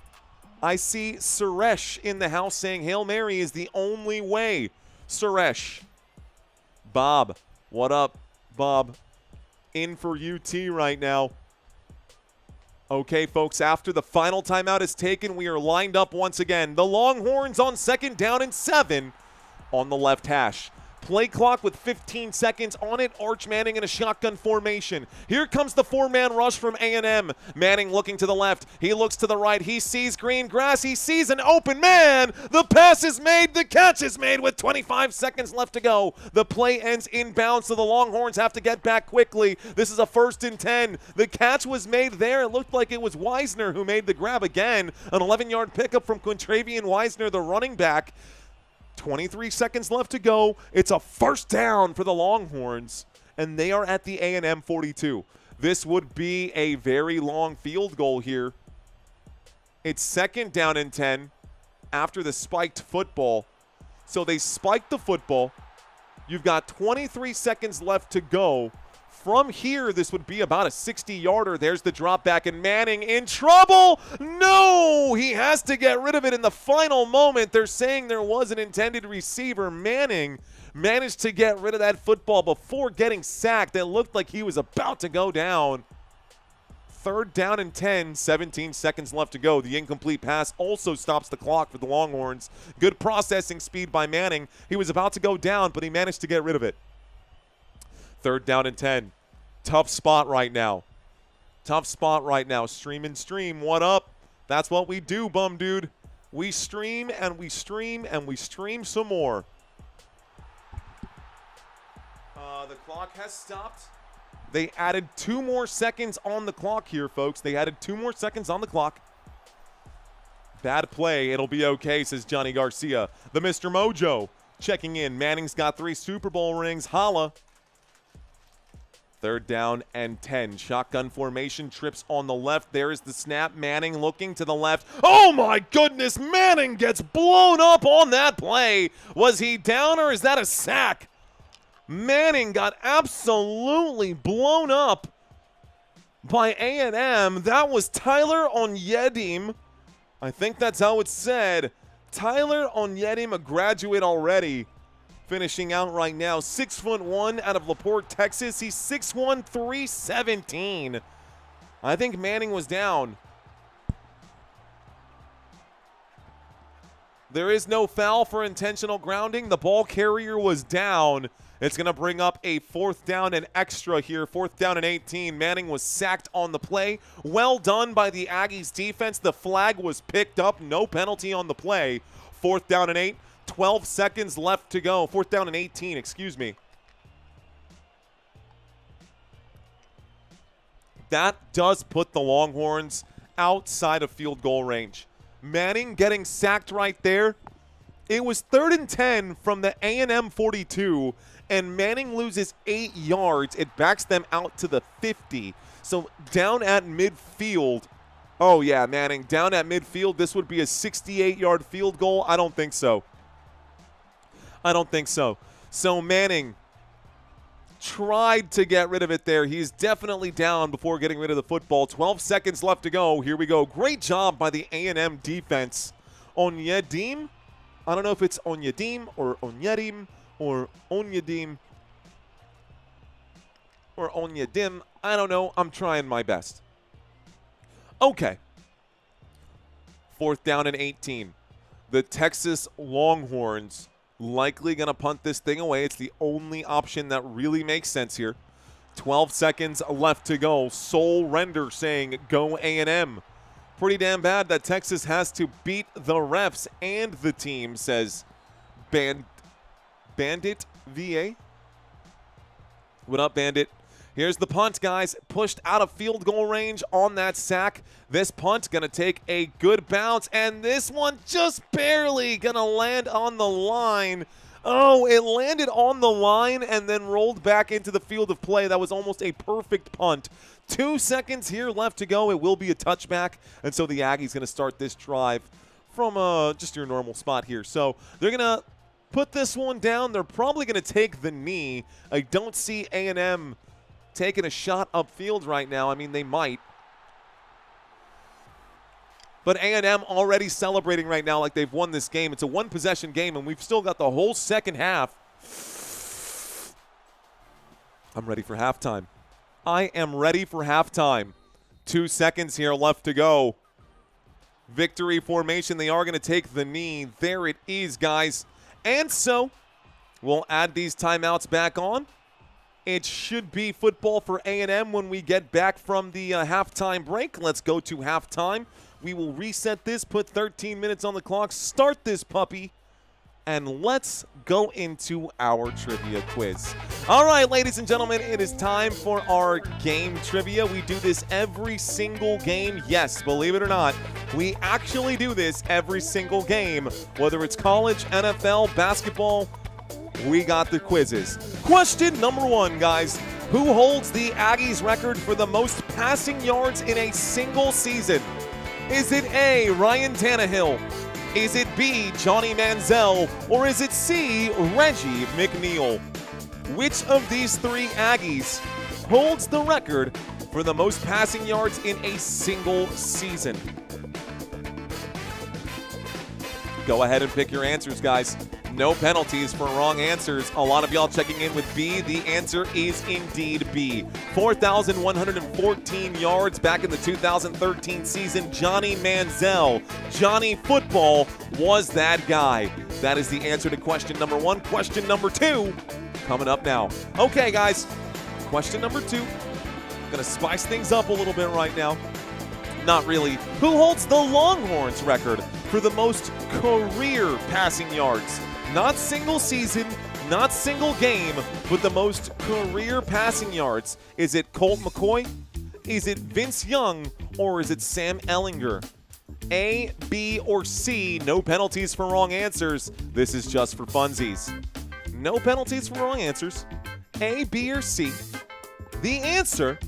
I see Suresh in the house saying Hail Mary is the only way. Suresh. Bob. What up, Bob? In for UT right now. Okay, folks, after the final timeout is taken, we are lined up once again. The Longhorns on 2nd down and 7 on the left hash. Play clock with 15 seconds on it. Arch Manning in a shotgun formation. Here comes the 4-man rush from A&M. Manning looking to the left. He looks to the right. He sees green grass. He sees an open man. The pass is made. The catch is made with 25 seconds left to go. The play ends inbounds, so the Longhorns have to get back quickly. This is a 1st and 10. The catch was made there. It looked like it was Wisner who made the grab again. An 11-yard pickup from Quintravian Wisner, the running back. 23 seconds left to go. It's a 1st down for the Longhorns, and they are at the A&M 42. This would be a very long field goal here. It's 2nd down and 10 after the spiked football. So they spiked the football. You've got 23 seconds left to go. From here, this would be about a 60-yarder. There's the drop back, and Manning in trouble. No, he has to get rid of it in the final moment. They're saying there was an intended receiver. Manning managed to get rid of that football before getting sacked. It looked like he was about to go down. 3rd down and 10, 17 seconds left to go. The incomplete pass also stops the clock for the Longhorns. Good processing speed by Manning. He was about to go down, but he managed to get rid of it. 3rd down and 10. Tough spot right now. Tough spot right now. Stream and stream. What up? That's what we do, bum dude. We stream and we stream and we stream some more. The clock has stopped. They added 2 more seconds on the clock here, folks. They added 2 more seconds on the clock. Bad play. It'll be okay, says Johnny Garcia. The Mr. Mojo checking in. Manning's got 3 Super Bowl rings. Holla. 3rd down and 10. Shotgun formation, trips on the left. There is the snap. Manning looking to the left. Oh my goodness, Manning gets blown up on that play. Was he down or is that a sack? Manning got absolutely blown up by A&M. That was Tyler Onyedim. I think that's how it's said. Tyler Onyedim, a graduate already, finishing out right now. 6'1" out of LaPorte, Texas. He's 6'1", 317. I think Manning was down. There is no foul for intentional grounding. The ball carrier was down. It's going to bring up a 4th down and extra here. 4th down and 18. Manning was sacked on the play. Well done by the Aggies defense. The flag was picked up. No penalty on the play. 4th down and 8. 12 seconds left to go. 4th down and 18, excuse me. That does put the Longhorns outside of field goal range. Manning getting sacked right there. It was 3rd and 10 from the A&M 42, and Manning loses 8 yards. It backs them out to the 50. So down at midfield. Oh, yeah, Manning, down at midfield, this would be a 68-yard field goal. I don't think so. I don't think so. So Manning tried to get rid of it there. He's definitely down before getting rid of the football. 12 seconds left to go. Here we go. Great job by the A&M defense. Onyedim. I don't know if it's Onyedim or Onyedim or Onyedim or Onyedim. I don't know. I'm trying my best. Okay. 4th down and 18. The Texas Longhorns likely going to punt this thing away. It's the only option that really makes sense here. 12 seconds left to go. Soul Render saying go A&M. Pretty damn bad that Texas has to beat the refs and the team, says Bandit VA. What up, Bandit? Here's the punt, guys. Pushed out of field goal range on that sack. This punt going to take a good bounce, and this one just barely going to land on the line. Oh, it landed on the line and then rolled back into the field of play. That was almost a perfect punt. 2 seconds here left to go. It will be a touchback, and so the Aggies going to start this drive from just your normal spot here. So they're going to put this one down. They're probably going to take the knee. I don't see A&M taking a shot upfield right now. I mean, they might. But A&M already celebrating right now like they've won this game. It's a one-possession game, and we've still got the whole second half. I'm ready for halftime. I am ready for halftime. 2 seconds here left to go. Victory formation. They are going to take the knee. There it is, guys. And so we'll add these timeouts back on. It should be football for A&M when we get back from the halftime break. Let's go to halftime. We will reset this, put 13 minutes on the clock, start this puppy, and let's go into our trivia quiz. All right, ladies and gentlemen, it is time for our game trivia. We do this every single game. Yes, believe it or not, we actually do this every single game, whether it's college, NFL, basketball. We got the quizzes. Question number 1, guys. Who holds the Aggies record for the most passing yards in a single season? Is it A, Ryan Tannehill? Is it B, Johnny Manziel? Or is it C, Reggie McNeil? Which of these 3 Aggies holds the record for the most passing yards in a single season? Go ahead and pick your answers, guys. No penalties for wrong answers. A lot of y'all checking in with B. The answer is indeed B. 4,114 yards back in the 2013 season. Johnny Manziel, Johnny Football, was that guy. That is the answer to question number 1. Question number 2 coming up now. Okay, guys. Question number 2. Gonna spice things up a little bit right now. Not really. Who holds the Longhorns record for the most career passing yards? Not single season, not single game, but the most career passing yards. Is it Colt McCoy? Is it Vince Young? Or is it Sam Ehlinger? A, B, or C? No penalties for wrong answers. This is just for funsies. No penalties for wrong answers. A, B, or C? The answer: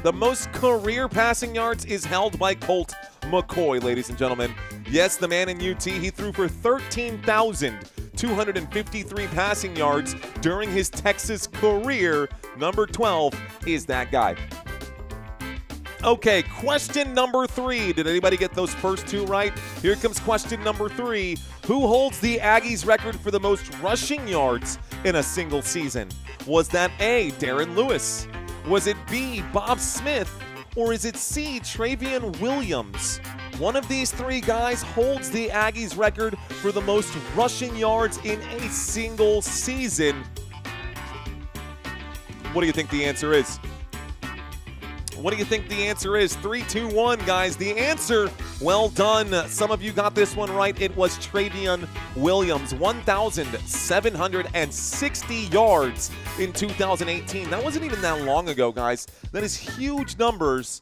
the most career passing yards is held by Colt McCoy, ladies and gentlemen. Yes, the man in UT, he threw for 13,253 passing yards during his Texas career. Number 12 is that guy. Okay, question number 3. Did anybody get those first 2 right? Here comes question number 3. Who holds the Aggies record for the most rushing yards in a single season? Was that A, Darren Lewis? Was it B, Bob Smith? Or is it C, Travion Williams? One of these 3 guys holds the Aggies record for the most rushing yards in a single season. What do you think the answer is? What do you think the answer is? 3, 2, 1, guys. The answer, well done. Some of you got this one right. It was Travion Williams, 1,760 yards in 2018. That wasn't even that long ago, guys. That is huge numbers.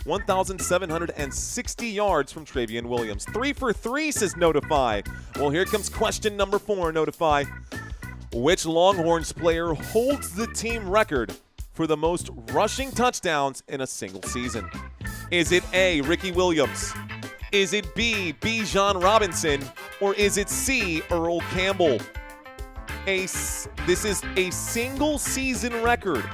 1,760 yards from Travion Williams. 3 for 3, says Notify. Well, here comes question number 4, Notify. Which Longhorns player holds the team record for the most rushing touchdowns in a single season? Is it A, Ricky Williams? Is it B, Bijan Robinson? Or is it C, Earl Campbell? This is a single season record,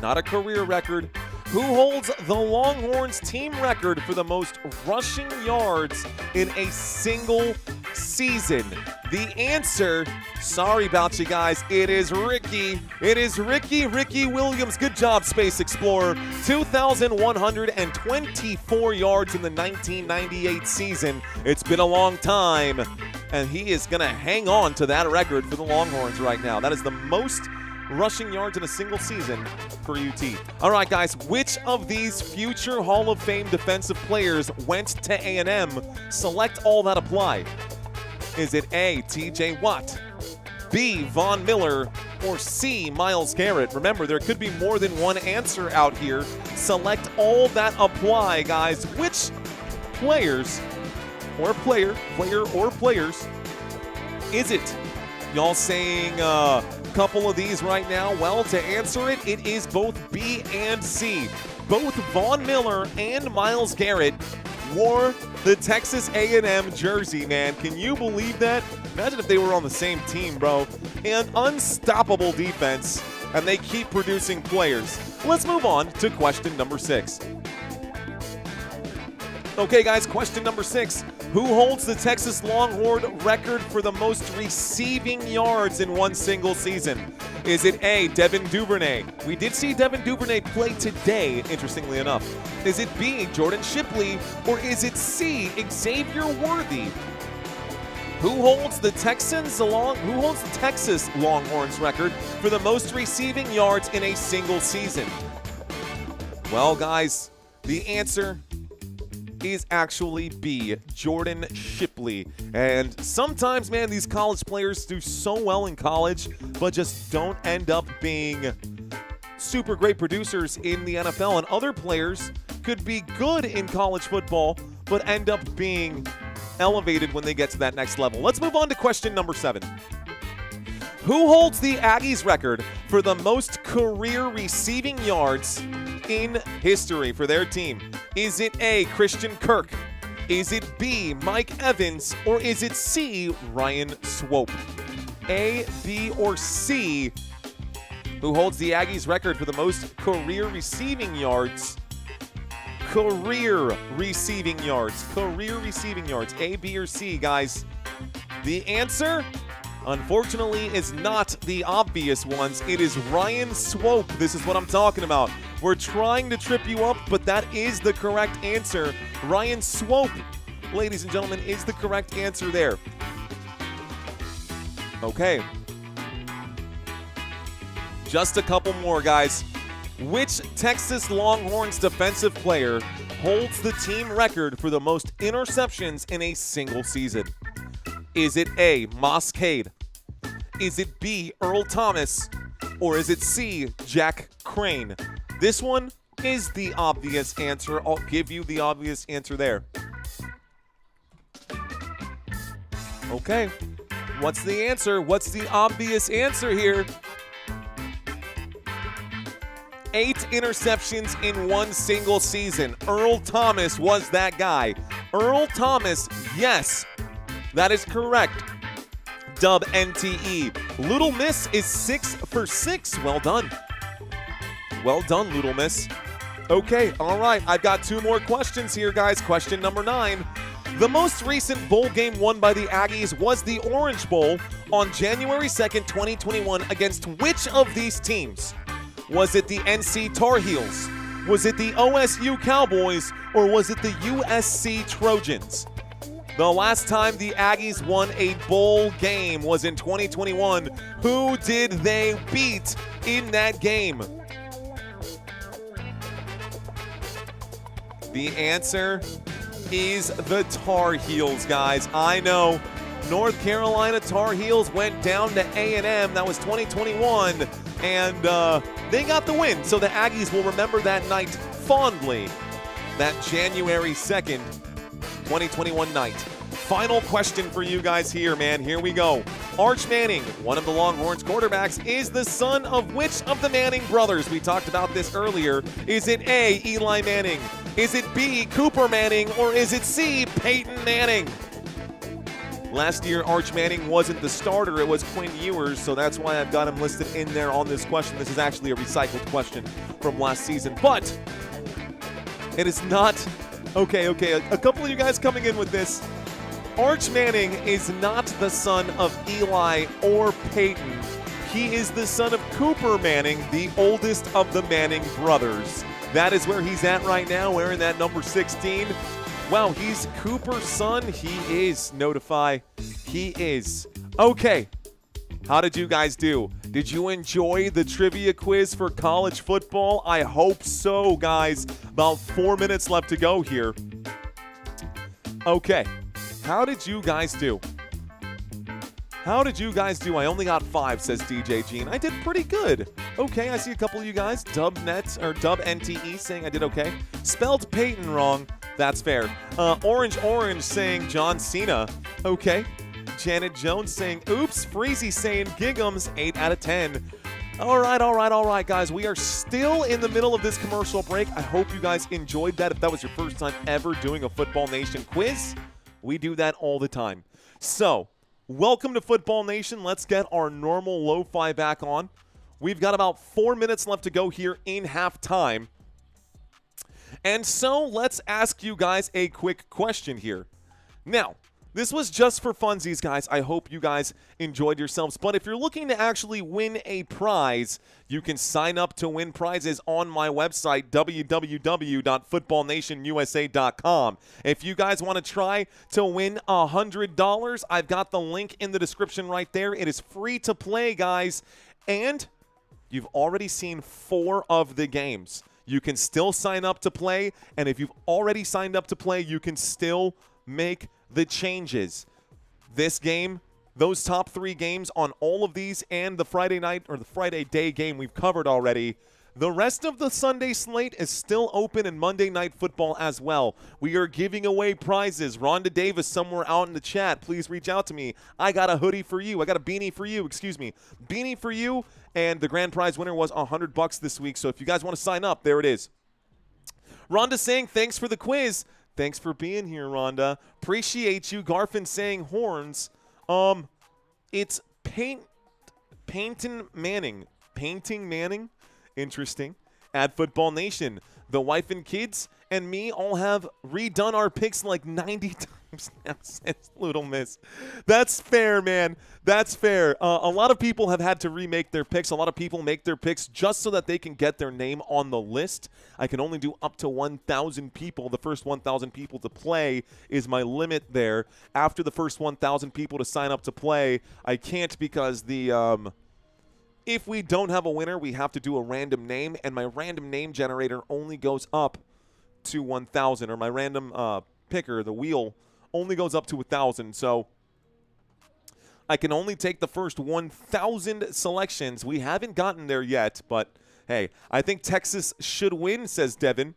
not a career record. Who holds the Longhorns team record for the most rushing yards in a single season? The answer, sorry about you guys, it is Ricky. It is Ricky Williams. Good job, Space Explorer. 2,124 yards in the 1998 season. It's been a long time, and he is going to hang on to that record for the Longhorns right now. That is the most rushing yards in a single season for UT. All right, guys, which of these future Hall of Fame defensive players went to A&M? Select all that apply. Is it A, TJ Watt, B, Von Miller, or C, Myles Garrett? Remember, there could be more than one answer out here. Select all that apply, guys. Which players or players is it? Y'all saying a couple of these right now? Well, to answer it, it is both B and C. Both Von Miller and Myles Garrett wore the Texas A&M jersey, man. Can you believe that? Imagine if they were on the same team, bro. An unstoppable defense, and they keep producing players. Let's move on to question number 6. Okay, guys, question number 6. Who holds the Texas Longhorn record for the most receiving yards in one single season? Is it A, Devin Duvernay? We did see Devin Duvernay play today, interestingly enough. Is it B, Jordan Shipley? Or is it C, Xavier Worthy? Who holds the Texas Longhorns record for the most receiving yards in a single season? Well, guys, the answer is actually B, Jordan Shipley. And sometimes, man, these college players do so well in college, but just don't end up being super great producers in the NFL. And other players could be good in college football, but end up being elevated when they get to that next level. Let's move on to question number 7. Who holds the Aggies record for the most career receiving yards in history for their team? Is it A, Christian Kirk? Is it B, Mike Evans? Or is it C, Ryan Swope? A, B, or C? Who holds the Aggies record for the most career receiving yards? Career receiving yards. Career receiving yards. A, B, or C, guys? The answer, unfortunately, is not the obvious ones. It is Ryan Swope. This is what I'm talking about. We're trying to trip you up, but that is the correct answer. Ryan Swope, ladies and gentlemen, is the correct answer there. Okay. Just a couple more, guys. Which Texas Longhorns defensive player holds the team record for the most interceptions in a single season? Is it A, Moss Cade? Is it B, Earl Thomas? Or is it C, Jack Crane? This one is the obvious answer. I'll give you the obvious answer there. Okay. What's the answer? What's the obvious answer here? 8 interceptions in one single season. Earl Thomas was that guy. Earl Thomas, yes, that is correct. Dub NTE. Little Miss is 6 for 6. Well done. Well done, Little Miss. Okay, all right. I've got 2 more questions here, guys. Question number 9. The most recent bowl game won by the Aggies was the Orange Bowl on January 2nd, 2021 against which of these teams? Was it the NC Tar Heels? Was it the OSU Cowboys? Or was it the USC Trojans? The last time the Aggies won a bowl game was in 2021. Who did they beat in that game? The answer is the Tar Heels, guys. I know. North Carolina Tar Heels went down to A&M. That was 2021. And they got the win. So the Aggies will remember that night fondly. That January 2nd, 2021 night. Final question for you guys here, man. Here we go. Arch Manning, one of the Longhorns quarterbacks, is the son of which of the Manning brothers? We talked about this earlier. Is it A, Eli Manning? Is it B, Cooper Manning? Or is it C, Peyton Manning? Last year, Arch Manning wasn't the starter. It was Quinn Ewers, so that's why I've got him listed in there on this question. This is actually a recycled question from last season, but it is not. Okay. A couple of you guys coming in with this. Arch Manning is not the son of Eli or Peyton. He is the son of Cooper Manning, the oldest of the Manning brothers. That is where he's at right now, wearing that number 16. Wow, he's Cooper's son. He is. Notify. He is. Okay. How did you guys do? Did you enjoy the trivia quiz for college football? I hope so, guys. About 4 minutes left to go here. Okay. How did you guys do? How did you guys do? I only got 5, says DJ Gene. I did pretty good. Okay, I see a couple of you guys. Dub NTE saying I did okay. Spelled Peyton wrong. That's fair. Orange saying John Cena. Okay. Janet Jones saying oops. Freezy saying Giggums. 8 out of 10. All right, guys. We are still in the middle of this commercial break. I hope you guys enjoyed that. If that was your first time ever doing a Football Nation quiz, we do that all the time. So, welcome to Football Nation. Let's get our normal lo-fi back on. We've got about 4 minutes left to go here in halftime. And so, let's ask you guys a quick question here. Now, this was just for funsies, guys. I hope you guys enjoyed yourselves. But if you're looking to actually win a prize, you can sign up to win prizes on my website, www.footballnationusa.com. If you guys want to try to win $100, I've got the link in the description right there. It is free to play, guys. And you've already seen 4 of the games. You can still sign up to play. And if you've already signed up to play, you can still make the changes. This game, those top 3 games on all of these, and the Friday night or the Friday day game we've covered already. The rest of the Sunday slate is still open, and Monday Night Football as well. We are giving away prizes. Rhonda Davis somewhere out in the chat. Please reach out to me. I got a hoodie for you. I got a beanie for you. Beanie for you. And the grand prize winner was $100 this week. So if you guys want to sign up, there it is. Rhonda saying thanks for the quiz. Thanks for being here, Rhonda. Appreciate you. Garfin saying horns. It's Painting Manning. Interesting. At Football Nation, the wife and kids and me all have redone our picks like 90 times now, says Little Miss. That's fair, man. That's fair. A lot of people have had to remake their picks. A lot of people make their picks just so that they can get their name on the list. I can only do up to 1,000 people. The first 1,000 people to play is my limit there. After the first 1,000 people to sign up to play, I can't because the if we don't have a winner, we have to do a random name, and my random name generator only goes up to 1,000, or my random picker, the wheel, only goes up to 1,000. So I can only take the first 1,000 selections. We haven't gotten there yet, but hey, I think Texas should win, says Devin.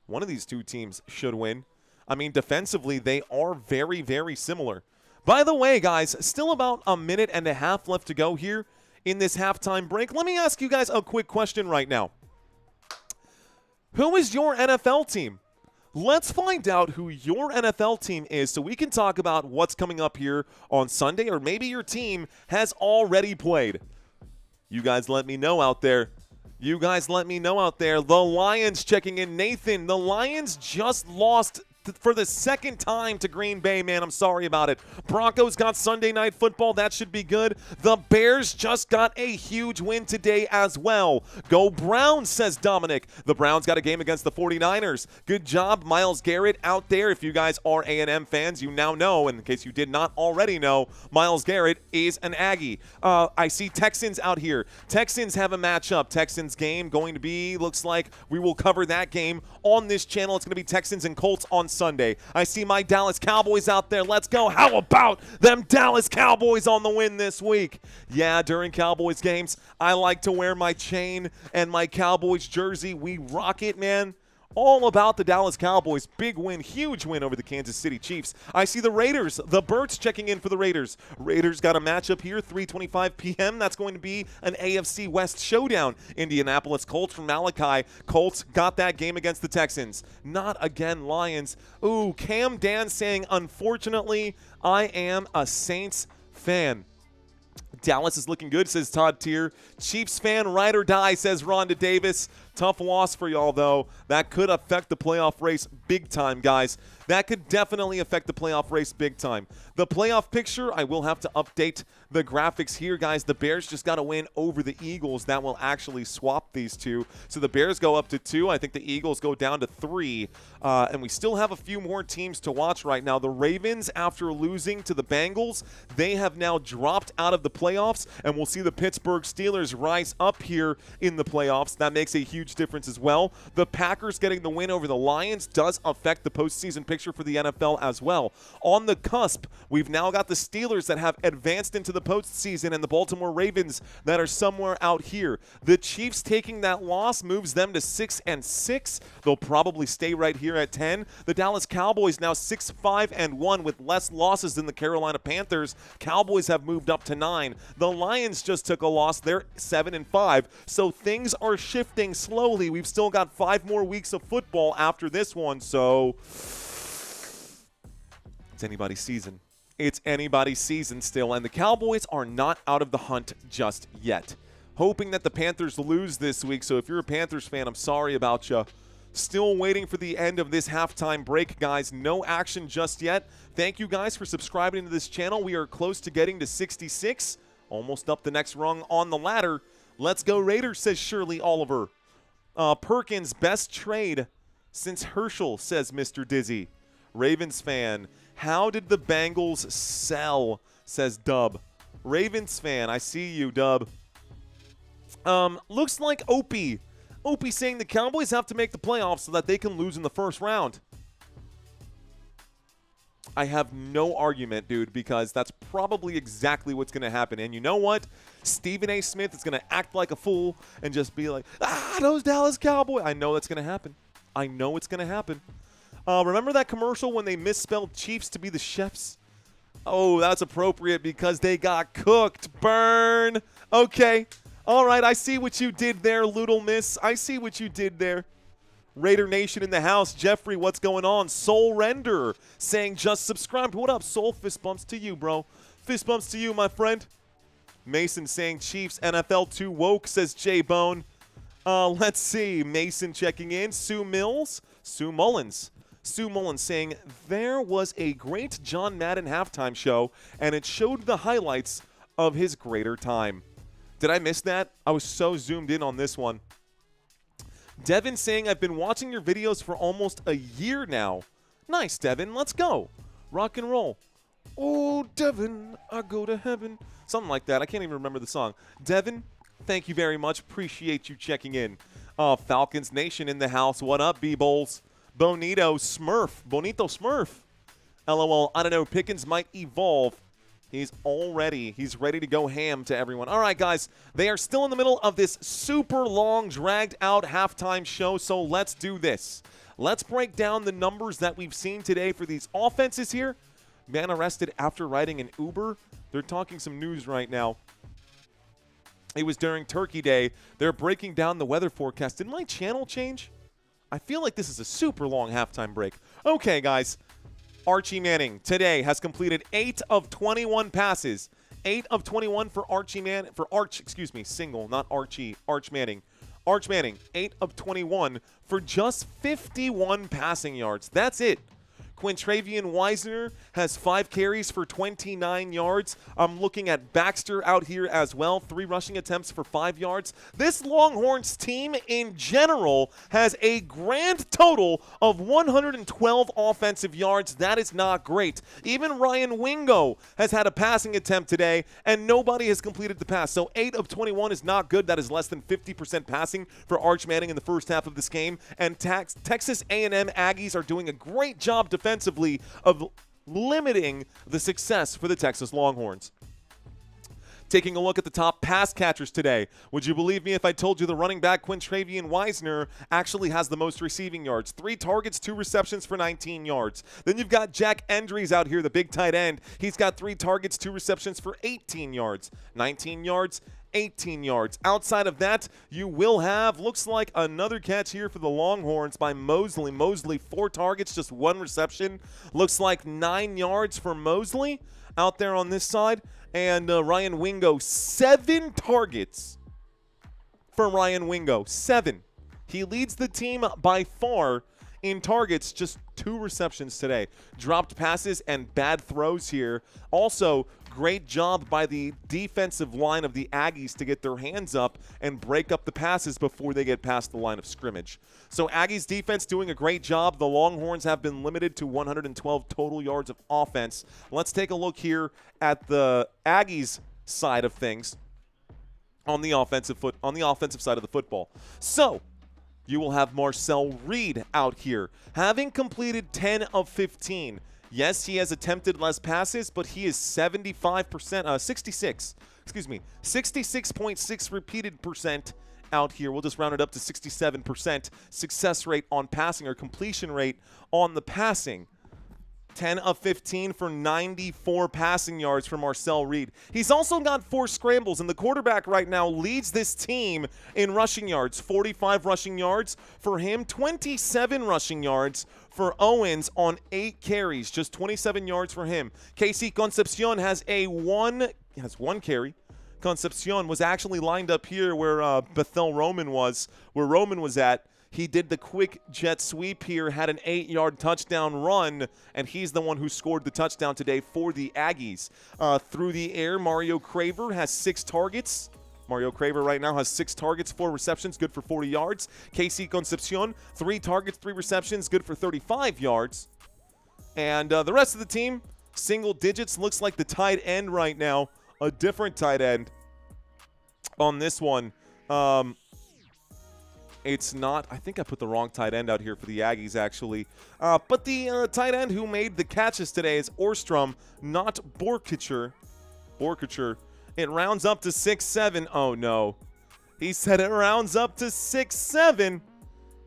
One of these two teams should win. I mean, defensively, they are very, very similar. By the way, guys, still about a minute and a half left to go here in this halftime break. Let me ask you guys a quick question right now. Who is your NFL team? Let's find out who your NFL team is so we can talk about what's coming up here on Sunday, or maybe your team has already played. You guys let me know out there. You guys let me know out there. The Lions checking in. Nathan, the Lions just lost for the second time to Green Bay, man. I'm sorry about it. Broncos got Sunday Night Football. That should be good. The Bears just got a huge win today as well. Go Browns, says Dominic. The Browns got a game against the 49ers. Good job, Myles Garrett out there. If you guys are A&M fans, you now know, and in case you did not already know, Myles Garrett is an Aggie. I see Texans out here. Texans have a matchup. Texans game going to be, looks like we will cover that game on this channel. It's going to be Texans and Colts on Sunday. I see my Dallas Cowboys out there. Let's go. How about them Dallas Cowboys on the win this week? Yeah, during Cowboys games, I like to wear my chain and my Cowboys jersey. We rock it, man. All about the Dallas Cowboys. Big win, huge win over the Kansas City Chiefs. I see the Raiders, the Birds checking in for the Raiders. Raiders got a matchup here, 3:25 p.m. That's going to be an AFC West showdown. Indianapolis Colts from Malachi. Colts got that game against the Texans. Not again, Lions. Ooh, Cam Dan saying, unfortunately, I am a Saints fan. Dallas is looking good, says Todd Tier. Chiefs fan, ride or die, says Rhonda Davis. Tough loss for y'all, though. That could affect the playoff race big time, guys. That could definitely affect the playoff race big time. The playoff picture, I will have to update the graphics here, guys. The Bears just got a win over the Eagles. That will actually swap these two. So the Bears go up to 2. I think the Eagles go down to 3. And we still have a few more teams to watch right now. The Ravens, after losing to the Bengals, they have now dropped out of the playoffs. And we'll see the Pittsburgh Steelers rise up here in the playoffs. That makes a huge difference as well. The Packers getting the win over the Lions does affect the postseason picture for the NFL as well. On the cusp, we've now got the Steelers that have advanced into the postseason and the Baltimore Ravens that are somewhere out here. The Chiefs taking that loss moves them to 6-6. They'll probably stay right here at 10. The Dallas Cowboys now 6-5-1 with less losses than the Carolina Panthers. Cowboys have moved up to 9. The Lions just took a loss. They're 7-5. So things are shifting slowly. We've still got 5 more weeks of football after this one, so it's anybody's season. It's anybody's season still, and the Cowboys are not out of the hunt just yet. Hoping that the Panthers lose this week, so if you're a Panthers fan, I'm sorry about you. Still waiting for the end of this halftime break, guys. No action just yet. Thank you guys for subscribing to this channel. We are close to getting to 66. Almost up the next rung on the ladder. Let's go Raiders, says Shirley Oliver. Perkins, best trade since Herschel, says Mr. Dizzy. Ravens fan, how did the Bengals sell, says Dub. Ravens fan, I see you, Dub. Looks like Opie. Opie saying the Cowboys have to make the playoffs so that they can lose in the first round. I have no argument, dude, because that's probably exactly what's going to happen. And you know what? Stephen A. Smith is going to act like a fool and just be like, those Dallas Cowboys. I know that's going to happen. I know it's going to happen. Remember that commercial when they misspelled Chiefs to be the chefs? Oh, that's appropriate because they got cooked. Burn. Okay. All right, I see what you did there, Little Miss. I see what you did there. Raider Nation in the house. Jeffrey, what's going on? Soul Render saying just subscribed. What up, Soul? Fist bumps to you, bro. Fist bumps to you, my friend. Mason saying Chiefs NFL too woke, says J-Bone. Let's see. Mason checking in. Sue Mullins saying there was a great John Madden halftime show, and it showed the highlights of his greater time. Did I miss that? I was so zoomed in on this one. Devin saying, I've been watching your videos for almost a year now. Nice, Devin. Let's go. Rock and roll. Oh, Devin, I go to heaven. Something like that. I can't even remember the song. Devin, thank you very much. Appreciate you checking in. Falcons Nation in the house. What up, B-Bowls? Bonito Smurf. LOL. I don't know. Pickens might evolve. He's ready to go ham to everyone. All right, guys. They are still in the middle of this super long, dragged-out halftime show, so let's do this. Let's break down the numbers that we've seen today for these offenses here. Man arrested after riding an Uber. They're talking some news right now. It was during Turkey Day. They're breaking down the weather forecast. Did my channel change? I feel like this is a super long halftime break. Okay, guys. Archie Manning today has completed 8 of 21 passes. 8 of 21 for Arch Manning, not Archie, Arch Manning. Arch Manning, 8 of 21 for just 51 passing yards. That's it. Quintravian Wisner has 5 carries for 29 yards. I'm looking at Baxter out here as well. 3 rushing attempts for 5 yards. This Longhorns team in general has a grand total of 112 offensive yards. That is not great. Even Ryan Wingo has had a passing attempt today, and nobody has completed the pass. So 8 of 21 is not good. That is less than 50% passing for Arch Manning in the first half of this game. And Texas A&M Aggies are doing a great job defensively of limiting the success for the Texas Longhorns. Taking a look at the top pass catchers today. Would you believe me if I told you the running back Quintravian Wisner actually has the most receiving yards? 3 targets, 2 receptions for 19 yards. Then you've got Jack Endries out here, the big tight end. He's got 3 targets, 2 receptions for 18 yards. 19 yards, 18 yards. Outside of that, you will have, looks like another catch here for the Longhorns by Mosley. Mosley, 4 targets, just 1 reception. Looks like 9 yards for Mosley out there on this side. And Ryan Wingo, 7 targets for Ryan Wingo. 7. He leads the team by far in targets, just 2 receptions today. Dropped passes and bad throws here. Also, great job by the defensive line of the Aggies to get their hands up and break up the passes before they get past the line of scrimmage. So Aggies defense doing a great job. The Longhorns have been limited to 112 total yards of offense. Let's take a look here at the Aggies side of things on the offensive side of the football. So you will have Marcel Reed out here, having completed 10 of 15. Yes, he has attempted less passes, but he is 66.6 repeated percent out here. We'll just round it up to 67% success rate on passing, or completion rate on the passing. 10 of 15 for 94 passing yards for Marcel Reed. He's also got 4 scrambles, and the quarterback right now leads this team in rushing yards. 45 rushing yards for him, 27 rushing yards for Owens on 8 carries, just 27 yards for him. KC Concepcion has 1 carry. Concepcion was actually lined up here where Bethel Roman was, where Roman was at. He did the quick jet sweep here, had an 8-yard touchdown run, and he's the one who scored the touchdown today for the Aggies. Through the air, Mario Craver has 6 targets. Mario Craver right now has 6 targets, 4 receptions, good for 40 yards. KC Concepcion, 3 targets, 3 receptions, good for 35 yards. And the rest of the team, single digits. Looks like the tight end right now, a different tight end on this one. It's not. I think I put the wrong tight end out here for the Aggies, actually. But the tight end who made the catches today is Orstrom, not Borkacher. It rounds up to 6-7. Oh, no. He said it rounds up to 6-7.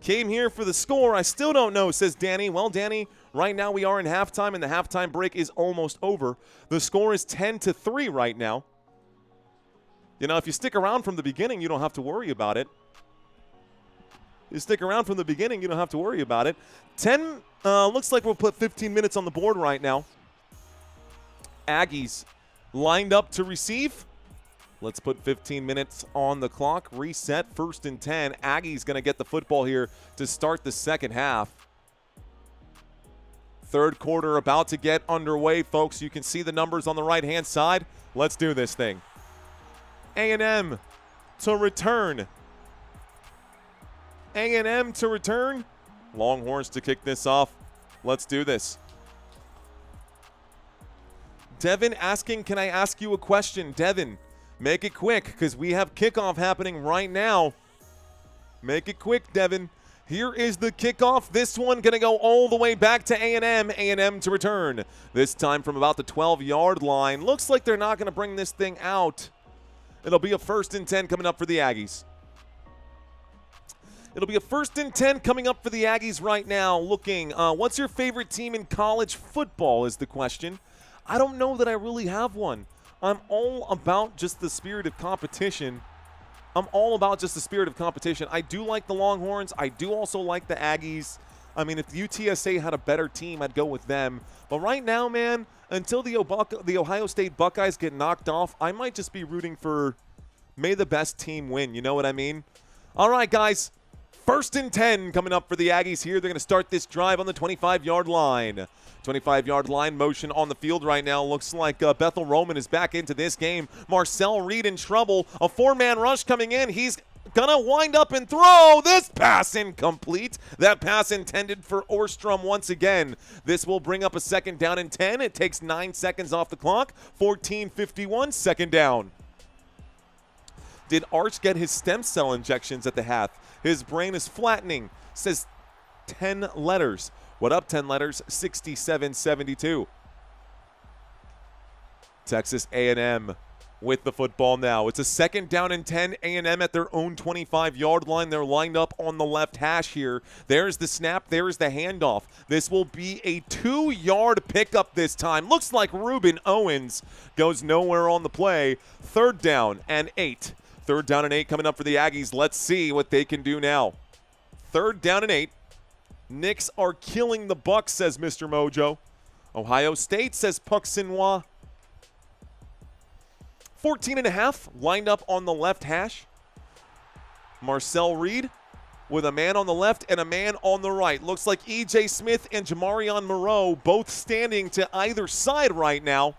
Came here for the score. I still don't know, says Danny. Well, Danny, right now we are in halftime, and the halftime break is almost over. The score is 10-3 right now. You know, if you stick around from the beginning, you don't have to worry about it. You stick around from the beginning, you don't have to worry about it. Looks like we'll put 15 minutes on the board right now. Aggies lined up to receive. Let's put 15 minutes on the clock. Reset, 1st and 10. Aggies going to get the football here to start the second half. Third quarter about to get underway, folks. You can see the numbers on the right-hand side. Let's do this thing. A&M to return. A&M to return. Longhorns to kick this off. Let's do this. Devin asking, can I ask you a question? Devin, make it quick because we have kickoff happening right now. Make it quick, Devin. Here is the kickoff. This one going to go all the way back to A&M. A&M to return. This time from about the 12-yard line. Looks like they're not going to bring this thing out. It'll be a 1st and 10 coming up for the Aggies. It'll be a 1st and 10 coming up for the Aggies right now. Looking, what's your favorite team in college football is the question. I don't know that I really have one. I'm all about just the spirit of competition. I do like the Longhorns. I do also like the Aggies. I mean, if the UTSA had a better team, I'd go with them. But right now, man, until the Ohio State Buckeyes get knocked off, I might just be rooting for may the best team win. You know what I mean? All right, guys. 1st and 10 coming up for the Aggies here. They're going to start this drive on the 25-yard line. 25-yard line motion on the field right now. Looks like Bethel Roman is back into this game. Marcel Reed in trouble. A 4-man rush coming in. He's going to wind up and throw. This pass incomplete. That pass intended for Orstrom once again. This will bring up a 2nd down and 10. It takes 9 seconds off the clock. 14:51, 2nd down. Did Arch get his stem cell injections at the half? His brain is flattening. Says 10 letters. What up, 10 letters? 67-72. Texas A&M with the football now. It's a 2nd down and 10. A&M at their own 25-yard line. They're lined up on the left hash here. There's the snap. There's the handoff. This will be a 2-yard pickup this time. Looks like Ruben Owens goes nowhere on the play. 3rd down and 8. 3rd down and 8 coming up for the Aggies. Let's see what they can do now. 3rd down and 8. Knicks are killing the Bucks, says Mr. Mojo. Ohio State, says Puck Sinois. 14.5 lined up on the left hash. Marcel Reed with a man on the left and a man on the right. Looks like E.J. Smith and Jamarion Moreau both standing to either side right now.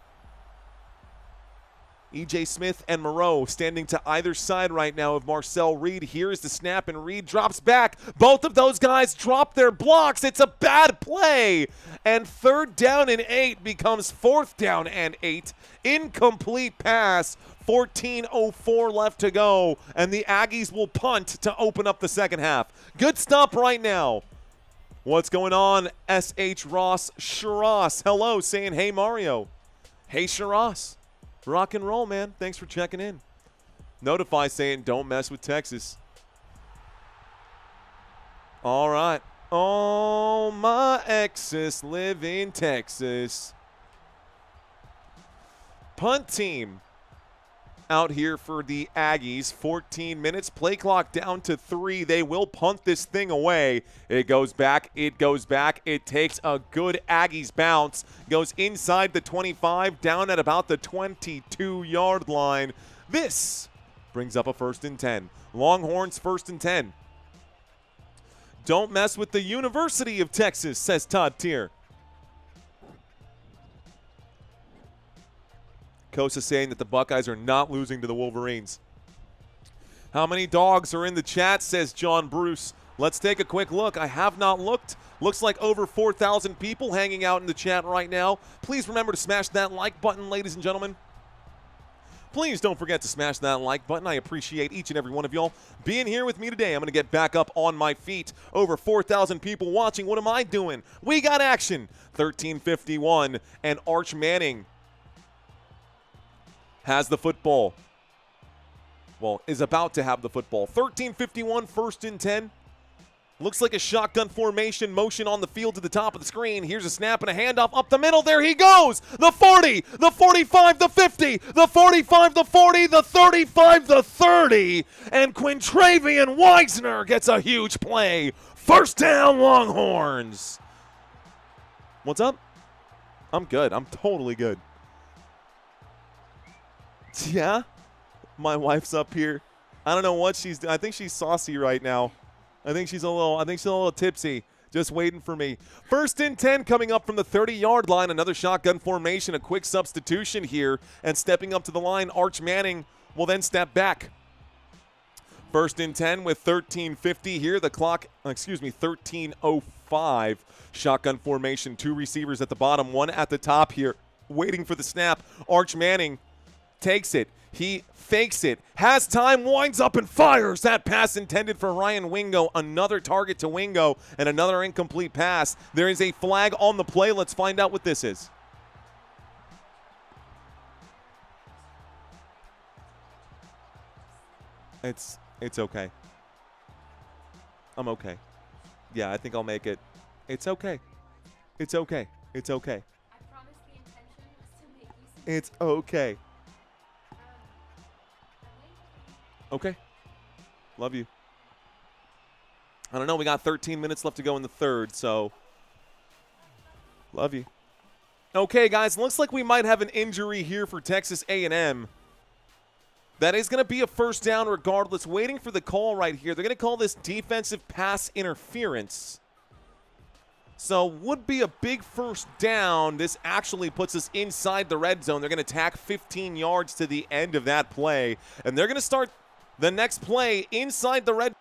E.J. Smith and Moreau standing to either side right now of Marcel Reed. Here's the snap, and Reed drops back. Both of those guys drop their blocks. It's a bad play. And 3rd down and 8 becomes 4th down and 8. Incomplete pass. 14:04 left to go. And the Aggies will punt to open up the second half. Good stop right now. What's going on? S.H. Ross Shiraz. Hello, saying, hey, Mario. Hey, Shiraz. Rock and roll, man. Thanks for checking in. Notify saying don't mess with Texas. All right. Oh, my exes live in Texas. Punt team out here for the Aggies. 14 minutes. Play clock down to 3. They will punt this thing away. It goes back. It goes back. It takes a good Aggies bounce. Goes inside the 25, down at about the 22-yard line. This brings up a 1st and 10. Longhorns 1st and 10. Don't mess with the University of Texas, says Todd Tier. Kosa saying that the Buckeyes are not losing to the Wolverines. How many dogs are in the chat, says John Bruce. Let's take a quick look. I have not looked. Looks like over 4,000 people hanging out in the chat right now. Please remember to smash that like button, ladies and gentlemen. Please don't forget to smash that like button. I appreciate each and every one of y'all being here with me today. I'm going to get back up on my feet. Over 4,000 people watching. What am I doing? We got action. 13:51, and Arch Manning has the football. Well, is about to have the football. 13:51, 1st and 10. Looks like a shotgun formation motion on the field to the top of the screen. Here's a snap and a handoff up the middle. There he goes. The 40, the 45, the 50, the 45, the 40, the 35, the 30. And Quintravian Weisner gets a huge play. 1st down, Longhorns. What's up? I'm good. I'm totally good. Yeah? My wife's up here. I don't know what she's doing. I think she's saucy right now. I think she's a little tipsy, just waiting for me. 1st and 10 coming up from the 30-yard line. Another shotgun formation, a quick substitution here, and stepping up to the line, Arch Manning will then step back. 1st and 10 with 13:50 here. The clock, 13:05. Shotgun formation, 2 receivers at the bottom, 1 at the top here, waiting for the snap. Arch Manning takes it. He fakes it, has time, winds up and fires. That pass intended for Ryan Wingo. Another target to Wingo and another incomplete pass. There is a flag on the play. Let's find out what this is. It's okay. I'm okay. Yeah, I think I'll make it. It's okay. It's okay. It's okay. I promise the intention was to make you see. It's okay. Okay. Love you. I don't know. We got 13 minutes left to go in the third, so love you. Okay, guys. Looks like we might have an injury here for Texas A&M. That is going to be a first down regardless. Waiting for the call right here. They're going to call this defensive pass interference. So would be a big first down. This actually puts us inside the red zone. They're going to tack 15 yards to the end of that play. And they're going to start the next play inside the red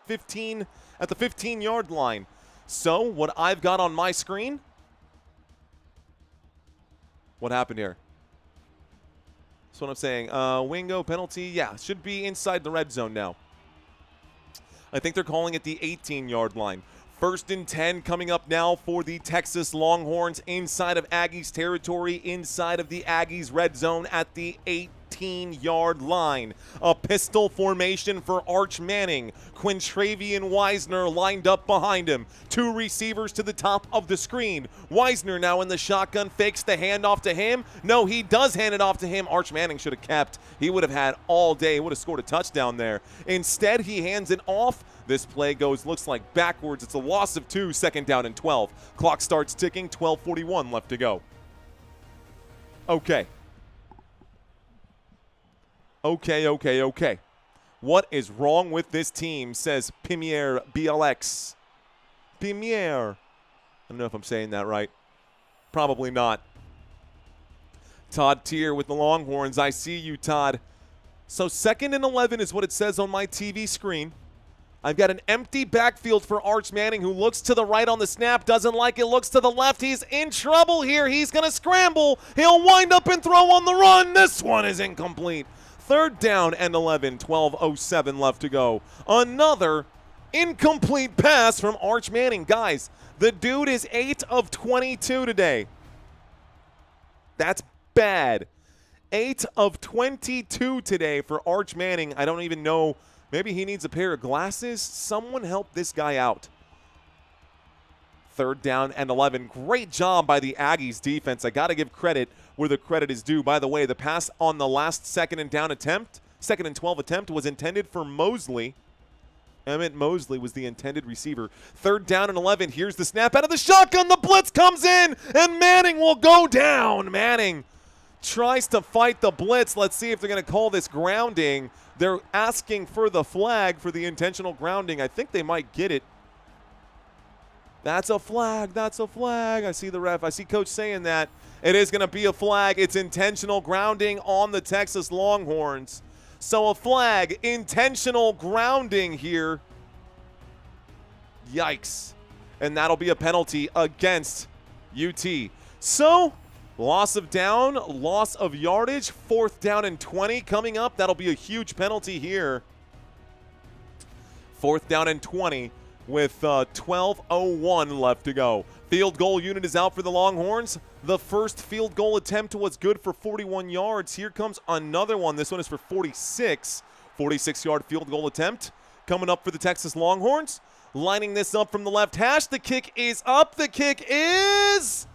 15 at the 15-yard line. So what I've got on my screen. What happened here? That's what I'm saying. Wingo penalty. Yeah, should be inside the red zone now. I think they're calling it the 18-yard line. 1st and 10 coming up now for the Texas Longhorns inside of Aggies territory, inside of the Aggies red zone at the 18-yard line. A pistol formation for Arch Manning. Quintravian Wisner lined up behind him. 2 receivers to the top of the screen. Wisner now in the shotgun, fakes the handoff to him. No, he does hand it off to him. Arch Manning should have kept. He would have had all day. He would have scored a touchdown there. Instead, he hands it off. This play goes, looks like backwards. It's a loss of 2, 2nd down and 12. Clock starts ticking, 12:41 left to go. Okay. Okay. What is wrong with this team, says Pimier BLX. Pimier. I don't know if I'm saying that right. Probably not. Todd Tier with the Longhorns. I see you, Todd. So 2nd and 11 is what it says on my TV screen. I've got an empty backfield for Arch Manning, who looks to the right on the snap, doesn't like it, looks to the left. He's in trouble here. He's going to scramble. He'll wind up and throw on the run. This one is incomplete. 3rd down and 11, 12:07 left to go. Another incomplete pass from Arch Manning. Guys, the dude is 8 of 22 today. That's bad. 8 of 22 today for Arch Manning. I don't even know. Maybe he needs a pair of glasses. Someone help this guy out. 3rd down and 11. Great job by the Aggies defense. I got to give credit where the credit is due. By the way, the pass on the last 2nd and 12 attempt was intended for Mosley. Emmett Mosley was the intended receiver. 3rd down and 11. Here's the snap out of the shotgun. The blitz comes in, and Manning will go down. Manning tries to fight the blitz. Let's see if they're going to call this grounding. They're asking for the flag for the intentional grounding. I think they might get it. That's a flag. That's a flag. I see the ref. I see coach saying that. It is going to be a flag. It's intentional grounding on the Texas Longhorns. So a flag, intentional grounding here. Yikes. And that'll be a penalty against UT. So loss of down, loss of yardage, 4th down and 20 coming up. That'll be a huge penalty here. 4th down and 20 with 12:01 left to go. Field goal unit is out for the Longhorns. The first field goal attempt was good for 41 yards. Here comes another one. This one is for 46. 46-yard field goal attempt coming up for the Texas Longhorns. Lining this up from the left hash. The kick is up. The kick is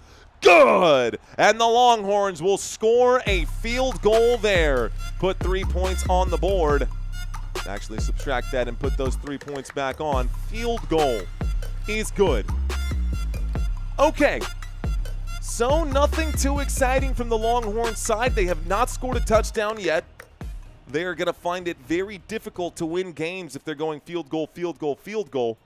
good. And the Longhorns will score a field goal there. Put 3 points on the board. Actually subtract that and put those 3 points back on. Field goal is good. Okay, so nothing too exciting from the Longhorns side. They have not scored a touchdown yet. they are going to find it very difficult to win games if they're going field goal, field goal, field goal.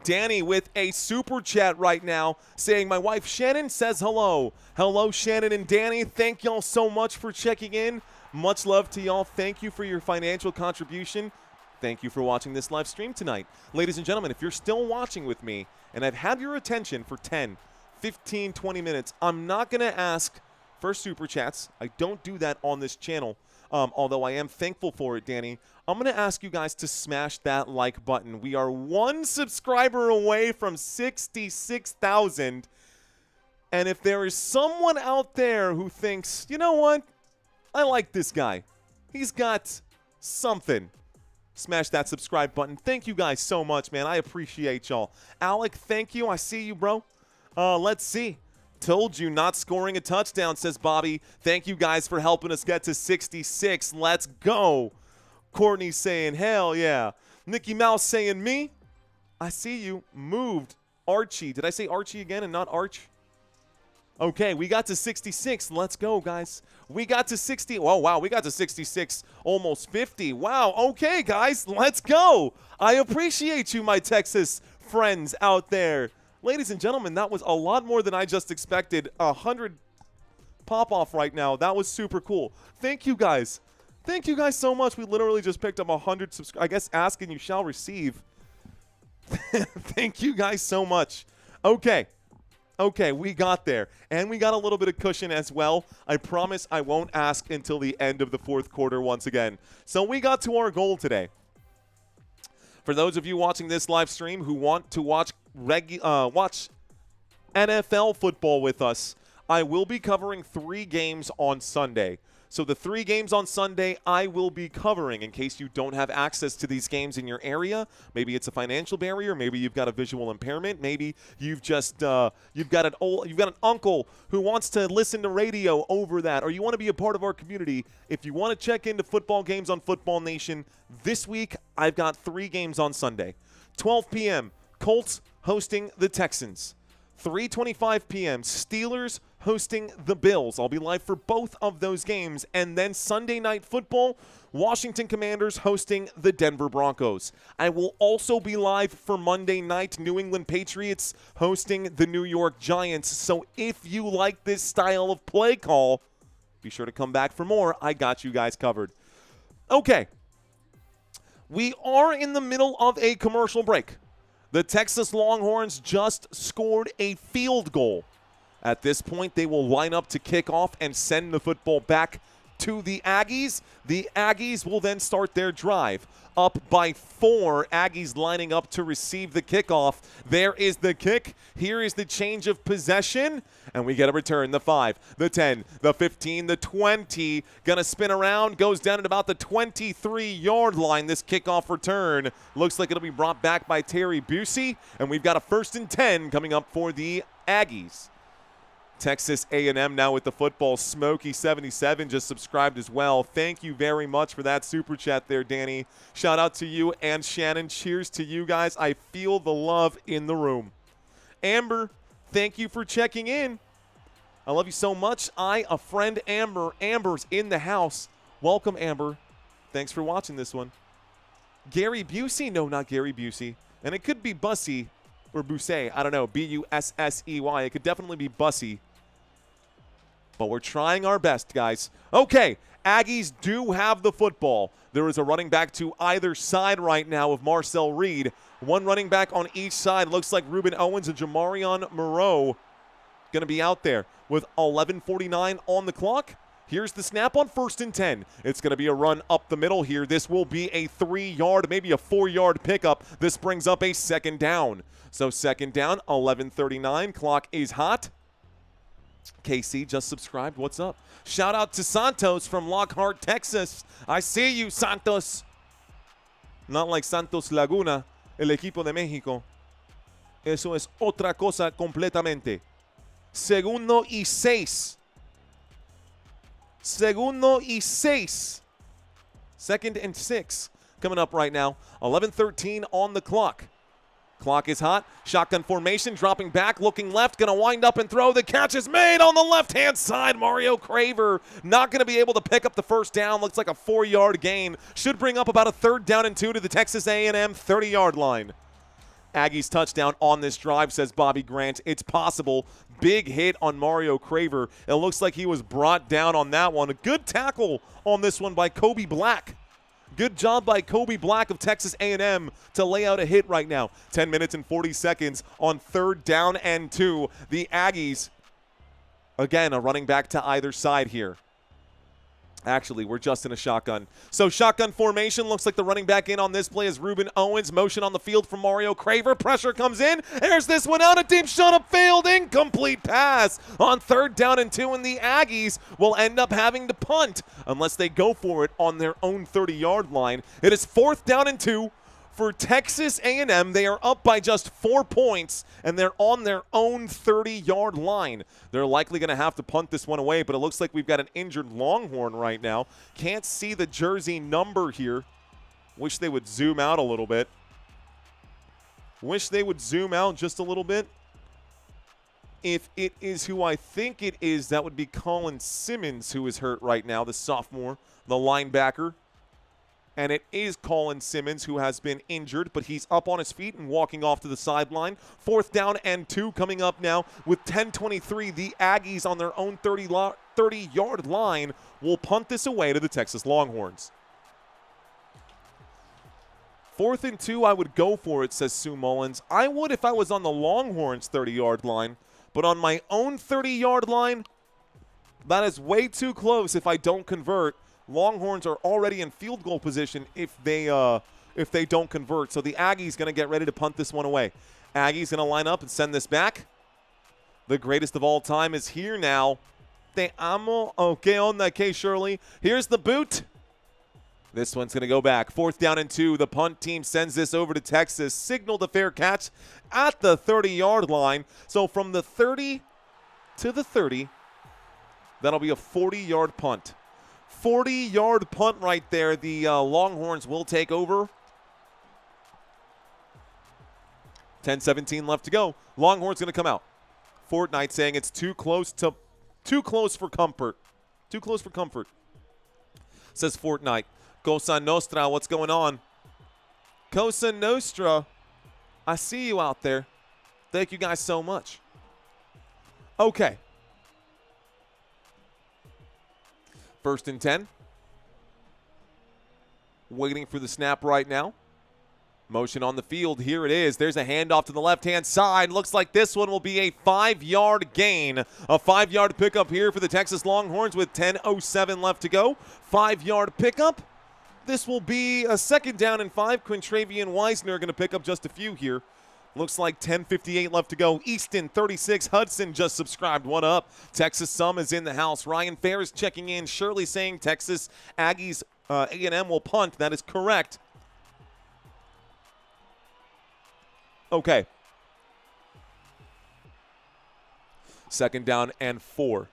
Danny with a super chat right now saying, my wife Shannon says hello. Hello, Shannon and Danny. Thank y'all so much for checking in. Much love to y'all. Thank you for your financial contribution. Thank you for watching this live stream tonight. Ladies and gentlemen, if you're still watching with me and I've had your attention for 10, 15, 20 minutes, I'm not going to ask for super chats. I don't do that on this channel, although I am thankful for it, Danny. I'm going to ask you guys to smash that like button. We are one subscriber away from 66,000. And if there is someone out there who thinks, you know what, I like this guy, he's got something, smash that subscribe button. Thank you guys so much, man. I appreciate y'all. Alec, thank you. I see you, bro. Let's see. Told you not scoring a touchdown, says Bobby. Thank you guys for helping us get to 66. Let's go. Courtney saying, hell yeah. Mickey Mouse saying, me. I see you. Moved. Archie. Did I say Archie again and not Arch? Okay, we got to 66. Let's go, guys. We got to 60. Oh, wow. We got to 66, almost 50. Wow. Okay, guys. Let's go. I appreciate you, my Texas friends out there. Ladies and gentlemen, that was a lot more than I just expected. 100 pop-off right now. That was super cool. Thank you, guys. Thank you guys so much. We literally just picked up 100 subscribers. I guess ask and you shall receive. Thank you guys so much. Okay. Okay, we got there. And we got a little bit of cushion as well. I promise I won't ask until the end of the fourth quarter once again. So we got to our goal today. For those of you watching this live stream who want to watch NFL football with us, I will be covering 3 games on Sunday. So the 3 games on Sunday I will be covering in case you don't have access to these games in your area. Maybe it's a financial barrier. Maybe you've got a visual impairment. Maybe you've just you've got an uncle who wants to listen to radio over that, or you want to be a part of our community. If you want to check into football games on Football Nation, this week I've got 3 games on Sunday. 12 p.m. Colts hosting the Texans. 3:25 p.m. Steelers hosting the Bills. I'll be live for both of those games. And then Sunday Night Football, Washington Commanders hosting the Denver Broncos. I will also be live for Monday night, New England Patriots hosting the New York Giants. So if you like this style of play call, be sure to come back for more. I got you guys covered. Okay. We are in the middle of a commercial break. The Texas Longhorns just scored a field goal. At this point, they will line up to kick off and send the football back to the Aggies. The Aggies will then start their drive. Up by 4, Aggies lining up to receive the kickoff. There is the kick. Here is the change of possession. And we get a return. The 5, the 10, the 15, the 20. Gonna spin around. Goes down at about the 23-yard line. This kickoff return looks like it'll be brought back by Terry Busey. And we've got a 1st and 10 coming up for the Aggies. Texas A&M now with the football. Smokey77 just subscribed as well. Thank you very much for that super chat there, Danny. Shout out to you and Shannon. Cheers to you guys. I feel the love in the room. Amber, thank you for checking in. I love you so much. A friend Amber. Amber's in the house. Welcome, Amber. Thanks for watching this one. Gary Busey? No, not Gary Busey. And it could be Bussy. Or Bussey, I don't know, B-U-S-S-E-Y. It could definitely be Bussy. But we're trying our best, guys. Okay, Aggies do have the football. There is a running back to either side right now of Marcel Reed. One running back on each side. Looks like Ruben Owens and Jamarion Moreau going to be out there with 11:49 on the clock. Here's the snap on 1st and 10. It's going to be a run up the middle here. This will be a 3-yard, maybe a 4-yard pickup. This brings up a 2nd down. So 2nd down, 11:39. Clock is hot. KC just subscribed. What's up? Shout out to Santos from Lockhart, Texas. I see you, Santos. Not like Santos Laguna, el equipo de México. Eso es otra cosa completamente. 2nd y 6. 2nd y 6. 2nd and 6 coming up right now. 11:13 on the clock. Clock is hot. Shotgun formation, dropping back, looking left, going to wind up and throw. The catch is made on the left-hand side. Mario Craver not going to be able to pick up the first down. Looks like a 4-yard gain. Should bring up about a 3rd down and 2 to the Texas A&M 30-yard line. Aggies touchdown on this drive, says Bobby Grant. It's possible. Big hit on Mario Craver. It looks like he was brought down on that one. A good tackle on this one by Kobe Black. Good job by Kobe Black of Texas A&M to lay out a hit right now. 10 minutes and 40 seconds on 3rd down and 2. The Aggies, again, a running back to either side here. Actually, we're just in a shotgun. So shotgun formation. Looks like the running back in on this play is Ruben Owens. Motion on the field from Mario Craver. Pressure comes in. There's this one out. A deep shot up failed. Incomplete pass on 3rd down and 2. And the Aggies will end up having to punt unless they go for it on their own 30-yard line. It is 4th down and 2. For Texas A&M, they are up by just 4 points, and they're on their own 30-yard line. They're likely going to have to punt this one away, but it looks like we've got an injured Longhorn right now. Can't see the jersey number here. Wish they would zoom out a little bit. Wish they would zoom out just a little bit. If it is who I think it is, that would be Colin Simmons, who is hurt right now, the sophomore, the linebacker. And it is Colin Simmons who has been injured, but he's up on his feet and walking off to the sideline. 4th down and 2 coming up now with 10:23. The Aggies on their own 30-yard line will punt this away to the Texas Longhorns. 4th and 2, I would go for it, says Sue Mullins. I would if I was on the Longhorns' 30-yard line, but on my own 30-yard line, that is way too close if I don't convert. Longhorns are already in field goal position if they don't convert. So the Aggies going to get ready to punt this one away. Aggies going to line up and send this back. The greatest of all time is here now. Te amo. Okay, on that K. Shirley. Here's the boot. This one's going to go back. 4th down and 2. The punt team sends this over to Texas. Signaled a fair catch at the 30-yard line. So from the 30 to the 30, that'll be a 40-yard punt. 40-yard punt right there. The Longhorns will take over. 10:17 left to go. Longhorns going to come out. Fortnite saying it's too close for comfort. Too close for comfort, says Fortnite. Cosa Nostra, what's going on? Cosa Nostra, I see you out there. Thank you guys so much. Okay. 1st and 10. Waiting for the snap right now. Motion on the field. Here it is. There's a handoff to the left-hand side. Looks like this one will be a 5-yard gain. A 5-yard pickup here for the Texas Longhorns with 10:07 left to go. 5-yard pickup. This will be a 2nd down and 5. Quintravian Weisner going to pick up just a few here. Looks like 10:58 left to go. Easton 36. Hudson just subscribed. What up? Texas Sum is in the house. Ryan Ferris checking in. Shirley saying Texas Aggies A&M will punt. That is correct. Okay. 2nd down and 4.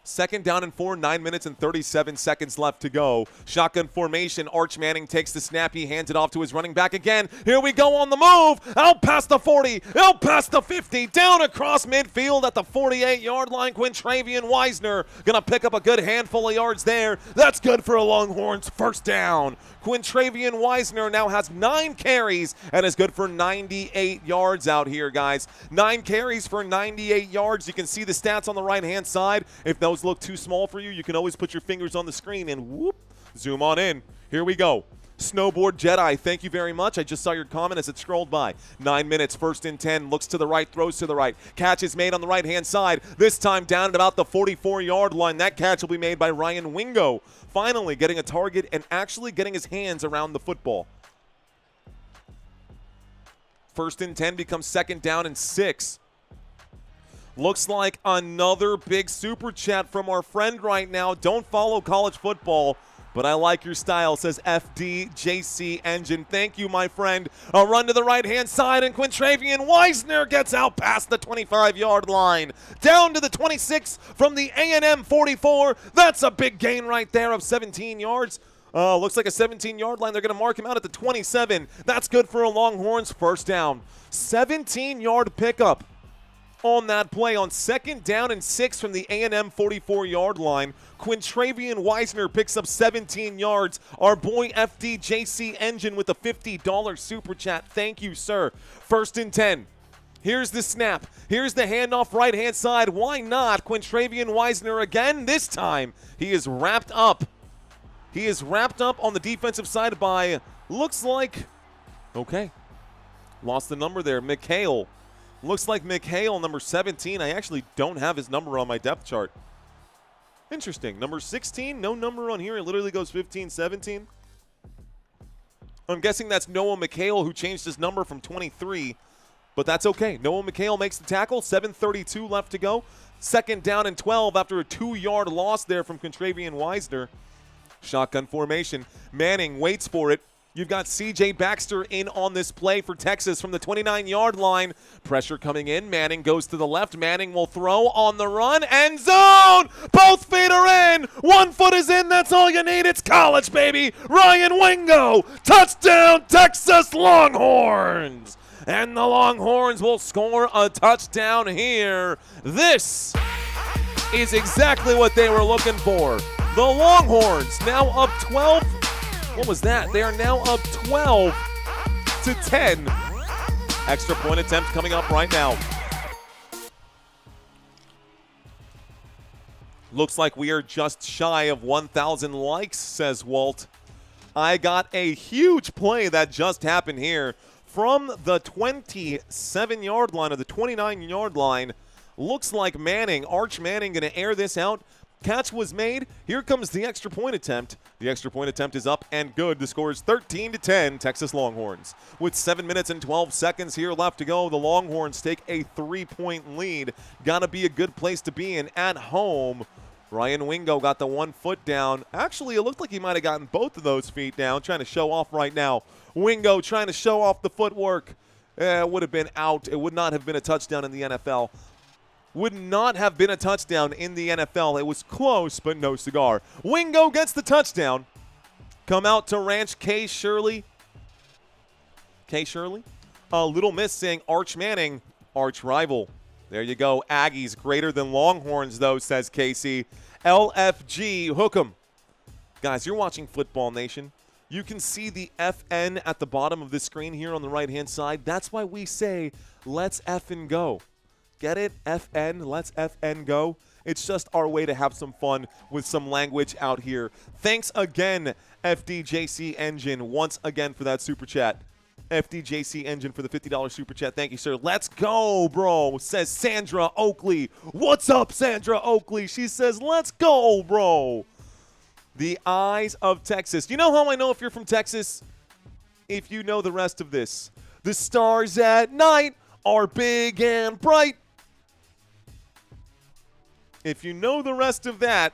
2nd down and 4, 9 minutes and 37 seconds left to go. Shotgun formation. Arch Manning takes the snap. He hands it off to his running back again. Here we go on the move. Out past the 40. Out past the 50. Down across midfield at the 48-yard line. Quintravian Weisner going to pick up a good handful of yards there. That's good for a Longhorns 1st down. Quintravian Weisner now has 9 carries and is good for 98 yards out here, guys. 9 carries for 98 yards. You can see the stats on the right-hand side. If those look too small for you, you can always put your fingers on the screen and whoop, zoom on in. Here we go. Snowboard Jedi, thank you very much. I just saw your comment as it scrolled by. 9 minutes, 1st and 10. Looks to the right, throws to the right. Catch is made on the right-hand side. This time down at about the 44-yard line. That catch will be made by Ryan Wingo. Finally getting a target and actually getting his hands around the football. 1st and 10 becomes 2nd down and 6. Looks like another big super chat from our friend right now. Don't follow college football, but I like your style, says FDJC Engine. Thank you, my friend. A run to the right-hand side, and Quintravian Weisner gets out past the 25-yard line. Down to the 26 from the A&M 44. That's a big gain right there of 17 yards. Looks like a 17-yard line. They're going to mark him out at the 27. That's good for a Longhorns first down. 17-yard pickup on that play on 2nd down and 6 from the A&M 44-yard line. Quintravian Weisner picks up 17 yards. Our boy FDJC Engine with a $50 super chat. Thank you, sir. 1st and 10. Here's the snap. Here's the handoff right-hand side. Why not? Quintravian Weisner again. This time he is wrapped up. He is wrapped up on the defensive side by, looks like, okay, lost the number there, McHale. Looks like McHale, number 17. I actually don't have his number on my depth chart. Interesting. Number 16, no number on here. It literally goes 15, 17. I'm guessing that's Noah McHale who changed his number from 23, but that's okay. Noah McHale makes the tackle. 7:32 left to go. 2nd down and 12 after a 2-yard loss there from Quintravian Weisner. Shotgun formation. Manning waits for it. You've got C.J. Baxter in on this play for Texas from the 29-yard line. Pressure coming in. Manning goes to the left. Manning will throw on the run. End zone! Both feet are in. 1 foot is in. That's all you need. It's college, baby. Ryan Wingo. Touchdown, Texas Longhorns. And the Longhorns will score a touchdown here. This is exactly what they were looking for. The Longhorns now up 12. What was that? They are now up 12 to 10. Extra point attempt coming up right now. Looks like we are just shy of 1,000 likes, says Walt. I got a huge play that just happened here from the 27-yard line or the 29-yard line. Looks like Manning, Arch Manning, going to air this out. Catch was made. Here comes the extra point attempt. The extra point attempt is up and good. The score is 13 to 10, Texas Longhorns. With 7 minutes and 12 seconds here left to go, the Longhorns take a 3-point lead. Gotta be a good place to be in at home. Ryan Wingo got the 1 foot down. Actually, it looked like he might have gotten both of those feet down, trying to show off right now. Wingo trying to show off the footwork. It would have been out. It would not have been a touchdown in the NFL. Would not have been a touchdown in the NFL. It was close, but no cigar. Wingo gets the touchdown. Come out to Ranch K. Shirley. K. Shirley? A little miss saying Arch Manning, arch rival. There you go. Aggies greater than Longhorns, though, says Casey. LFG, hook 'em. Guys, you're watching Football Nation. You can see the FN at the bottom of the screen here on the right-hand side. That's why we say, let's effing go. Get it? FN, let's FN go. It's just our way to have some fun with some language out here. Thanks again, FDJC Engine, once again for that super chat. FDJC Engine for the $50 super chat. Thank you, sir. Let's go, bro, says Sandra Oakley. What's up, Sandra Oakley? She says, let's go, bro. The eyes of Texas. You know how I know if you're from Texas? If you know the rest of this. The stars at night are big and bright. If you know the rest of that,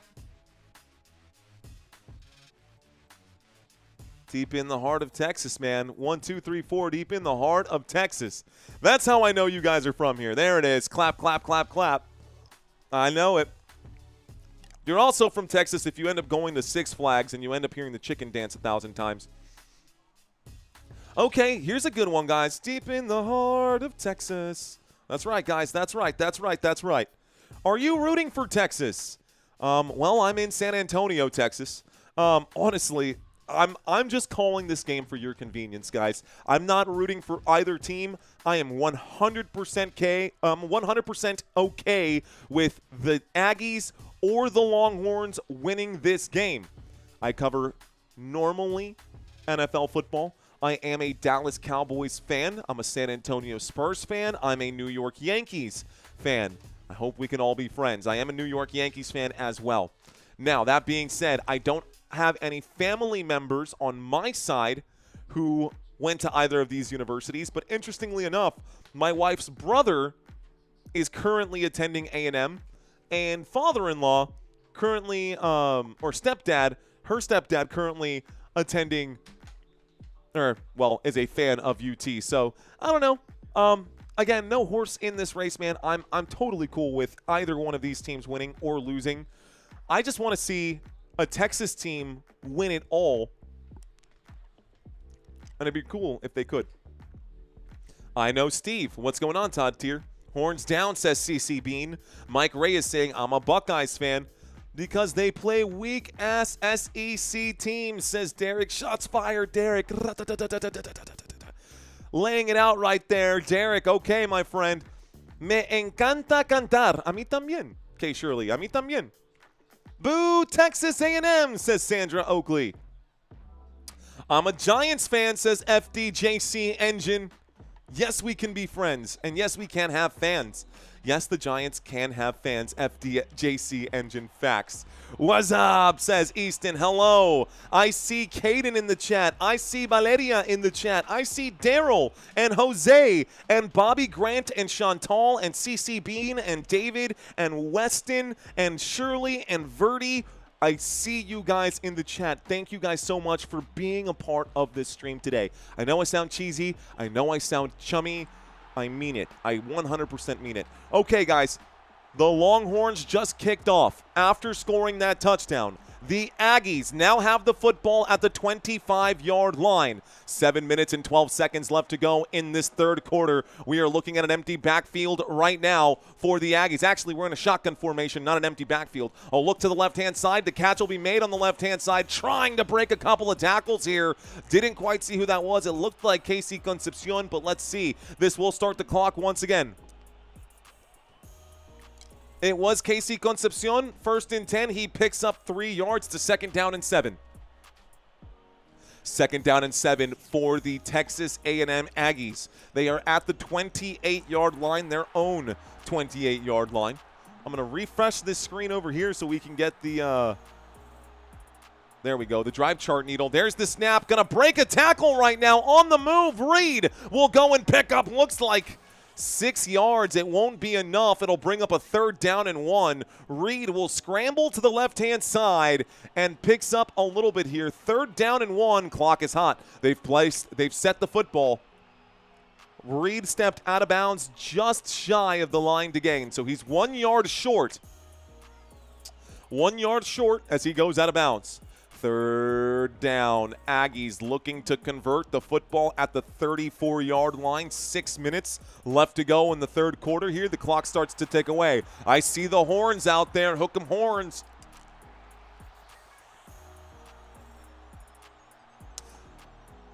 deep in the heart of Texas, man. 1, 2, 3, 4, deep in the heart of Texas. That's how I know you guys are from here. There it is. Clap, clap, clap, clap. I know it. You're also from Texas if you end up going to Six Flags and you end up hearing the chicken dance 1,000 times. Okay, here's a good one, guys. Deep in the heart of Texas. That's right, guys. That's right. That's right. That's right. Are you rooting for Texas? Well, I'm in San Antonio, Texas. Honestly, I'm just calling this game for your convenience, guys. I'm not rooting for either team. I am 100% okay with the Aggies or the Longhorns winning this game. I cover normally NFL football. I am a Dallas Cowboys fan. I'm a San Antonio Spurs fan. I'm a New York Yankees fan. I hope we can all be friends. I am a New York Yankees fan as well. Now, that being said, I don't have any family members on my side who went to either of these universities, but interestingly enough, my wife's brother is currently attending A&M, and father-in-law currently, or stepdad, her stepdad currently attending, or, well, is a fan of UT. So, I don't know. Again, no horse in this race, man. I'm totally cool with either one of these teams winning or losing. I just want to see a Texas team win it all. And it'd be cool if they could. I know Steve. What's going on, Todd Tier? Horns down, says CC Bean. Mike Ray is saying, I'm a Buckeyes fan because they play weak-ass SEC teams, says Derek. Shots fired, Derek. Laying it out right there. Derek, okay, my friend. Me encanta cantar. A mí también. Okay, Shirley. A mí también. Boo, Texas A&M, says Sandra Oakley. I'm a Giants fan, says FDJC Engine. Yes, we can be friends, and yes, we can have fans. Yes, the Giants can have fans. FDJC Engine facts. What's up, says Easton. Hello. I see Caden in the chat. I see Valeria in the chat. I see Daryl and Jose and Bobby Grant and Chantal and CC Bean and David and Weston and Shirley and Verdi. I see you guys in the chat. Thank you guys so much for being a part of this stream today. I know I sound cheesy. I know I sound chummy. I mean it. I 100% mean it. Okay, guys. The Longhorns just kicked off after scoring that touchdown. The Aggies now have the football at the 25-yard line. 7 minutes and 12 seconds left to go in this third quarter. We are looking at an empty backfield right now for the Aggies. Actually, we're in a shotgun formation, not an empty backfield. I'll look to the left-hand side. The catch will be made on the left-hand side, trying to break a couple of tackles here. Didn't quite see who that was. It looked like Casey Concepcion, but let's see. This will start the clock once again. It was Casey Concepcion. 1st and 10. He picks up 3 yards to 2nd down and 7. 2nd down and 7 for the Texas A&M Aggies. They are at the 28-yard line, their own 28-yard line. I'm going to refresh this screen over here so we can get the there we go, the drive chart needle. There's the snap. Going to break a tackle right now on the move. Reed will go and pick up, looks like 6 yards. It won't be enough. It'll bring up a 3rd down and 1. Reed will scramble to the left-hand side and picks up a little bit here. 3rd down and 1. Clock is hot. They've set the football. Reed stepped out of bounds just shy of the line to gain. So he's 1 yard short. 1 yard short as he goes out of bounds. 3rd down. Aggies looking to convert the football at the 34-yard line. 6 minutes left to go in the third quarter here. The clock starts to tick away. I see the horns out there. Hook 'em horns.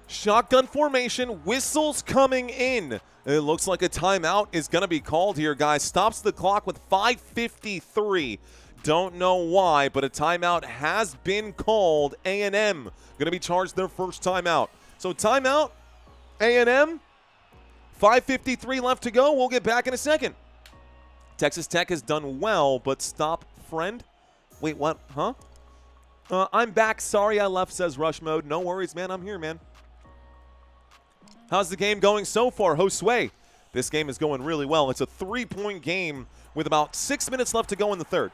Shotgun formation. Whistles coming in. It looks like a timeout is going to be called here, guys. Stops the clock with 5:53. Don't know why, but a timeout has been called. A&M going to be charged their first timeout. So timeout, A&M, 5:53 left to go. We'll get back in a second. Texas Tech has done well, but stop, friend. Wait, what? Huh? I'm back. Sorry I left, says Rush Mode. No worries, man. I'm here, man. How's the game going so far, Josue? This game is going really well. It's a 3-point game with about 6 minutes left to go in the third.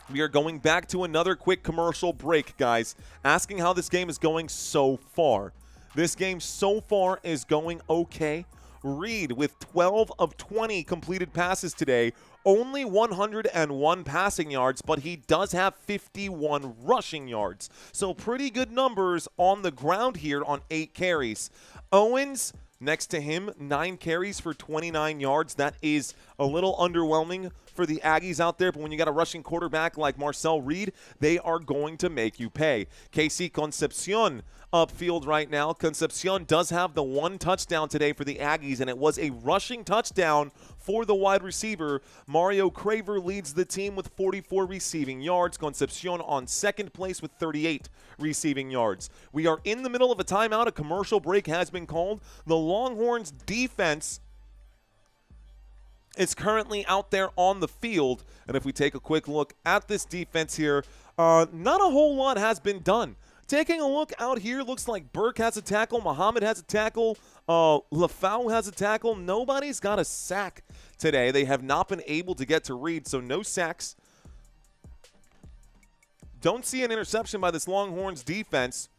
We are going back to another quick commercial break, guys, asking how this game is going so far. This game so far is going okay. Reed with 12 of 20 completed passes today, only 101 passing yards, but he does have 51 rushing yards. So pretty good numbers on the ground here on 8 carries. Owens, next to him, 9 carries for 29 yards. That is a little underwhelming for the Aggies out there, but when you got a rushing quarterback like Marcel Reed, they are going to make you pay. Casey Concepcion upfield right now. Concepcion does have the 1 touchdown today for the Aggies, and it was a rushing touchdown for the wide receiver. Mario Craver leads the team with 44 receiving yards. Concepcion on 2nd place with 38 receiving yards. We are in the middle of a timeout. A commercial break has been called. The Longhorns defense is currently out there on the field. And if we take a quick look at this defense here, not a whole lot has been done. Taking a look out here, looks like Burke has a tackle, Muhammad has a tackle, Lafau has a tackle. Nobody's got a sack today. They have not been able to get to Reed, so no sacks. Don't see an interception by this Longhorns defense.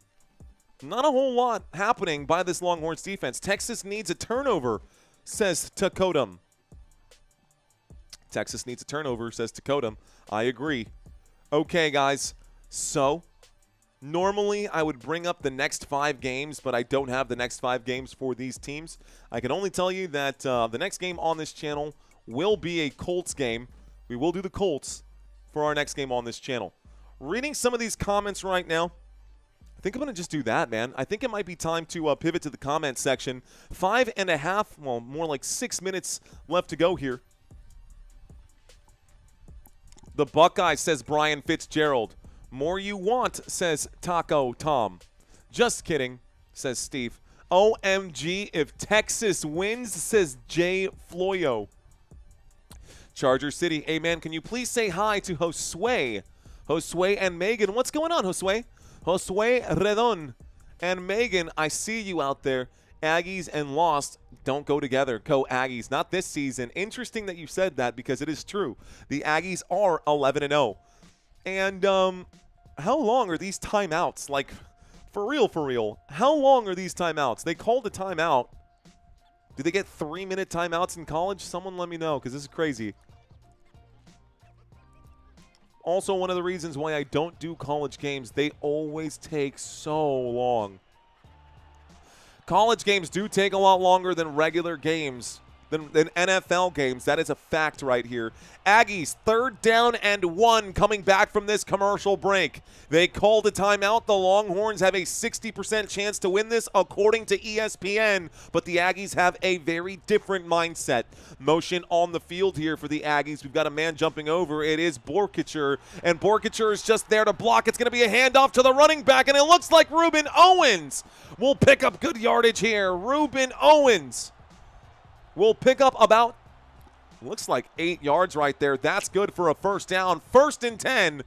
Not a whole lot happening by this Longhorns defense. Texas needs a turnover, says Takodum. Texas needs a turnover, says Takodum. I agree. Okay, guys. So, normally I would bring up the next 5 games, but I don't have the next 5 games for these teams. I can only tell you that the next game on this channel will be a Colts game. We will do the Colts for our next game on this channel. Reading some of these comments right now, I think I'm going to just do that, man. I think it might be time to pivot to the comment section. 5.5, well, more like 6 minutes left to go here. The Buckeye, says Brian Fitzgerald. More you want, says Taco Tom. Just kidding, says Steve. OMG if Texas wins, says Jay Floyo. Charger City, hey man, can you please say hi to Josue? Josue and Megan. What's going on, Josue? Josue Redon and Megan, I see you out there. Aggies and Lost don't go together. Go Aggies. Not this season. Interesting that you said that because it is true. The Aggies are 11-0. And how long are these timeouts? Like, for real. How long are these timeouts? They called a timeout. Do they get 3-minute timeouts in college? Someone let me know because this is crazy. Also, one of the reasons why I don't do college games, they always take so long. College games do take a lot longer than regular games, than NFL games. That is a fact right here. Aggies, 3rd down and 1 coming back from this commercial break. They called a timeout. The Longhorns have a 60% chance to win this according to ESPN, but the Aggies have a very different mindset. Motion on the field here for the Aggies. We've got a man jumping over. It is Borkacher, and Borkacher is just there to block. It's going to be a handoff to the running back, and it looks like Reuben Owens will pick up good yardage here. Reuben Owens will pick up about, looks like 8 yards right there. That's good for a first down. 1st and 10.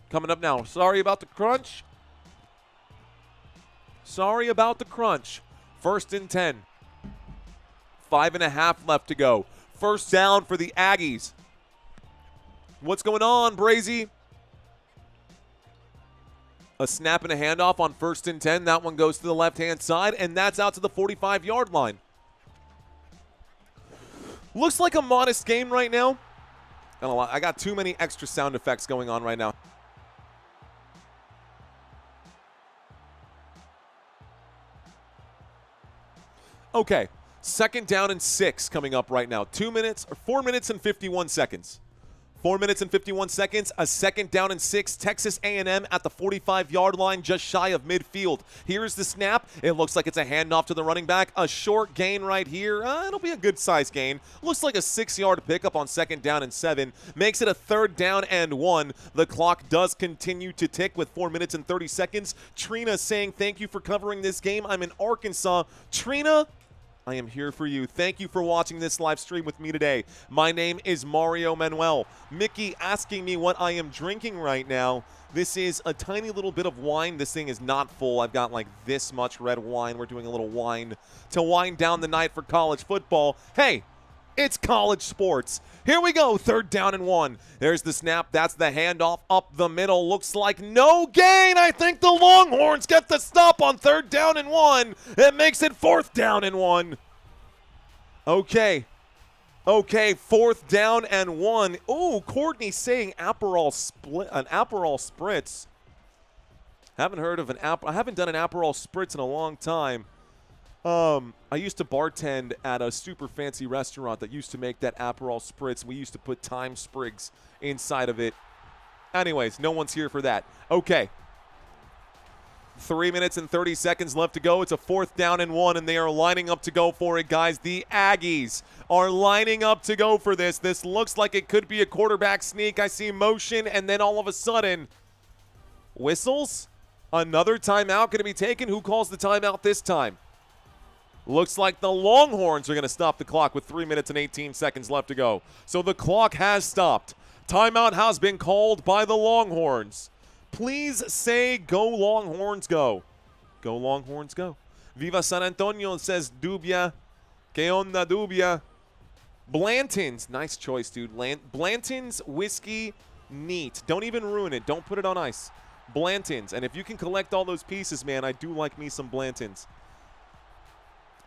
Coming up now. Sorry about the crunch. 1st and 10. 5.5 left to go. First down for the Aggies. What's going on, Brazy? A snap and a handoff on 1st and 10. That one goes to the left-hand side, and that's out to the 45-yard line. Looks like a modest game right now. I got too many extra sound effects going on right now. Okay, 2nd down and 6 coming up right now. 4 minutes and 51 seconds. 4 minutes and 51 seconds, a 2nd down and 6. Texas A&M at the 45-yard line, just shy of midfield. Here's the snap. It looks like it's a handoff to the running back. A short gain right here. It'll be a good-sized gain. Looks like a 6-yard pickup on 2nd down and 7. Makes it a 3rd down and 1. The clock does continue to tick with 4 minutes and 30 seconds. Trina saying, thank you for covering this game. I'm in Arkansas. Trina, I am here for you. Thank you for watching this live stream with me today. My name is Mario Manuel. Mickey asking me what I am drinking right now. This is a tiny little bit of wine. This thing is not full. I've got like this much red wine. We're doing a little wine to wind down the night for college football. Hey, it's college sports. Here we go, 3rd down and 1. There's the snap. That's the handoff up the middle. Looks like no gain. I think the Longhorns get the stop on 3rd down and 1. It makes it 4th down and 1. Okay, 4th down and 1. Ooh, Courtney saying an Aperol Spritz. Haven't heard of I haven't done an Aperol Spritz in a long time. I used to bartend at a super fancy restaurant that used to make that Aperol Spritz. We used to put thyme sprigs inside of it. Anyways, no one's here for that. Okay. 3 minutes and 30 seconds left to go. It's a 4th down and 1, and they are lining up to go for it, guys. The Aggies are lining up to go for this. This looks like it could be a quarterback sneak. I see motion, and then all of a sudden, whistles. Another timeout going to be taken. Who calls the timeout this time? Looks like the Longhorns are going to stop the clock with 3 minutes and 18 seconds left to go. So the clock has stopped. Timeout has been called by the Longhorns. Please say go Longhorns go. Go Longhorns go. Viva San Antonio, says Dubia. Que onda Dubia. Blanton's. Nice choice, dude. Blanton's whiskey neat. Don't even ruin it. Don't put it on ice. Blanton's. And if you can collect all those pieces, man, I do like me some Blanton's.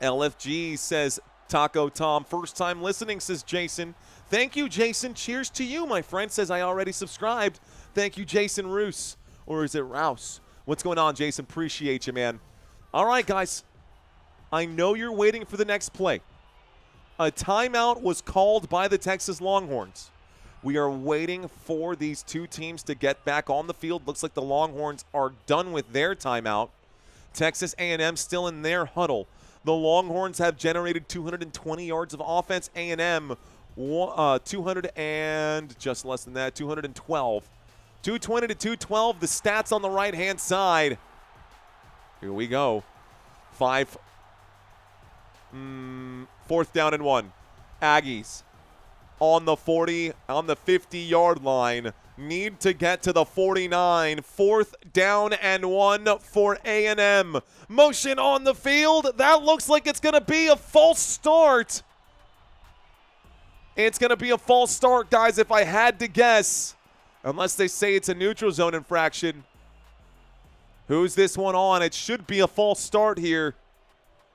LFG says Taco Tom, first time listening, says Jason. Thank you, Jason. Cheers to you, my friend. Says I already subscribed. Thank you, Jason Roos. Or is it Rouse? What's going on, Jason? Appreciate you, man. All right, guys. I know you're waiting for the next play. A timeout was called by the Texas Longhorns. We are waiting for these two teams to get back on the field. Looks like the Longhorns are done with their timeout. Texas A&M still in their huddle. The Longhorns have generated 220 yards of offense. A&M 200 and just less than that, 212. 220 to 212. The stats on the right-hand side. Here we go. 4th down and 1. Aggies on the 40, on the 50-yard line. Need to get to the 49. 4th down and 1 for A&M. Motion on the field. That looks like it's going to be a false start. It's going to be a false start, guys, if I had to guess. Unless they say it's a neutral zone infraction. Who's this one on? It should be a false start here.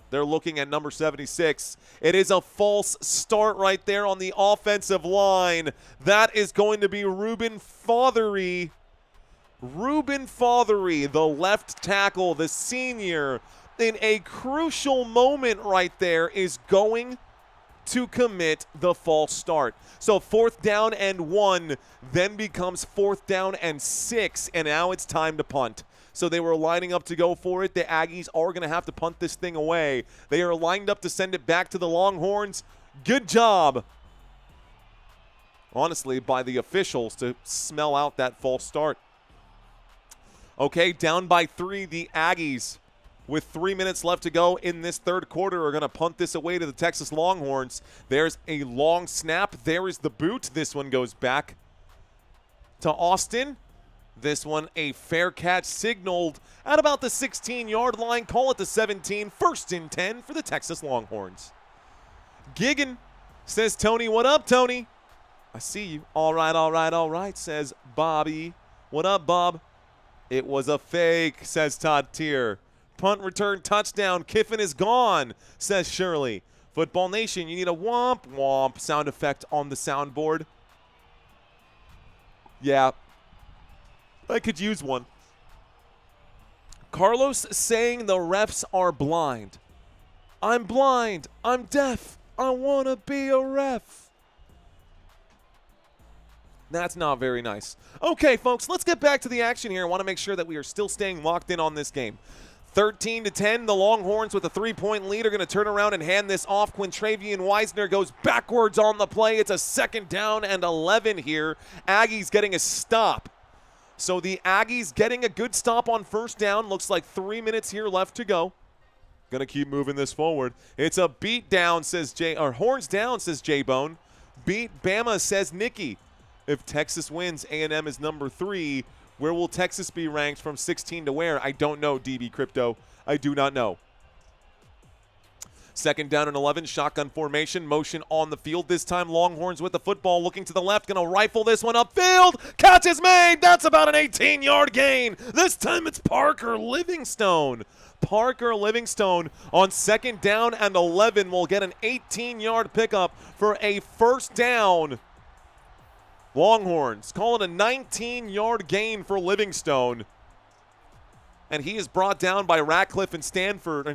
They're looking at number 76. It is a false start right there on the offensive line. That is going to be Ruben Fothery. Ruben Fothery, the left tackle, the senior, in a crucial moment right there, is going to commit the false start. So 4th down and 1 then becomes 4th down and 6, and now it's time to punt. So they were lining up to go for it. The Aggies are going to have to punt this thing away. They are lined up to send it back to the Longhorns. Good job, honestly, by the officials to smell out that false start. Okay, down by 3, the Aggies, with 3 minutes left to go in this third quarter, are going to punt this away to the Texas Longhorns. There's a long snap. There is the boot. This one goes back to Austin. This one, a fair catch signaled at about the 16-yard line. Call it the 17. 1st and 10 for the Texas Longhorns. Giggin, says Tony. What up, Tony? I see you. All right, says Bobby. What up, Bob? It was a fake, says Todd Tier. Punt return touchdown. Kiffin is gone, says Shirley. Football Nation, you need a womp womp sound effect on the soundboard. Yeah. I could use one. Carlos saying the refs are blind. I'm blind. I'm deaf. I want to be a ref. That's not very nice. Okay, folks, let's get back to the action here. I want to make sure that we are still staying locked in on this game. 13-10, the Longhorns with a 3-point lead are going to turn around and hand this off. Quintravian Weisner goes backwards on the play. It's a 2nd down and 11 here. Aggies getting a stop. So the Aggies getting a good stop on 1st down. Looks like 3 minutes here left to go. Going to keep moving this forward. It's a beat down, says horns down, says J-Bone. Beat Bama, says Nikki. If Texas wins, A&M is number 3. Where will Texas be ranked from 16 to where? I don't know, DB Crypto. I do not know. 2nd down and 11, shotgun formation, motion on the field. This time Longhorns with the football, looking to the left, going to rifle this one upfield. Catch is made. That's about an 18-yard gain. This time it's Parker Livingstone. Parker Livingstone on 2nd down and 11 will get an 18-yard pickup for a 1st down. Longhorns call it a 19-yard gain for Livingstone. And he is brought down by Ratcliffe and Sanford.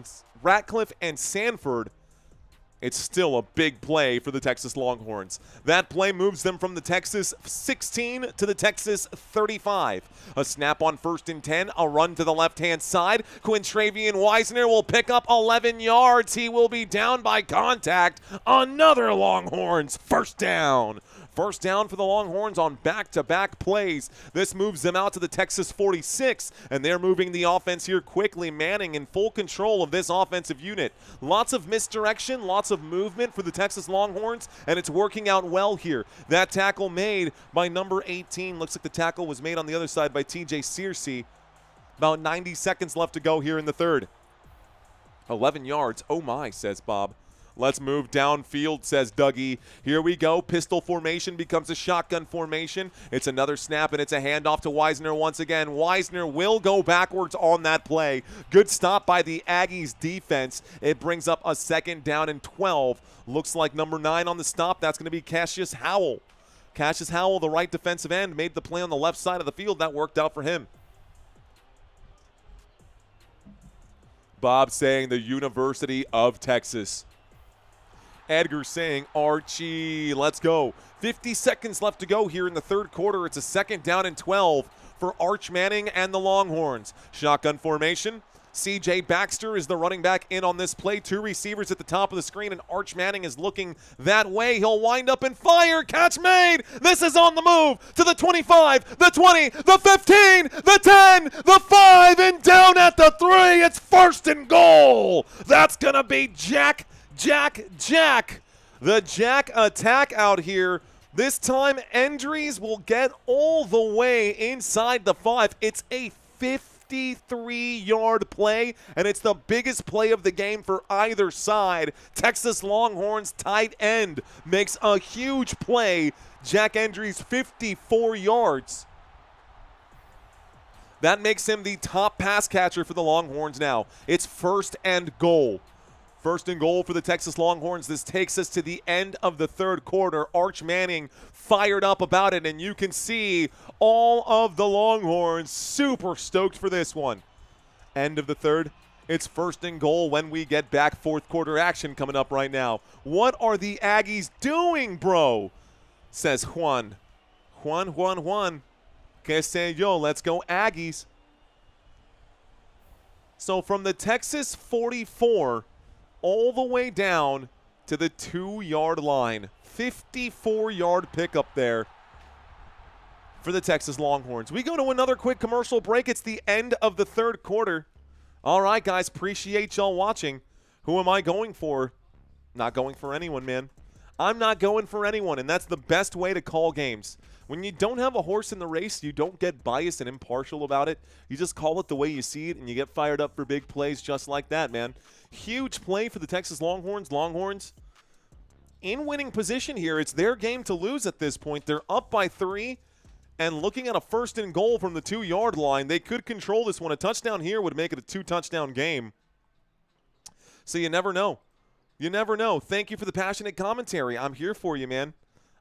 It's still a big play for the Texas Longhorns. That play moves them from the Texas 16 to the Texas 35. A snap on 1st and 10, a run to the left-hand side. Quintravian Weisner will pick up 11 yards. He will be down by contact. Another Longhorns 1st down. 1st down for the Longhorns on back-to-back plays. This moves them out to the Texas 46, and they're moving the offense here quickly. Manning in full control of this offensive unit. Lots of misdirection, lots of movement for the Texas Longhorns, and it's working out well here. That tackle made by number 18. Looks like the tackle was made on the other side by TJ Searcy. About 90 seconds left to go here in the third. 11 yards. Oh my, says Bob. Let's move downfield, says Dougie. Here we go. Pistol formation becomes a shotgun formation. It's another snap, and it's a handoff to Wisner once again. Wisner will go backwards on that play. Good stop by the Aggies defense. It brings up a 2nd down and 12. Looks like number 9 on the stop. That's going to be Cassius Howell. Cassius Howell, the right defensive end, made the play on the left side of the field. That worked out for him. Bob saying the University of Texas. Edgar saying Archie. Let's go. 50 seconds left to go here in the 3rd quarter. It's a 2nd down and 12 for Arch Manning and the Longhorns. Shotgun formation. CJ Baxter is the running back in on this play. 2 receivers at the top of the screen, and Arch Manning is looking that way. He'll wind up and fire. Catch made. This is on the move to the 25, the 20, the 15, the 10, the 5, and down at the 3. It's 1st and goal. That's going to be Jack. The Jack attack out here. This time, Endries will get all the way inside the 5. It's a 53-yard play, and it's the biggest play of the game for either side. Texas Longhorns tight end makes a huge play. Jack Endries, 54 yards. That makes him the top pass catcher for the Longhorns now. It's 1st and goal. 1st and goal for the Texas Longhorns. This takes us to the end of the 3rd quarter. Arch Manning fired up about it, and you can see all of the Longhorns super stoked for this one. End of the 3rd. It's 1st and goal when we get back. 4th quarter action coming up right now. What are the Aggies doing, bro? Says Juan. Juan. Que say yo, let's go Aggies. So from the Texas 44 all the way down to the 2-yard line. 54-yard pickup there for the Texas Longhorns. We go to another quick commercial break. It's the end of the 3rd quarter. All right, guys, appreciate y'all watching. Who am I going for? Not going for anyone, man. I'm not going for anyone, and that's the best way to call games. When you don't have a horse in the race, you don't get biased and impartial about it. You just call it the way you see it, and you get fired up for big plays just like that, man. Huge play for the Texas Longhorns. Longhorns in winning position here. It's their game to lose at this point. They're up by 3, and looking at a 1st and goal from the 2-yard line, they could control this one. A touchdown here would make it a 2-touchdown game. So you never know. You never know. Thank you for the passionate commentary. I'm here for you, man.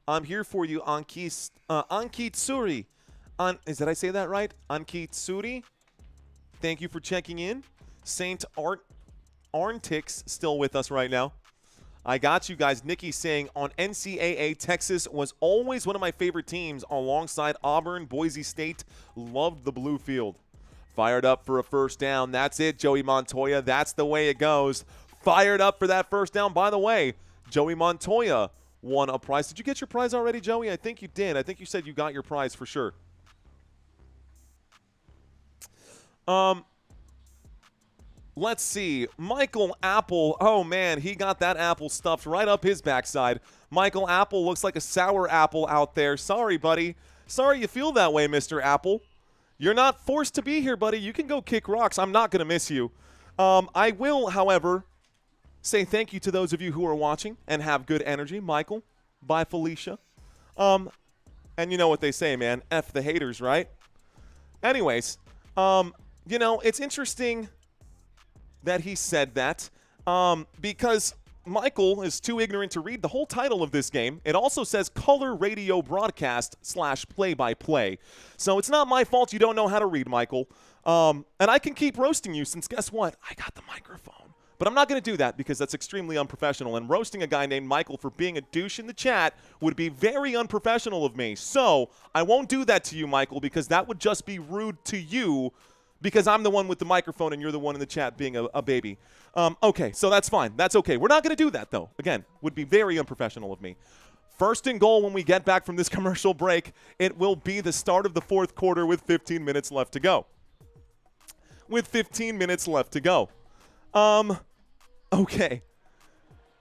I'm here for you, Ankit Tsuri. Did I say that right? Ankit Tsuri. Thank you for checking in. Saint Arntix still with us right now. I got you guys. Nikki saying, on NCAA, Texas was always one of my favorite teams alongside Auburn, Boise State. Loved the blue field. Fired up for a 1st down. That's it, Joey Montoya. That's the way it goes. Fired up for that 1st down. By the way, Joey Montoya won a prize. Did you get your prize already, Joey? I think you did. I think you said you got your prize for sure. Let's see. Michael Apple. Oh, man, he got that apple stuffed right up his backside. Michael Apple looks like a sour apple out there. Sorry, buddy. Sorry you feel that way, Mr. Apple. You're not forced to be here, buddy. You can go kick rocks. I'm not going to miss you. I will, however, say thank you to those of you who are watching and have good energy. Michael, bye, Felicia. And you know what they say, man. F the haters, right? Anyways, you know, it's interesting that he said that because Michael is too ignorant to read the whole title of this game. It also says color radio broadcast / play-by-play. So it's not my fault you don't know how to read, Michael. And I can keep roasting you since guess what? I got the microphone. But I'm not going to do that because that's extremely unprofessional. And roasting a guy named Michael for being a douche in the chat would be very unprofessional of me. So I won't do that to you, Michael, because that would just be rude to you because I'm the one with the microphone and you're the one in the chat being a baby. Okay, so that's fine. That's okay. We're not going to do that, though. Again, would be very unprofessional of me. 1st and goal when we get back from this commercial break. It will be the start of the 4th quarter with 15 minutes left to go. Okay.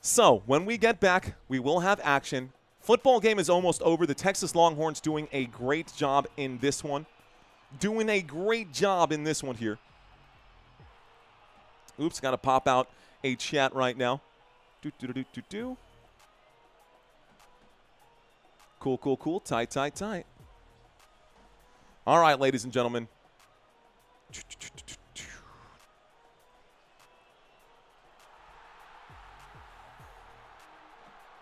So, when we get back, we will have action. Football game is almost over. The Texas Longhorns doing a great job in this one. Oops, got to pop out a chat right now. Do. Cool, cool, cool. Tight, tight, tight. All right, ladies and gentlemen.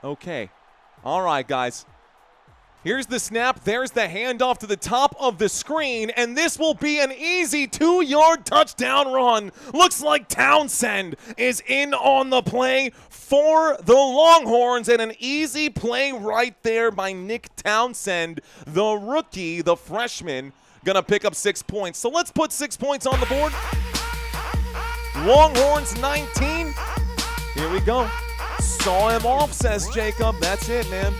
Okay. All right, guys. Here's the snap. There's the handoff to the top of the screen, and this will be an easy 2-yard touchdown run. Looks like Townsend is in on the play for the Longhorns, and an easy play right there by Nick Townsend, the rookie, the freshman, gonna pick up 6 points. So let's put 6 points on the board. Longhorns 19. Here we go. Saw him off, says Jacob. That's it, man.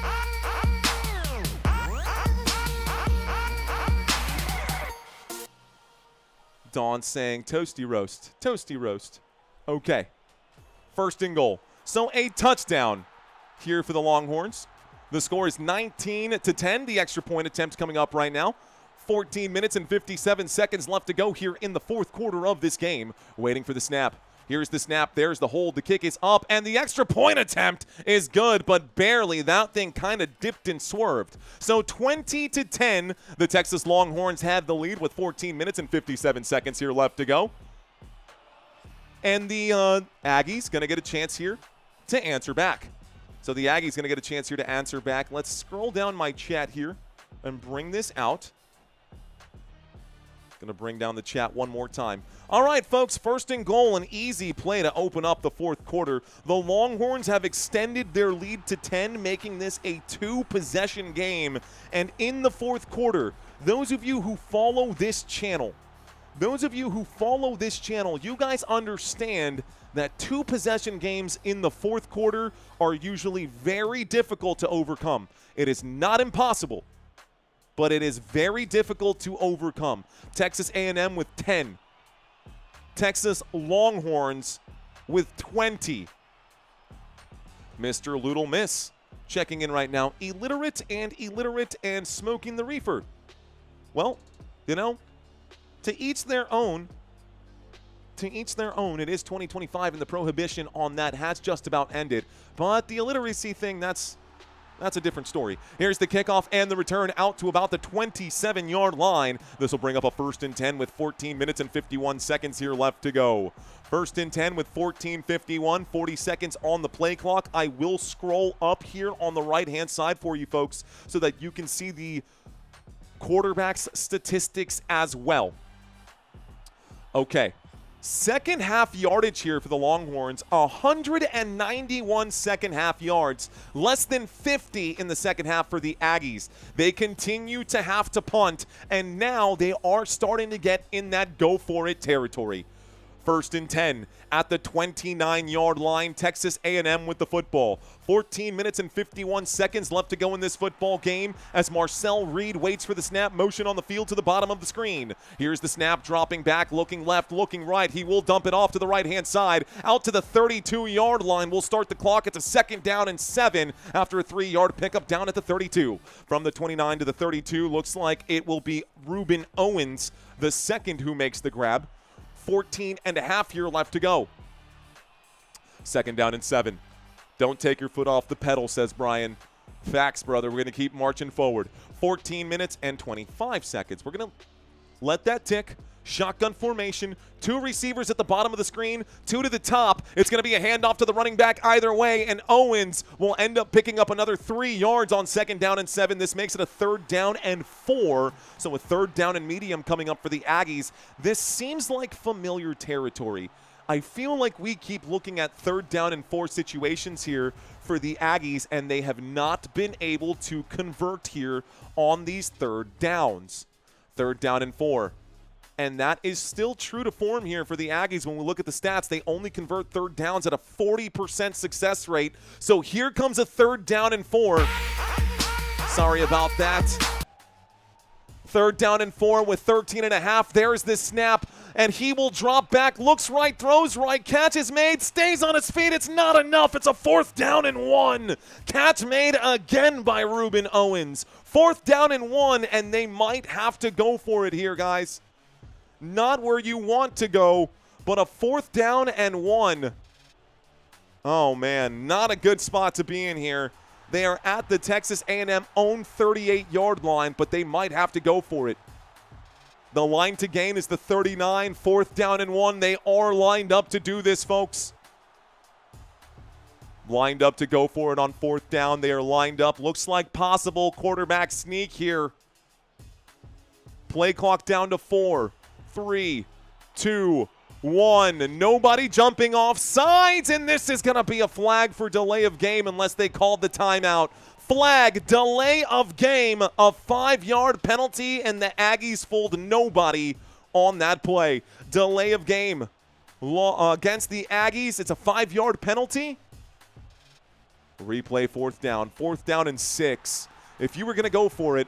Dawn saying toasty roast. Toasty roast. Okay. First and goal. So a touchdown here for the Longhorns. The score is 19-10. The extra point attempt coming up right now. 14 minutes and 57 seconds left to go here in the fourth quarter of this game. Waiting for the snap. Here's the snap. There's the hold. The kick is up, and the extra point attempt is good, but barely. That thing kind of dipped and swerved. So 20-10, the Texas Longhorns have the lead with 14 minutes and 57 seconds here left to go. And the Aggies going to get a chance here to answer back. So the Aggies going to get a chance here to answer back. Let's scroll down my chat here and bring this out. Going to bring down the chat one more time. All right, folks, first and goal, an easy play to open up the fourth quarter. The Longhorns have extended their lead to 10, making this a 2-possession game. And in the fourth quarter, those of you who follow this channel, you guys understand that 2-possession games in the fourth quarter are usually very difficult to overcome. It is not impossible, but it is very difficult to overcome. Texas A&M with 10. Texas Longhorns with 20. Mr. Little Miss checking in right now. Illiterate and smoking the reefer. Well, you know, to each their own. To each their own. It is 2025 and the prohibition on that has just about ended. But the illiteracy thing, that's a different story. Here's the kickoff and the return out to about the 27-yard line. This will bring up a 1st and 10 with 14 minutes and 51 seconds here left to go. 1st and 10 with 14:51, 40 seconds on the play clock. I will scroll up here on the right-hand side for you folks so that you can see the quarterback's statistics as well. Okay. Second half yardage here for the Longhorns, 191 second half yards, less than 50 in the second half for the Aggies. They continue to have to punt, and now they are starting to get in that go-for-it territory. 1st and 10 at the 29-yard line. Texas A&M with the football. 14 minutes and 51 seconds left to go in this football game as Marcel Reed waits for the snap. Motion on the field to the bottom of the screen. Here's the snap, dropping back, looking left, looking right. He will dump it off to the right-hand side. Out to the 32-yard line. We'll start the clock. It's a 2nd down and 7 after a 3-yard pickup down at the 32. From the 29 to the 32, looks like it will be Ruben Owens, the second who makes the grab. 14 and a half here left to go. 2nd down and 7. Don't take your foot off the pedal, says Brian. Facts, brother. We're going to keep marching forward. 14 minutes and 25 seconds. We're going to let that tick. Shotgun formation. 2 receivers at the bottom of the screen. 2 to the top. It's going to be a handoff to the running back either way, and Owens will end up picking up another 3 yards on 2nd down and 7. This makes it a 3rd down and 4. So a 3rd down and medium coming up for the Aggies. This seems like familiar territory. I feel like we keep looking at 3rd down and 4 situations here for the Aggies, and they have not been able to convert here on these 3rd downs. 3rd down and 4. And that is still true to form here for the Aggies. When we look at the stats, they only convert 3rd downs at a 40% success rate. So here comes a 3rd down and 4. Sorry about that. 3rd down and 4 with 13 and a half. There's this snap, and he will drop back, looks right, throws right, catch is made, stays on his feet. It's not enough. It's a 4th down and 1. Catch made again by Ruben Owens. 4th down and 1, and they might have to go for it here, guys. Not where you want to go, but a 4th down and 1. Oh, man, not a good spot to be in here. They are at the Texas A&M own 38-yard line, but they might have to go for it. The line to gain is the 39, 4th down and 1. They are lined up to do this, folks. Lined up to go for it on 4th down. They are lined up. Looks like possible quarterback sneak here. Play clock down to 4, 3, 2, 1. Nobody jumping off sides, and this is going to be a flag for delay of game unless they called the timeout. Flag, delay of game, a 5-yard penalty, and the Aggies fooled nobody on that play. Delay of game against the Aggies. It's a 5-yard penalty. Replay 4th down and 6. If you were going to go for it,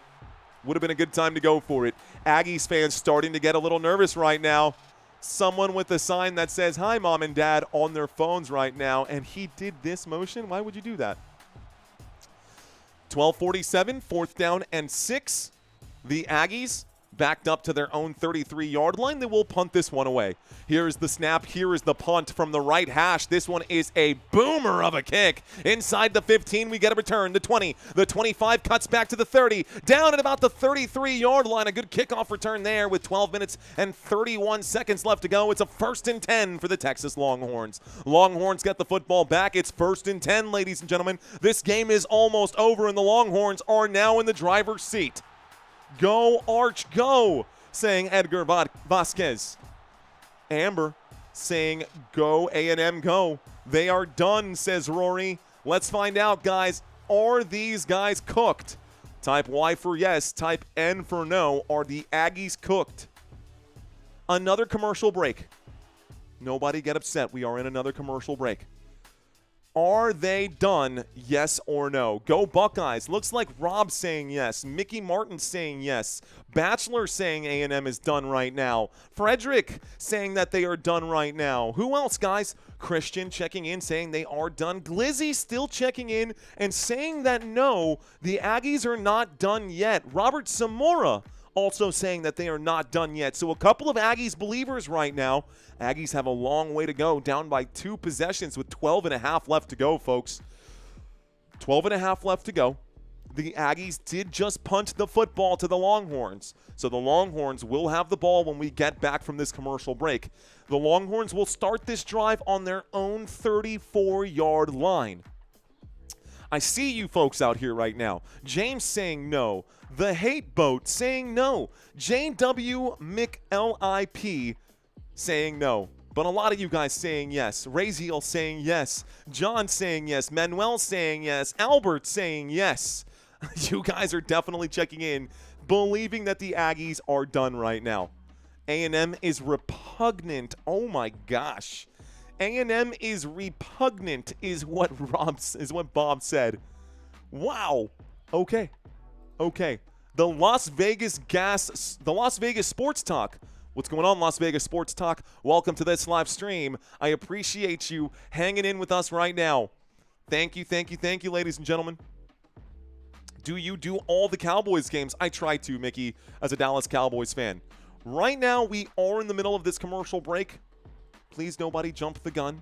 would have been a good time to go for it. Aggies fans starting to get a little nervous right now. Someone with a sign that says, "Hi, Mom and Dad," on their phones right now, and he did this motion. Why would you do that? 12:47, 4th down and 6. The Aggies backed up to their own 33-yard line. They will punt this one away. Here is the snap. Here is the punt from the right hash. This one is a boomer of a kick. Inside the 15, we get a return. The 20, the 25 cuts back to the 30. Down at about the 33-yard line. A good kickoff return there with 12 minutes and 31 seconds left to go. It's a 1st and 10 for the Texas Longhorns. Longhorns get the football back. It's 1st and 10, ladies and gentlemen. This game is almost over, and the Longhorns are now in the driver's seat. Go, Arch, go, saying Edgar Vasquez. Amber saying, go, A&M, go. They are done, says Rory. Let's find out, guys. Are these guys cooked? Type Y for yes. Type N for no. Are the Aggies cooked? Another commercial break. Nobody get upset. We are in another commercial break. Are they done? Yes or no? Go Buckeyes. Looks like Rob's saying yes. Mickey Martin's saying yes. Bachelor saying A&M is done right now. Frederick saying that they are done right now. Who else, guys? Christian checking in saying they are done. Glizzy still checking in and saying that no, the Aggies are not done yet. Robert Zamora also saying that they are not done yet. So a couple of Aggies believers right now. Aggies have a long way to go, down by 2 possessions with 12 and a half left to go, folks. 12 and a half left to go. The Aggies did just punt the football to the Longhorns. So the Longhorns will have the ball when we get back from this commercial break. The Longhorns will start this drive on their own 34-yard line. I see you folks out here right now. James saying no. The Hate Boat saying no. JW McLIP saying no. But a lot of you guys saying yes. Raziel saying yes. John saying yes. Manuel saying yes. Albert saying yes. You guys are definitely checking in, believing that the Aggies are done right now. A&M is repugnant. Oh my gosh. A&M is repugnant is what Bob said. Wow. Okay. The Las Vegas Sports Talk. What's going on, Las Vegas Sports Talk? Welcome to this live stream. I appreciate you hanging in with us right now. Thank you, ladies and gentlemen. Do you do all the Cowboys games? I try to, Mickey, as a Dallas Cowboys fan. Right now, we are in the middle of this commercial break. Please, nobody jump the gun.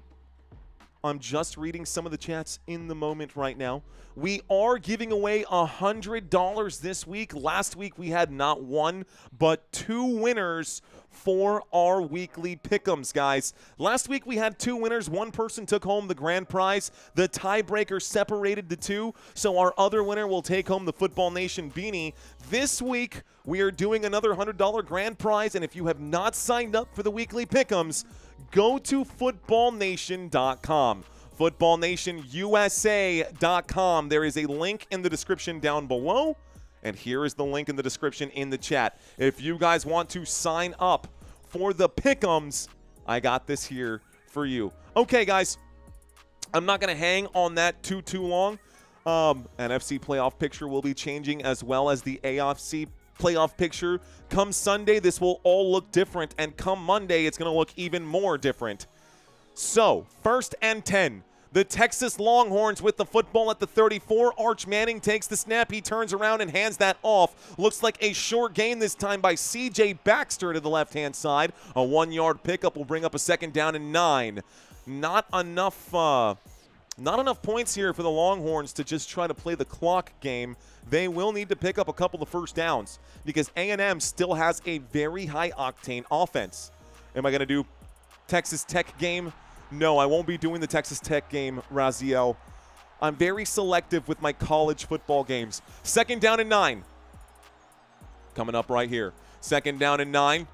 I'm just reading some of the chats in the moment right now. We are giving away $100 this week. Last week, we had not one, but 2 winners for our weekly pick'ems, guys. Last week, we had 2 winners. One person took home the grand prize. The tiebreaker separated the 2, so our other winner will take home the Football Nation beanie. This week, we are doing another $100 grand prize, and if you have not signed up for the weekly pick'ems, go to footballnation.com. footballnationusa.com. There is a link in the description down below, and here is the link in the description in the chat. If you guys want to sign up for the pick'ems, I got this here for you. Okay, guys, I'm not going to hang on that too long. NFC playoff picture will be changing, as well as the AFC playoff picture. Come Sunday, this will all look different, and come Monday, it's going to look even more different. So, 1st and 10. The Texas Longhorns with the football at the 34. Arch Manning takes the snap. He turns around and hands that off. Looks like a short gain this time by C.J. Baxter to the left-hand side. A 1-yard pickup will bring up a 2nd down and 9. Not enough Not enough points here for the Longhorns to just try to play the clock game. They will need to pick up a couple of first downs because A&M still has a very high-octane offense. Am I going to do Texas Tech game? No, I won't be doing the Texas Tech game, Raziel. I'm very selective with my college football games. 2nd down and 9. Coming up right here. 2nd down and 9.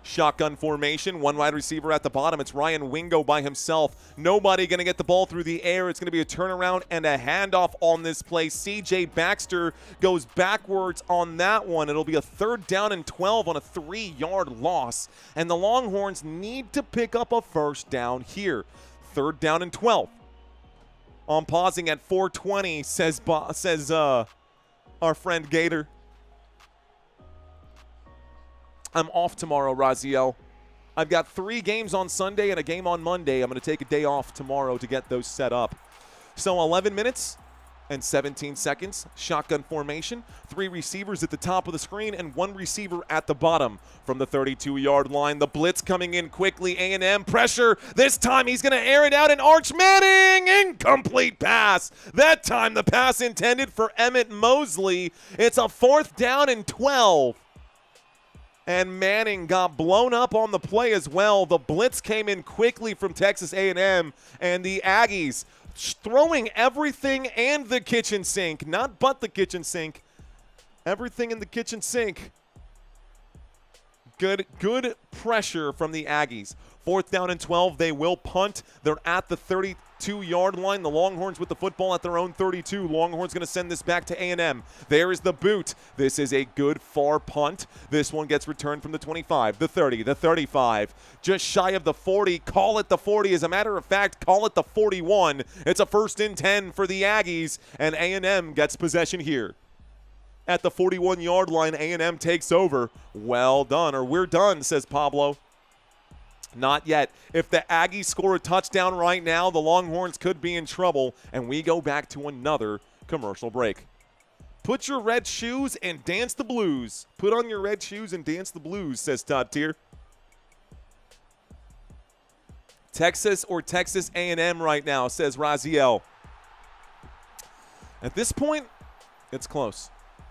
Shotgun formation, one wide receiver at the bottom. It's Ryan Wingo by himself. Nobody going to get the ball through the air. It's going to be a turnaround and a handoff on this play. CJ Baxter goes backwards on that one. It'll be a 3rd down and 12 on a 3-yard loss. And the Longhorns need to pick up a first down here. 3rd down and 12. I'm pausing at 4:20, says our friend Gator. I'm off tomorrow, Raziel. I've got 3 games on Sunday and a game on Monday. I'm going to take a day off tomorrow to get those set up. So 11 minutes and 17 seconds. Shotgun formation. 3 receivers at the top of the screen and 1 receiver at the bottom. From the 32-yard line, the blitz coming in quickly. A&M pressure. This time he's going to air it out, and Arch Manning, incomplete pass. That time the pass intended for Emmett Mosley. It's a 4th down and 12. And Manning got blown up on the play as well. The blitz came in quickly from Texas A&M, and the Aggies throwing everything and the kitchen sink. Not but the kitchen sink. Everything in the kitchen sink. Good pressure from the Aggies. 4th down and 12. They will punt. They're at the 32-yard line. The Longhorns with the football at their own 32. Longhorns going to send this back to A&M. There is the boot. This is a good far punt. This one gets returned from the 25, the 30, the 35. Just shy of the 40. Call it the 40. As a matter of fact, call it the 41. It's a 1st and 10 for the Aggies, and A&M gets possession here. At the 41-yard line, A&M takes over. Well done, or we're done, says Pablo. Not yet. If the Aggies score a touchdown right now, the Longhorns could be in trouble, and we go back to another commercial break. Put your red shoes and dance the blues. Put on your red shoes and dance the blues, says Todd Tier. Texas or Texas A&M right now, says Raziel. At this point, it's close.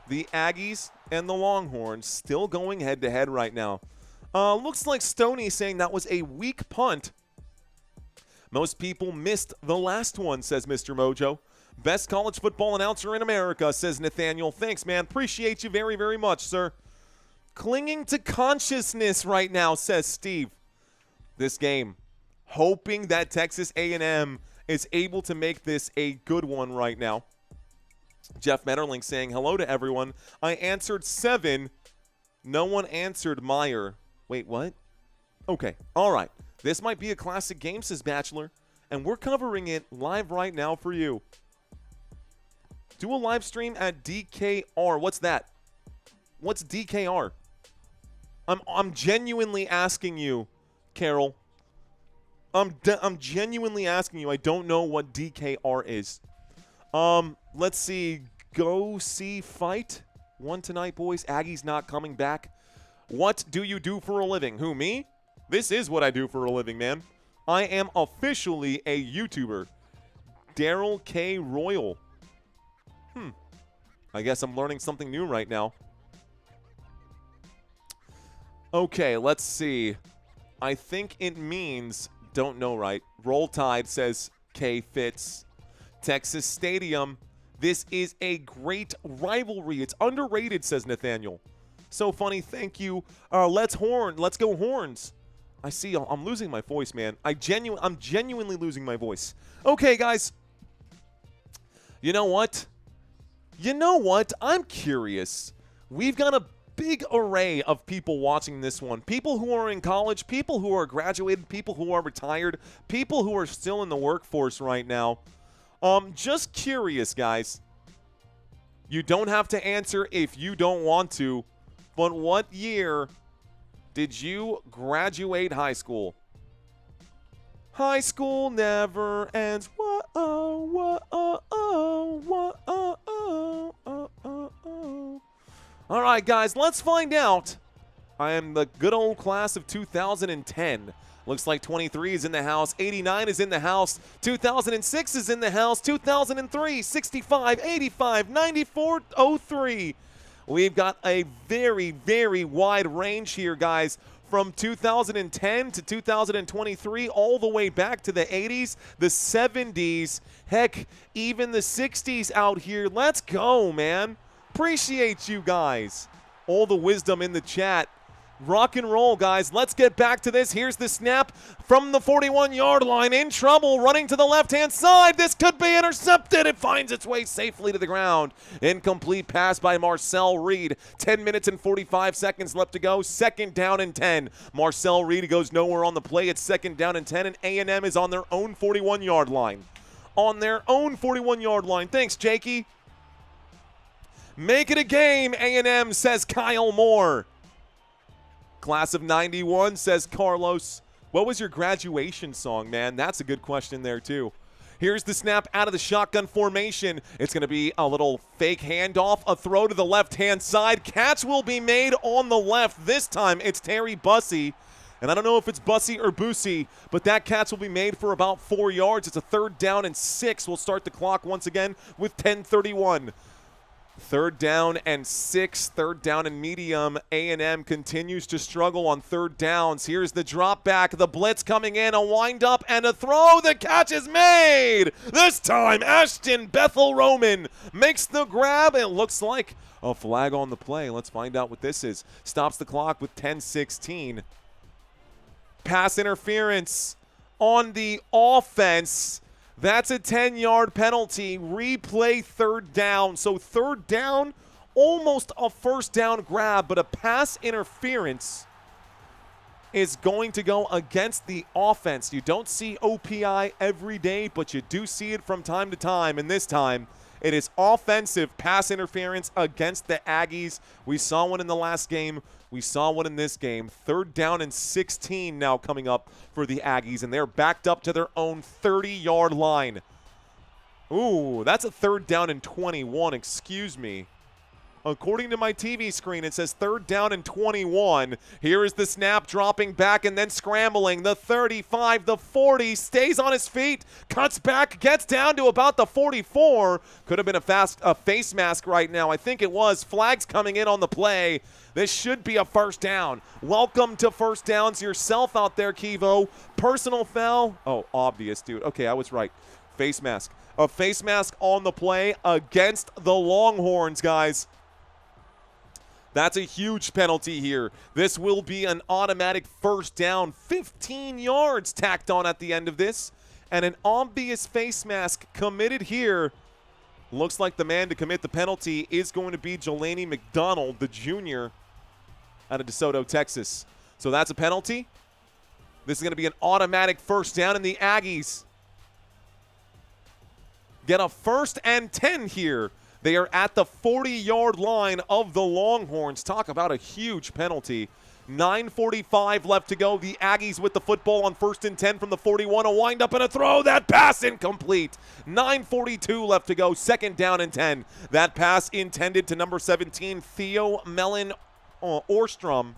The Aggies and the Longhorns still going head-to-head right now. Looks like Stoney saying that was a weak punt. Most people missed the last one, says Mr. Mojo. Best college football announcer in America, says Nathaniel. Thanks, man. Appreciate you very, very much, sir. Clinging to consciousness right now, says Steve. This game, hoping that Texas A&M is able to make this a good one right now. Jeff Metterling saying, hello to everyone. I answered 7. No one answered Meyer. Wait, what? Okay, all right. This might be a classic game, says Bachelor, and we're covering it live right now for you. Do a live stream at DKR. What's that? What's DKR? I'm genuinely asking you, Carol. I'm genuinely asking you. I don't know what DKR is. Let's see. Go see fight. One tonight, boys. Aggies not coming back. What do you do for a living? Who, me? This is what I do for a living, man. I am officially a YouTuber. Daryl K. Royal. I guess I'm learning something new right now. Okay, let's see. I think it means, don't know right. Roll Tide, says K. Fitz. Texas Stadium. This is a great rivalry. It's underrated, says Nathaniel. So funny. Thank you. Let's go Horns. I see. I'm losing my voice, man. I'm genuinely losing my voice. Okay, guys. You know what? I'm curious. We've got a big array of people watching this one. People who are in college, people who are graduated, people who are retired, people who are still in the workforce right now. Just curious, guys. You don't have to answer if you don't want to, but what year did you graduate high school? High school never ends. Whoa, whoa, whoa, whoa, whoa, whoa. All right, guys, let's find out I am the good old class of 2010. Looks like 23 is in the house, 89 is in the house, 2006 is in the house, 2003, 65, 85, 94, 03. We've got a very, very wide range here, guys, from 2010 to 2023, all the way back to the 80s, the 70s, heck, even the 60s out here. Let's go, man. Appreciate you guys. All the wisdom in the chat. Rock and roll, guys. Let's get back to this. Here's the snap from the 41-yard line. In trouble, running to the left-hand side. This could be intercepted. It finds its way safely to the ground. Incomplete pass by Marcel Reed. 10 minutes and 45 seconds left to go. 2nd down and 10. Marcel Reed goes nowhere on the play. It's 2nd down and 10, and A&M is on their own 41-yard line. On their own 41-yard line. Thanks, Jakey. Make it a game, A&M, says Kyle Moore. Class of 91, says Carlos. What was your graduation song, man? That's a good question there, too. Here's the snap out of the shotgun formation. It's going to be a little fake handoff, a throw to the left-hand side. Catch will be made on the left. This time, it's Terry Bussey. And I don't know if it's Bussey or Boosie, but that catch will be made for about 4 yards. It's a 3rd down and 6. We'll start the clock once again with 10:31. 3rd down and 6, 3rd down and medium. A&M continues to struggle on 3rd downs. Here's the drop back, the blitz coming in, a wind up and a throw. The catch is made. This time, Ashton Bethel Roman makes the grab. It looks like a flag on the play. Let's find out what this is. Stops the clock with 10:16. Pass interference on the offense. That's a 10-yard penalty. Replay 3rd down. So 3rd down, almost a 1st down grab, but a pass interference is going to go against the offense. You don't see OPI every day, but you do see it from time to time. And this time, it is offensive pass interference against the Aggies. We saw one in the last game. We saw one in this game. 3rd down and 16 now coming up for the Aggies, and they're backed up to their own 30-yard line. Ooh, that's a 3rd down and 21, excuse me. According to my TV screen, it says 3rd down and 21. Here is the snap, dropping back and then scrambling. The 35, the 40, stays on his feet, cuts back, gets down to about the 44. Could have been a face mask right now. I think it was. Flags coming in on the play. This should be a 1st down. Welcome to 1st downs yourself out there, Kivo. Personal foul. Oh, obvious, dude. Okay, I was right. Face mask. A face mask on the play against the Longhorns, guys. That's a huge penalty here. This will be an automatic 1st down, 15 yards tacked on at the end of this. And an obvious face mask committed here. Looks like the man to commit the penalty is going to be Jelani McDonald, the junior out of DeSoto, Texas. So that's a penalty. This is going to be an automatic 1st down, and the Aggies get a 1st and 10 here. They are at the 40-yard line of the Longhorns. Talk about a huge penalty. 9:45 left to go. The Aggies with the football on 1st and 10 from the 41. A wind up and a throw. That pass incomplete. 9:42 left to go. 2nd down and 10. That pass intended to number 17, Theo Mellon Orstrom.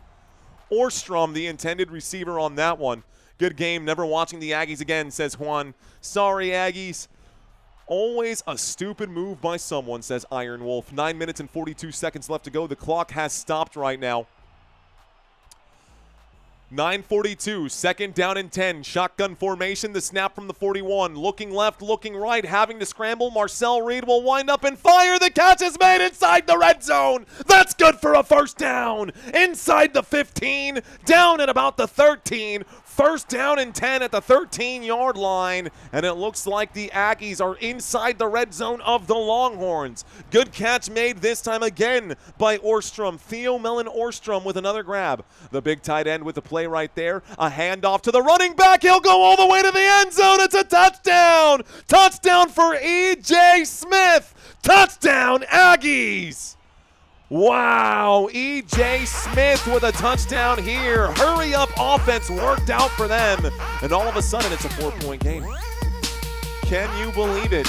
Orstrom, the intended receiver on that one. Good game. Never watching the Aggies again, says Juan. Sorry, Aggies. Always a stupid move by someone, says Iron Wolf. 9 minutes and 42 seconds left to go. The clock has stopped right now. 9:42, 2nd down and 10. Shotgun formation, the snap from the 41. Looking left, looking right, having to scramble. Marcel Reed will wind up and fire. The catch is made inside the red zone. That's good for a 1st down. Inside the 15, down at about the 13. 1st down and 10 at the 13-yard line, and it looks like the Aggies are inside the red zone of the Longhorns. Good catch made this time again by Orstrom. Theo Mellon Orstrom with another grab. The big tight end with the play right there. A handoff to the running back. He'll go all the way to the end zone. It's a touchdown. Touchdown for E.J. Smith. Touchdown, Aggies. Wow, E.J. Smith with a touchdown here. Hurry up offense worked out for them. And all of a sudden, it's a 4-point game. Can you believe it?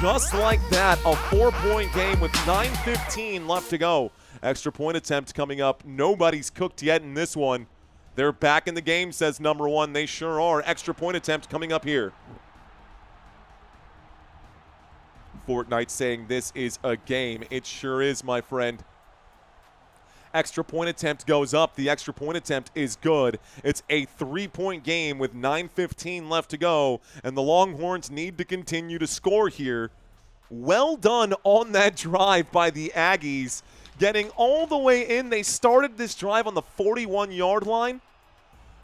just like that, a 4-point game with 9:15 left to go. Extra point attempt coming up. Nobody's cooked yet in this one. They're back in the game, says number one. They sure are. Extra point attempt coming up here. Fortnite saying this is a game. It sure is, my friend. Extra point attempt goes up. The extra point attempt is good. It's a 3-point game with 9:15 left to go, and the Longhorns need to continue to score here. Well done on that drive by the Aggies, getting all the way in. They started this drive on the 41-yard line.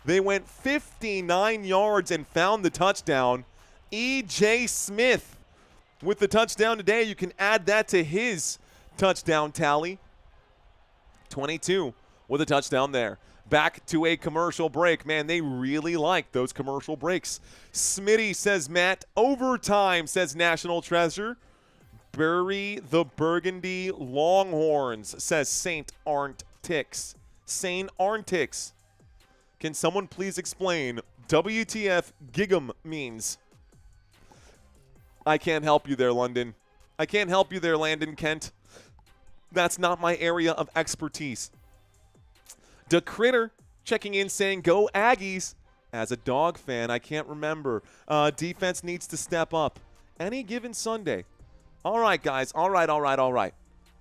They went 59 yards and found the touchdown. E.J. Smith with the touchdown today. You can add that to his touchdown tally. 22 with a touchdown there. Back to a commercial break. Man, they really like those commercial breaks. Smitty says Matt. Overtime, says National Treasure. Bury the Burgundy Longhorns, says Saint Arntix. Saint Arntix. Can someone please explain WTF Gig'em means? I can't help you there, London. I can't help you there, Landon Kent. That's not my area of expertise. Da Critter checking in saying, go Aggies. As a dog fan, I can't remember. Defense needs to step up. Any given Sunday. All right, guys. All right.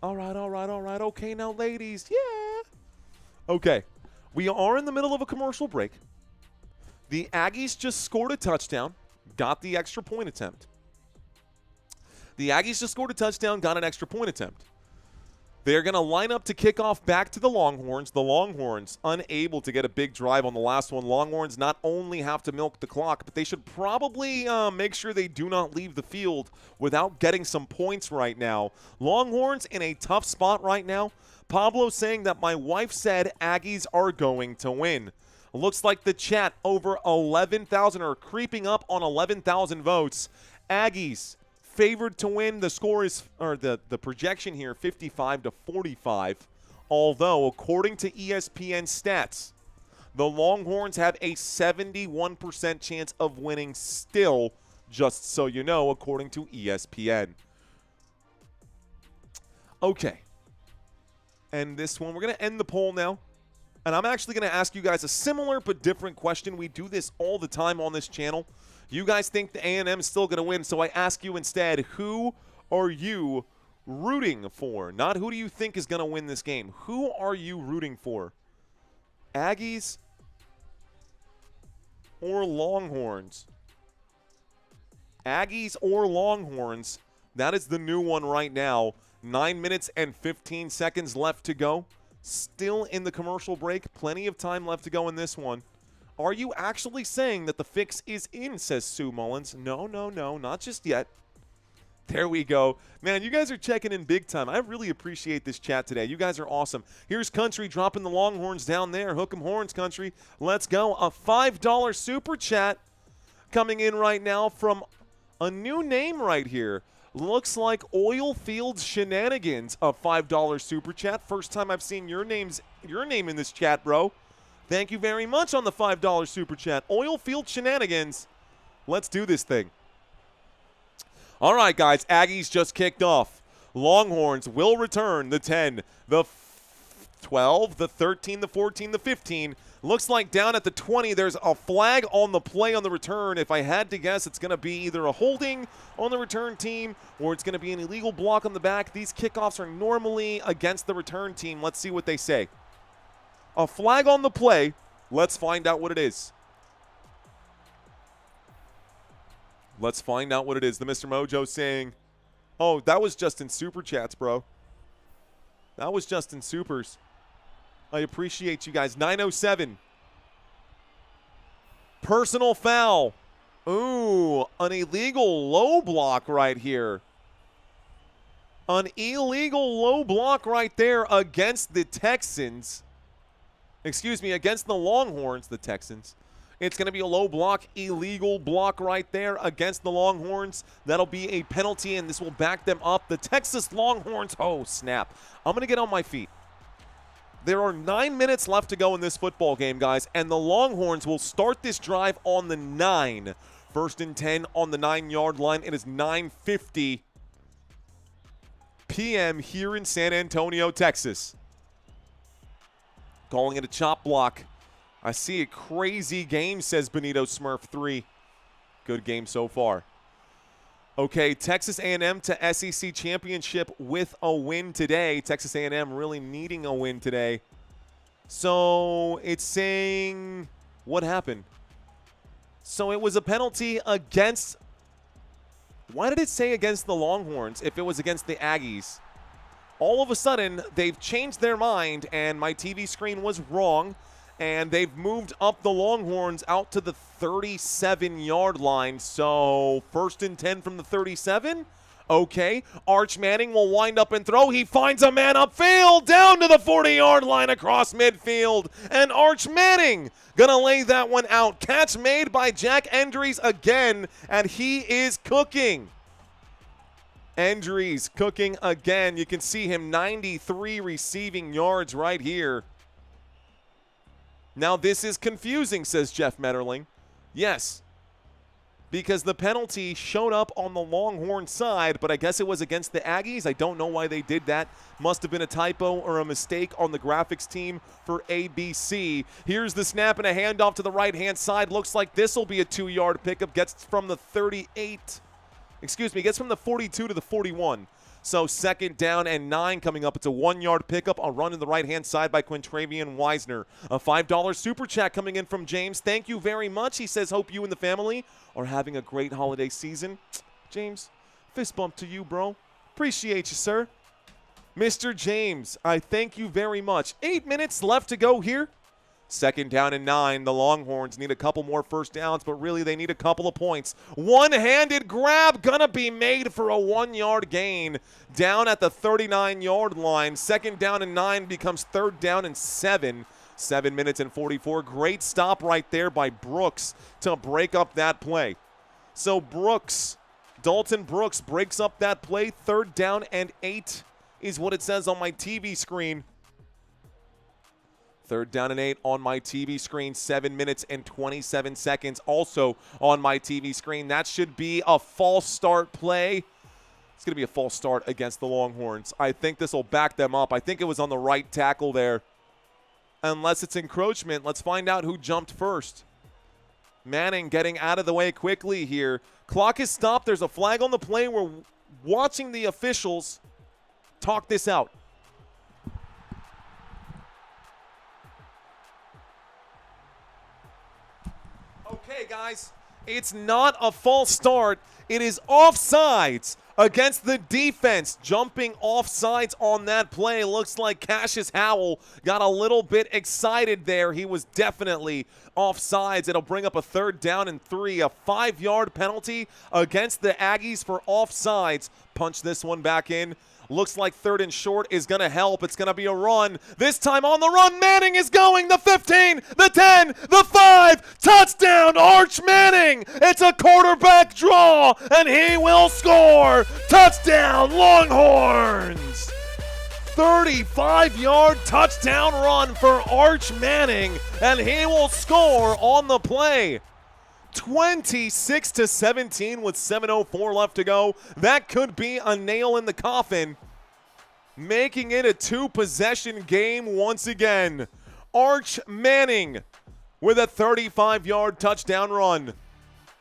Okay, now, ladies. Yeah. Okay. We are in the middle of a commercial break. The Aggies just scored a touchdown, got the extra point attempt. The Aggies just scored a touchdown, got an extra point attempt. They're going to line up to kick off back to the Longhorns. The Longhorns unable to get a big drive on the last one. Longhorns not only have to milk the clock, but they should probably make sure they do not leave the field without getting some points right now. Longhorns in a tough spot right now. Pablo saying that my wife said Aggies are going to win. Looks like the chat over 11,000 or creeping up on 11,000 votes. Aggies favored to win. The score is, or the projection here, 55-45. Although, according to ESPN stats, the Longhorns have a 71% chance of winning still, just so you know, according to ESPN. Okay. And this one, we're going to end the poll now. And I'm actually going to ask you guys a similar but different question. We do this all the time on this channel. You guys think the A&M is still going to win, so I ask you instead, who are you rooting for? Not who do you think is going to win this game. Who are you rooting for? Aggies or Longhorns? Aggies or Longhorns? That is the new one right now. 9 minutes and 15 seconds left to go. Still in the commercial break. Plenty of time left to go in this one. Are you actually saying that the fix is in, says Sue Mullins? No, not just yet. There we go. Man, you guys are checking in big time. I really appreciate this chat today. You guys are awesome. Here's Country dropping the Longhorns down there. Hook 'em horns, Country. Let's go. A $5 super chat coming in right now from a new name right here. Looks like Oil Fields Shenanigans, a $5 super chat. First time I've seen your name in this chat, bro. Thank you very much on the $5 super chat. Oil Field Shenanigans. Let's do this thing. All right, guys. Aggies just kicked off. Longhorns will return the 10, the 12, the 13, the 14, the 15. Looks like down at the 20, there's a flag on the play on the return. If I had to guess, it's going to be either a holding on the return team or it's going to be an illegal block on the back. These kickoffs are normally against the return team. Let's see what they say. A flag on the play. Let's find out what it is. Let's find out what it is. The Mr. Mojo saying, oh, that was just in Super Chats, bro. That was just in Supers. I appreciate you guys. 907. Personal foul. Ooh, an illegal low block right here. An illegal low block right there against the Texans. Excuse me, against the Longhorns, the Texans. It's going to be a low block, illegal block right there against the Longhorns. That'll be a penalty, and this will back them up. The Texas Longhorns, oh, snap. I'm going to get on my feet. There are 9 minutes left to go in this football game, guys, and the Longhorns will start this drive on the 9. First and 10 on the 9-yard line. It is 9:50 p.m. here in San Antonio, Texas. Calling it a chop block. I see a crazy game, says Benito Smurf 3. Good game so far. Okay, Texas A&M to SEC championship with a win today. Texas A&M really needing a win today. So it's saying what happened? So it was a penalty against. Why did it say against the Longhorns if it was against the Aggies? All of a sudden, they've changed their mind, and my TV screen was wrong, and they've moved up the Longhorns out to the 37-yard line. So 1st and 10 from the 37. Okay, Arch Manning will wind up and throw. He finds a man upfield down to the 40-yard line across midfield. And Arch Manning going to lay that one out. Catch made by Jack Endries again, and he is cooking. Endries cooking again. You can see him 93 receiving yards right here. Now this is confusing, says Jeff Metterling. Yes, because the penalty showed up on the Longhorn side, but I guess it was against the Aggies. I don't know why they did that. Must have been a typo or a mistake on the graphics team for ABC. Here's the snap and a handoff to the right-hand side. Looks like this will be a 2-yard pickup. Gets from the 38. Gets from the 42 to the 41. So 2nd down and 9 coming up. It's a 1-yard pickup, a run in the right-hand side by Quintravian Wisner. A $5 super chat coming in from James. Thank you very much. He says, hope you and the family are having a great holiday season. James, fist bump to you, bro. Appreciate you, sir. Mr. James, I thank you very much. 8 minutes left to go here. 2nd down and 9. The Longhorns need a couple more first downs, but really they need a couple of points. One-handed grab gonna be made for a 1-yard gain down at the 39-yard line. 2nd down and 9 becomes 3rd down and 7. 7 minutes and 44. Great stop right there by Brooks to break up that play. So Dalton Brooks breaks up that play. 3rd down and 8 is what it says on my TV screen. 3rd down and 8 on my TV screen. 7 minutes and 27 seconds also on my TV screen. That should be a false start play. It's going to be a false start against the Longhorns. I think this will back them up. I think it was on the right tackle there. Unless it's encroachment, let's find out who jumped first. Manning getting out of the way quickly here. Clock is stopped. There's a flag on the play. We're watching the officials talk this out. Okay, guys, it's not a false start. It is offsides against the defense. Jumping offsides on that play. Looks like Cassius Howell got a little bit excited there. He was definitely offsides. It'll bring up a 3rd down and 3. A 5-yard penalty against the Aggies for offsides. Punch this one back in. Looks like 3rd and short is going to help. It's going to be a run. This time on the run, Manning is going. The 15, the 10, the 5. Touchdown, Arch Manning. It's a quarterback draw, and he will score. Touchdown, Longhorns. 35-yard touchdown run for Arch Manning, and he will score on the play. 26-17 with 7:04 left to go. That could be a nail in the coffin, making it a 2-possession game once again. Arch Manning with a 35-yard touchdown run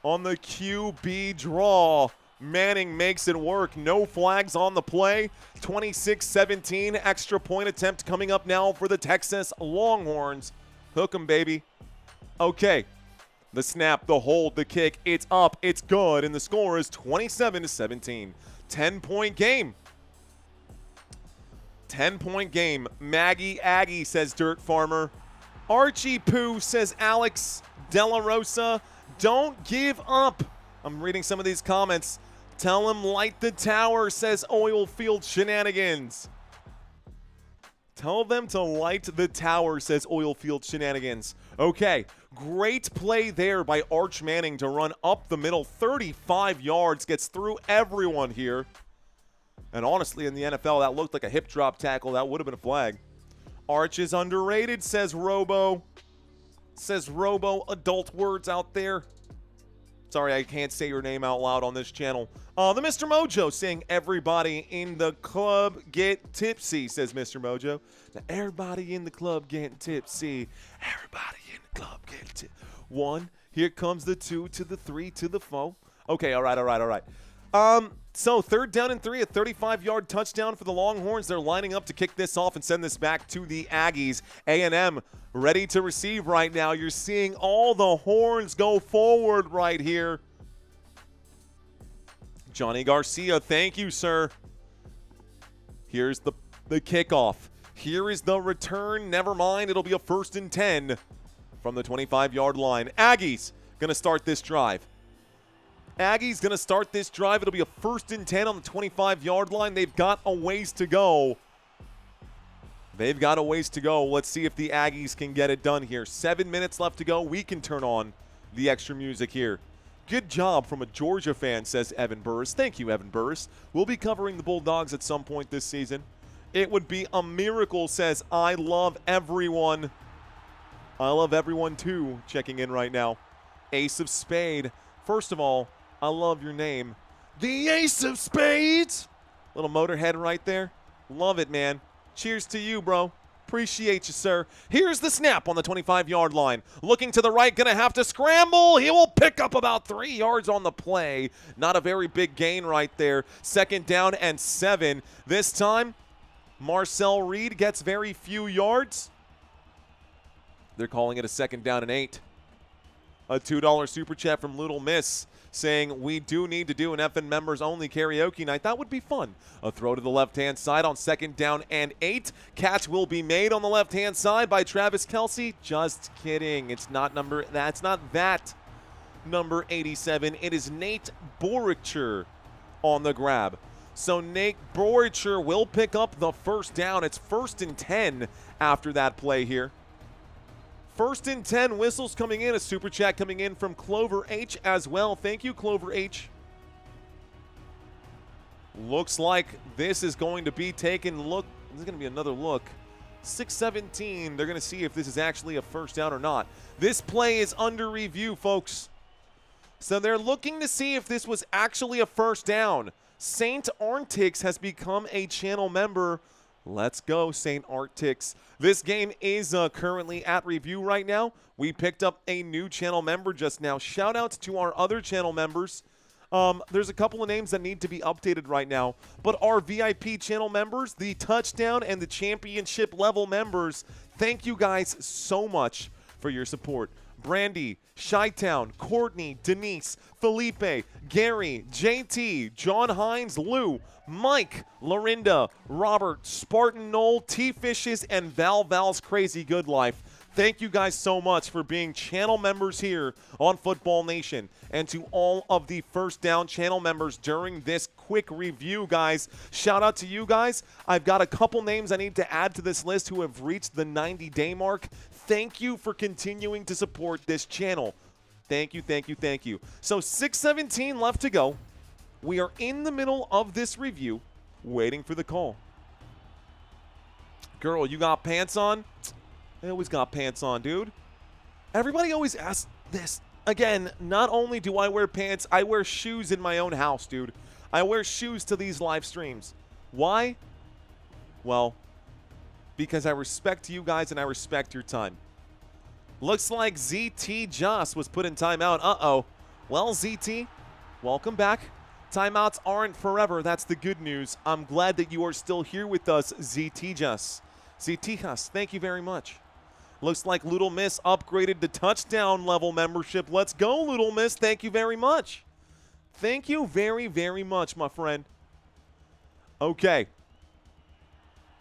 on the QB draw. Manning makes it work. No flags on the play. 26-17. Extra point attempt coming up now for the Texas Longhorns. Hook 'em, baby. Okay. The snap, the hold, the kick, it's up, it's good, and the score is 27-17. 10-point game. 10-point game. Maggie Aggie, says Dirt Farmer. Archie Poo, says Alex Della Rosa. Don't give up. I'm reading some of these comments. Tell him light the tower, says Oilfield Shenanigans. Tell them to light the tower, says Oilfield Shenanigans. Okay, great play there by Arch Manning to run up the middle. 35 yards, gets through everyone here. And honestly, in the NFL, that looked like a hip drop tackle. That would have been a flag. Arch is underrated, says Robo. Says Robo, adult words out there. Sorry, I can't say your name out loud on this channel. The Mr. Mojo saying, everybody in the club get tipsy, says Mr. Mojo. Now, everybody in the club getting tipsy. Everybody in the club getting tipsy. 1, here comes the 2 to the 3 to the 4. Okay, all right. So 3rd down and 3, a 35-yard touchdown for the Longhorns. They're lining up to kick this off and send this back to the Aggies. A&M ready to receive right now. You're seeing all the horns go forward right here. Johnny Garcia, thank you, sir. Here's the kickoff. Here is the return. Never mind, it'll be a 1st and 10 from the 25-yard line. Aggies going to start this drive. Aggies going to start this drive. It'll be a 1st and 10 on the 25-yard line. They've got a ways to go. Let's see if the Aggies can get it done here. 7 minutes left to go. We can turn on the extra music here. Good job from a Georgia fan, says Evan Burris. Thank you, Evan Burris. We'll be covering the Bulldogs at some point this season. It would be a miracle, says I love everyone. I love everyone too, checking in right now. Ace of Spade. First of all, I love your name. The Ace of Spades. Little Motorhead right there. Love it, man. Cheers to you, bro. Appreciate you, sir. Here's the snap on the 25-yard line. Looking to the right, going to have to scramble. He will pick up about 3 yards on the play. Not a very big gain right there. 2nd down and 7. This time, Marcel Reed gets very few yards. They're calling it a 2nd down and 8. A $2 super chat from Little Miss saying we do need to do an FN members only karaoke night. That would be fun. A throw to the left-hand side on 2nd down and 8. Catch will be made on the left-hand side by Travis Kelce. Just kidding. That's not that number 87. It is Nate Boricher on the grab. So Nate Boricher will pick up the 1st down. It's 1st and 10 after that play here. 1st and 10, whistles coming in. A super chat coming in from Clover H as well. Thank you, Clover H. Looks like this is going to be taken. Look, this is going to be another look. 6:17. They're going to see if this is actually a 1st down or not. This play is under review, folks. So they're looking to see if this was actually a 1st down. Saint Arntix has become a channel member. Let's go, St. Arctics. This game is currently at review right now. We picked up a new channel member just now. Shout out to our other channel members. There's a couple of names that need to be updated right now. But our VIP channel members, the touchdown and the championship level members, thank you guys so much for your support. Brandy, Chi-Town, Courtney, Denise, Felipe, Gary, JT, John Hines, Lou, Mike, Lorinda, Robert, Spartan Knoll, T-Fishes, and Val's Crazy Good Life. Thank you guys so much for being channel members here on Football Nation. And to all of the 1st down channel members during this quick review, guys, shout out to you guys. I've got a couple names I need to add to this list who have reached the 90-day mark. Thank you for continuing to support this channel. Thank you. So 6:17 left to go. We are in the middle of this review, waiting for the call. Girl, you got pants on? I always got pants on, dude. Everybody always asks this. Again, not only do I wear pants, I wear shoes in my own house, dude. I wear shoes to these live streams. Why? Well, because I respect you guys and I respect your time. Looks like ZT Joss was put in timeout. Uh-oh. Well, ZT, welcome back. Timeouts aren't forever. That's the good news. I'm glad that you are still here with us, ZT Joss. ZT Joss, thank you very much. Looks like Little Miss upgraded to touchdown level membership. Let's go, Little Miss. Thank you very much. Thank you very, very much, my friend. Okay.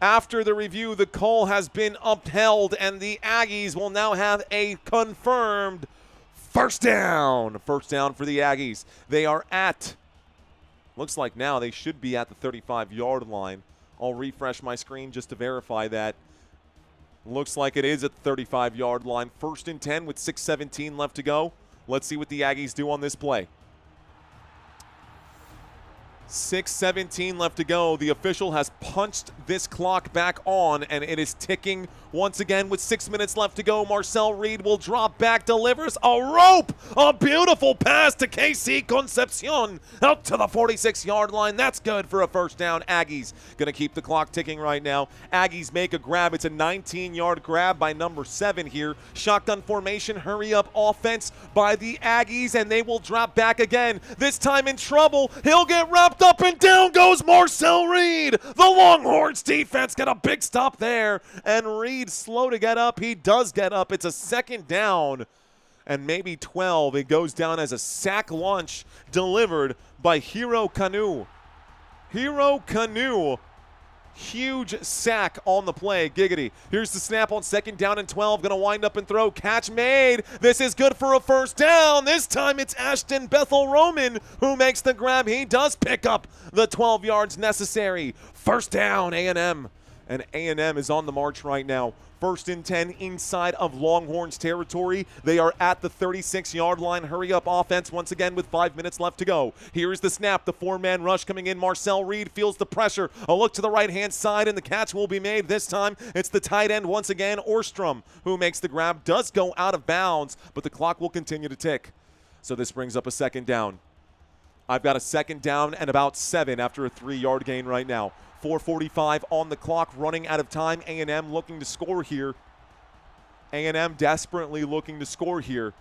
After the review, the call has been upheld, and the Aggies will now have a confirmed 1st down. 1st down for the Aggies. They are at, looks like now they should be at the 35-yard line. I'll refresh my screen just to verify that. Looks like it is at the 35-yard line. 1st and 10 with 6:17 left to go. Let's see what the Aggies do on this play. 6:17 left to go. The official has punched this clock back on, and it is ticking once again with 6 minutes left to go. Marcel Reed will drop back, delivers a rope. A beautiful pass to KC Concepcion out to the 46-yard line. That's good for a first down. Aggies going to keep the clock ticking right now. Aggies make a grab. It's a 19-yard grab by number 7 here. Shotgun formation, hurry up offense by the Aggies, and they will drop back again. This time in trouble. He'll get wrapped up, and down goes Marcel Reed. The Longhorns defense got a big stop there, and Reed slow to get up. He does get up. It's a second down and maybe 12. It goes down as a sack lunch delivered by Hero Kanu. Hero Kanu. Huge sack on the play. Giggity. Here's the snap on second down and 12. Going to wind up and throw. Catch made. This is good for a first down. This time it's Ashton Bethel Roman who makes the grab. He does pick up the 12 yards necessary. First down, A&M. And A&M is on the march right now. First and 10 inside of Longhorns territory. They are at the 36-yard line. Hurry up offense once again with 5 minutes left to go. Here's the snap. The four-man rush coming in. Marcel Reed feels the pressure. A look to the right-hand side, and the catch will be made. This time it's the tight end once again, Orstrom, who makes the grab. Does go out of bounds, but the clock will continue to tick. So this brings up a second down. I've got a second down and about 7 after a 3-yard gain right now. 4:45 on the clock, running out of time. A&M looking to score here. A&M desperately looking to score here.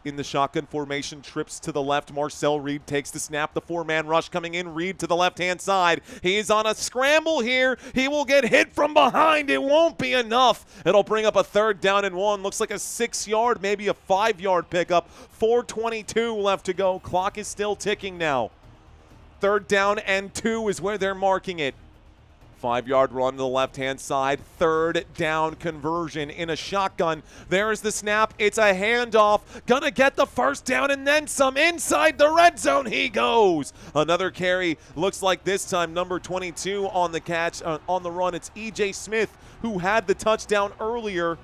In the shotgun formation, trips to the left. Marcel Reed takes the snap. The four-man rush coming in. Reed to the left-hand side. He's on a scramble here. He will get hit from behind. It won't be enough. It'll bring up a third down and 1. Looks like a 6-yard, maybe a 5-yard pickup. 4:22 left to go. Clock is still ticking now. Third down and 2 is where they're marking it. 5-yard run to the left-hand side. Third down conversion in a shotgun. There's the snap. It's a handoff. Gonna get the first down and then some. Inside the red zone he goes. Another carry. Looks like this time number 22 on the catch. On the run, it's E.J. Smith, who had the touchdown earlier.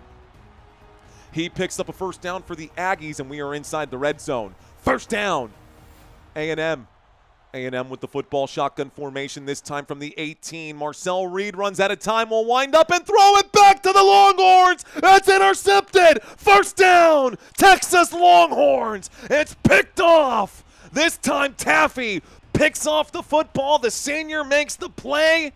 He picks up a first down for the Aggies, and we are inside the red zone. First down. A&M. A&M with the football, shotgun formation, this time from the 18. Marcel Reed runs out of time, will wind up and throw it back to the Longhorns. That's intercepted. First down, Texas Longhorns. It's picked off. This time Taffy picks off the football. The senior makes the play.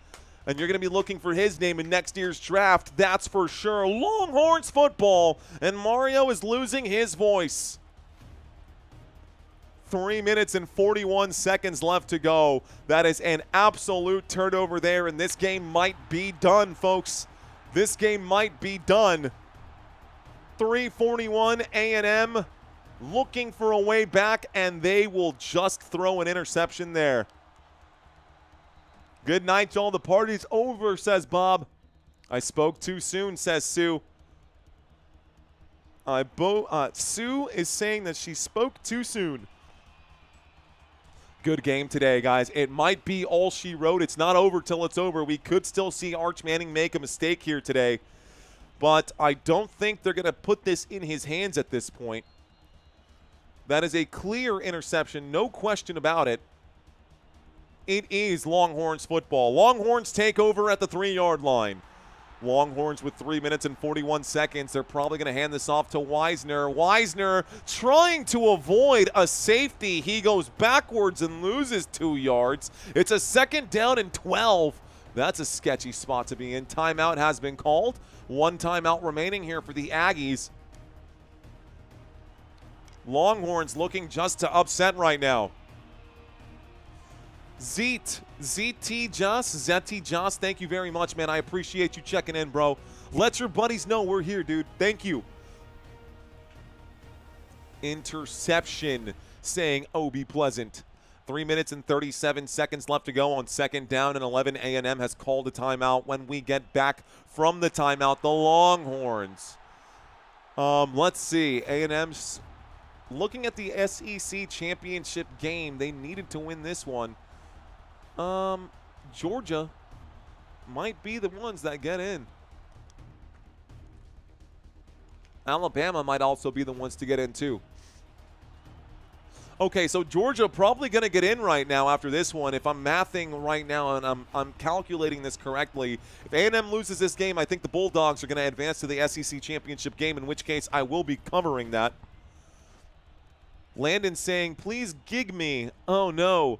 And you're going to be looking for his name in next year's draft, that's for sure. Longhorns football, and Mario is losing his voice. 3 minutes and 41 seconds left to go. That is an absolute turnover there, and this game might be done, folks. This game might be done. 3:41 A&M looking for a way back, and they will just throw an interception there. Good night, y'all. The party's over, says Bob. I spoke too soon, says Sue. Sue is saying that she spoke too soon. Good game today, guys. It might be all she wrote. It's not over till it's over. We could still see Arch Manning make a mistake here today, but I don't think they're going to put this in his hands at this point. That is a clear interception, no question about it. It is Longhorns football. Longhorns take over at the 3-yard line. Longhorns with 3 minutes and 41 seconds. They're probably going to hand this off to Wisner. Wisner trying to avoid a safety. He goes backwards and loses 2 yards. It's a second down and 12. That's a sketchy spot to be in. Timeout has been called. 1 timeout remaining here for the Aggies. Longhorns looking just to upset right now. ZT Joss, thank you very much, man. I appreciate you checking in, bro. Let your buddies know we're here, dude. Thank you. Interception, saying, oh, be pleasant. 3 minutes and 37 seconds left to go on second down and 11. A&M has called a timeout. When we get back from the timeout, the Longhorns. Let's see. A&M's looking at the SEC championship game. They needed to win this one. Georgia might be the ones that get in. Alabama might also be the ones to get in too. Okay, so Georgia probably going to get in right now after this one. If I'm mathing right now and I'm calculating this correctly, if A&M loses this game, I think the Bulldogs are going to advance to the SEC championship game, in which case I will be covering that. Landon saying, please gig me. Oh, no.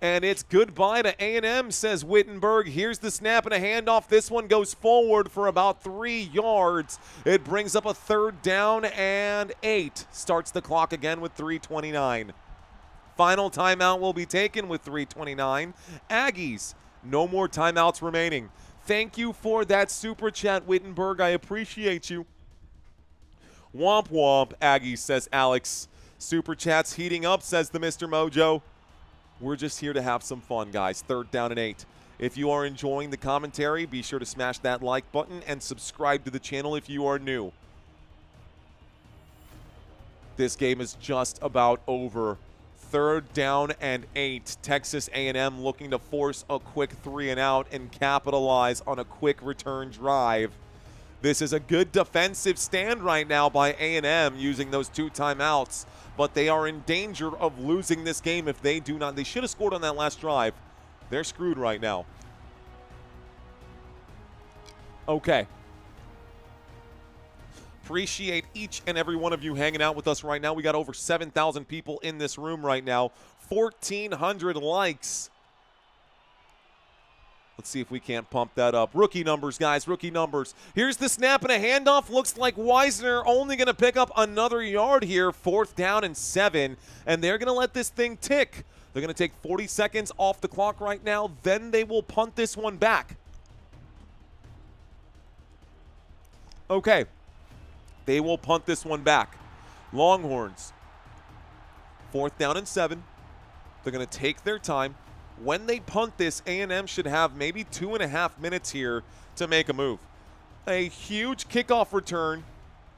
And it's goodbye to A&M, says Wittenberg. Here's the snap and a handoff. This one goes forward for about 3 yards. It brings up a 3rd down and 8. Starts the clock again with 3:29. Final timeout will be taken with 3:29. Aggies, no more timeouts remaining. Thank you for that super chat, Wittenberg. I appreciate you. Womp womp, Aggies, says Alex. Super chat's heating up, says the Mr. Mojo. We're just here to have some fun, guys. 3rd down and 8. If you are enjoying the commentary, be sure to smash that like button and subscribe to the channel if you are new. This game is just about over. 3rd down and 8. Texas A&M looking to force a quick 3 and out and capitalize on a quick return drive. This is a good defensive stand right now by A&M using those 2 timeouts, but they are in danger of losing this game if they do not. They should have scored on that last drive. They're screwed right now. Okay. Appreciate each and every one of you hanging out with us right now. We got over 7,000 people in this room right now. 1,400 likes. Let's see if we can't pump that up. Rookie numbers, guys, rookie numbers. Here's the snap and a handoff. Looks like Wisner only going to pick up another yard here. 4th down and 7, and they're going to let this thing tick. They're going to take 40 seconds off the clock right now. Then they will punt this one back. Okay. They will punt this one back. Longhorns, 4th down and 7. They're going to take their time. When they punt this, A&M should have maybe 2.5 minutes here to make a move. A huge kickoff return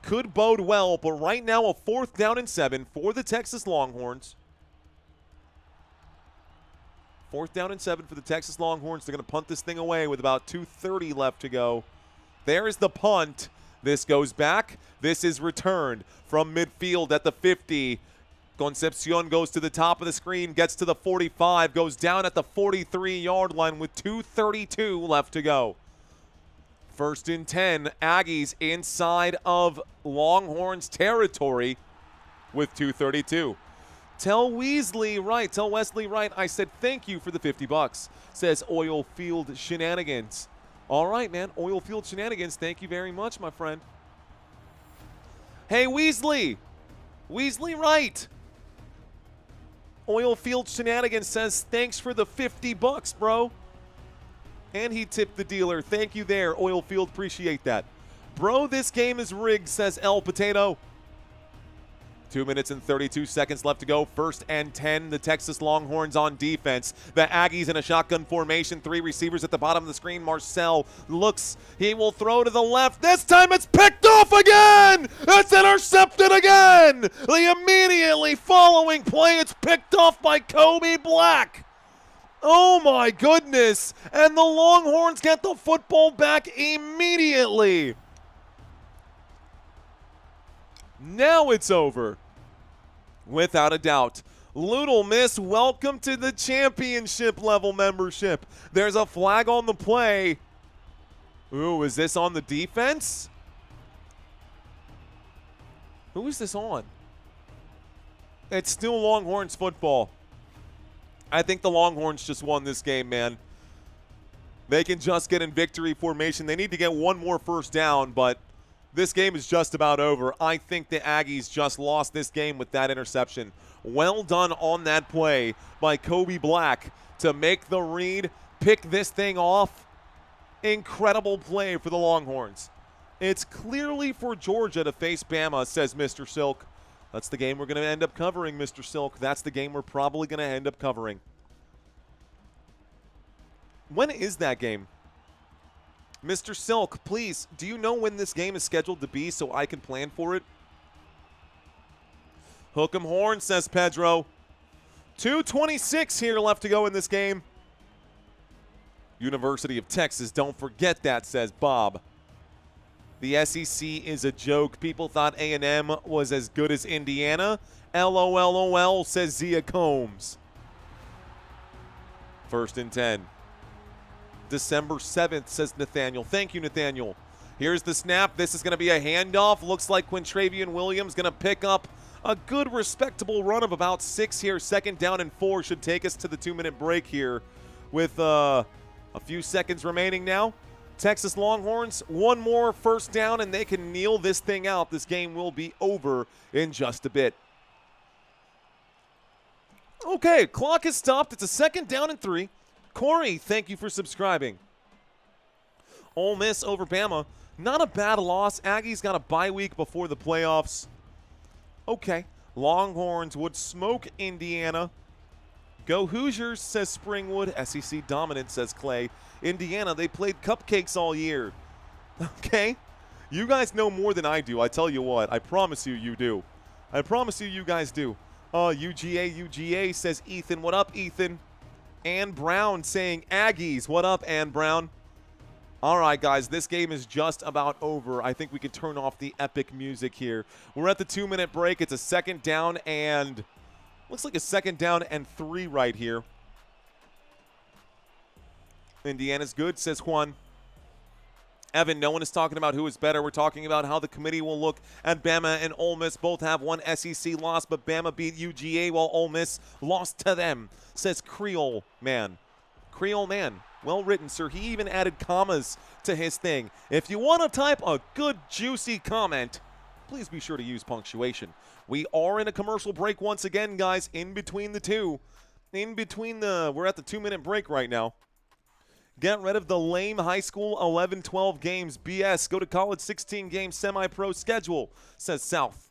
could bode well, but right now a 4th down and 7 for the Texas Longhorns. 4th down and 7 for the Texas Longhorns. They're going to punt this thing away with about 2:30 left to go. There is the punt. This goes back. This is returned from midfield at the 50. Concepcion goes to the top of the screen, gets to the 45, goes down at the 43-yard line with 2:32 left to go. 1st and 10, Aggies inside of Longhorns territory with 2:32. Tell Wesley Wright, I said thank you for the $50, says Oil Field Shenanigans. All right, man, Oil Field Shenanigans, thank you very much, my friend. Hey, Weasley Wright. Oil Field Shenanigans says, thanks for the $50, bro. And he tipped the dealer. Thank you there, Oil Field. Appreciate that. Bro, this game is rigged, says El Potato. 2 minutes and 32 seconds left to go. 1st and 10, the Texas Longhorns on defense. The Aggies in a shotgun formation. 3 receivers at the bottom of the screen. Marcel looks. He will throw to the left. This time it's picked off again. It's intercepted again. The immediately following play, it's picked off by Kobe Black. Oh, my goodness. And the Longhorns get the football back immediately. Now it's over. Without a doubt. Little Miss, welcome to the championship level membership. There's a flag on the play. Ooh, is this on the defense? Who is this on? It's still Longhorns football. I think the Longhorns just won this game, man. They can just get in victory formation. They need to get one more 1st down, but this game is just about over. I think the Aggies just lost this game with that interception. Well done on that play by Kobe Black to make the read, pick this thing off. Incredible play for the Longhorns. It's clearly for Georgia to face Bama, says Mr. Silk. That's the game we're going to end up covering, Mr. Silk. That's the game we're probably going to end up covering. When is that game? Mr. Silk, please, do you know when this game is scheduled to be so I can plan for it? Hook 'em horn, says Pedro. 2:26 here left to go in this game. University of Texas, don't forget that, says Bob. The SEC is a joke. People thought A&M was as good as Indiana. LOLOL, says Zia Combs. 1st and 10. December 7th, says Nathaniel. Thank you, Nathaniel. Here's the snap. This is going to be a handoff. Looks like Quintravian Williams going to pick up a good, respectable run of about 6 here. 2nd down and 4 should take us to the 2-minute break here with a few seconds remaining now. Texas Longhorns, one more 1st down, and they can kneel this thing out. This game will be over in just a bit. Okay, clock is stopped. It's a 2nd down and 3. Corey, thank you for subscribing. Ole Miss over Bama. Not a bad loss. Aggies got a bye week before the playoffs. Okay. Longhorns would smoke Indiana. Go Hoosiers, says Springwood. SEC dominant, says Clay. Indiana, they played cupcakes all year. Okay. You guys know more than I do. I tell you what. I promise you, you do. I promise you, you guys do. UGA, says Ethan. What up, Ethan? Ann Brown saying Aggies. What up, Ann Brown? All right, guys, this game is just about over. I think we can turn off the epic music here. We're at the 2-minute break. It's a 2nd down and looks like a 2nd down and 3 right here. Indiana's good, says Juan. Evan, no one is talking about who is better. We're talking about how the committee will look at Bama and Ole Miss. Both have one SEC loss, but Bama beat UGA while Ole Miss lost to them, says Creole Man. Creole Man. Well written, sir. He even added commas to his thing. If you want to type a good, juicy comment, please be sure to use punctuation. We are in a commercial break once again, guys, in between the two. We're at the 2-minute break right now. Get rid of the lame high school 11-12 games. BS. Go to college 16-game semi-pro schedule, says South.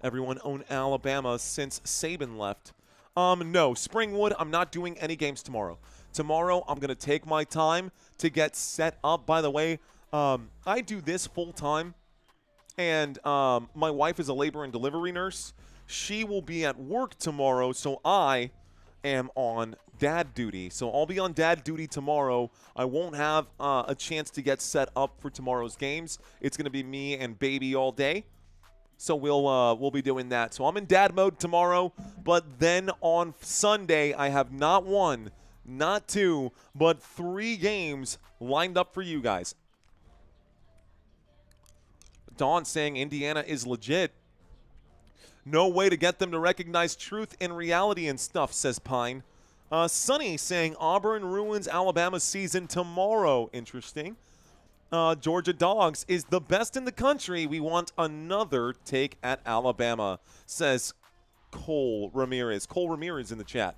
Everyone own Alabama since Saban left. No. Springwood, I'm not doing any games tomorrow. Tomorrow, I'm going to take my time to get set up. By the way, I do this full-time, and my wife is a labor and delivery nurse. She will be at work tomorrow, so I am on dad duty. So I'll be on dad duty tomorrow. I won't have a chance to get set up for tomorrow's games. It's going to be me and baby all day. So we'll be doing that. So I'm in dad mode tomorrow, but then on Sunday I have not 1, not 2, but 3 games lined up for you guys. Dawn saying Indiana is legit. No way to get them to recognize truth in reality and stuff, says Pine. Sonny saying Auburn ruins Alabama's season tomorrow. Interesting. Georgia Dogs is the best in the country. We want another take at Alabama, says Cole Ramirez. Cole Ramirez in the chat.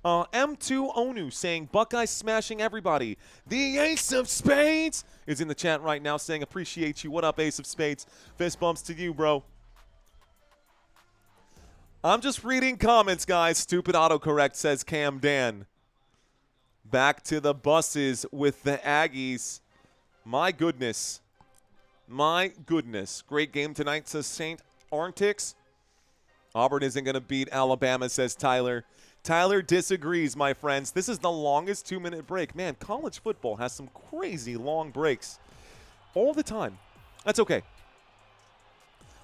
M2 Onu saying Buckeyes smashing everybody. The Ace of Spades is in the chat right now saying appreciate you. What up, Ace of Spades? Fist bumps to you, bro. I'm just reading comments, guys. Stupid autocorrect, says Cam Dan. Back to the buses with the Aggies. My goodness. My goodness. Great game tonight, says St. Arntix. Auburn isn't going to beat Alabama, says Tyler. Tyler disagrees, my friends. This is the longest 2-minute break. Man, college football has some crazy long breaks all the time. That's okay.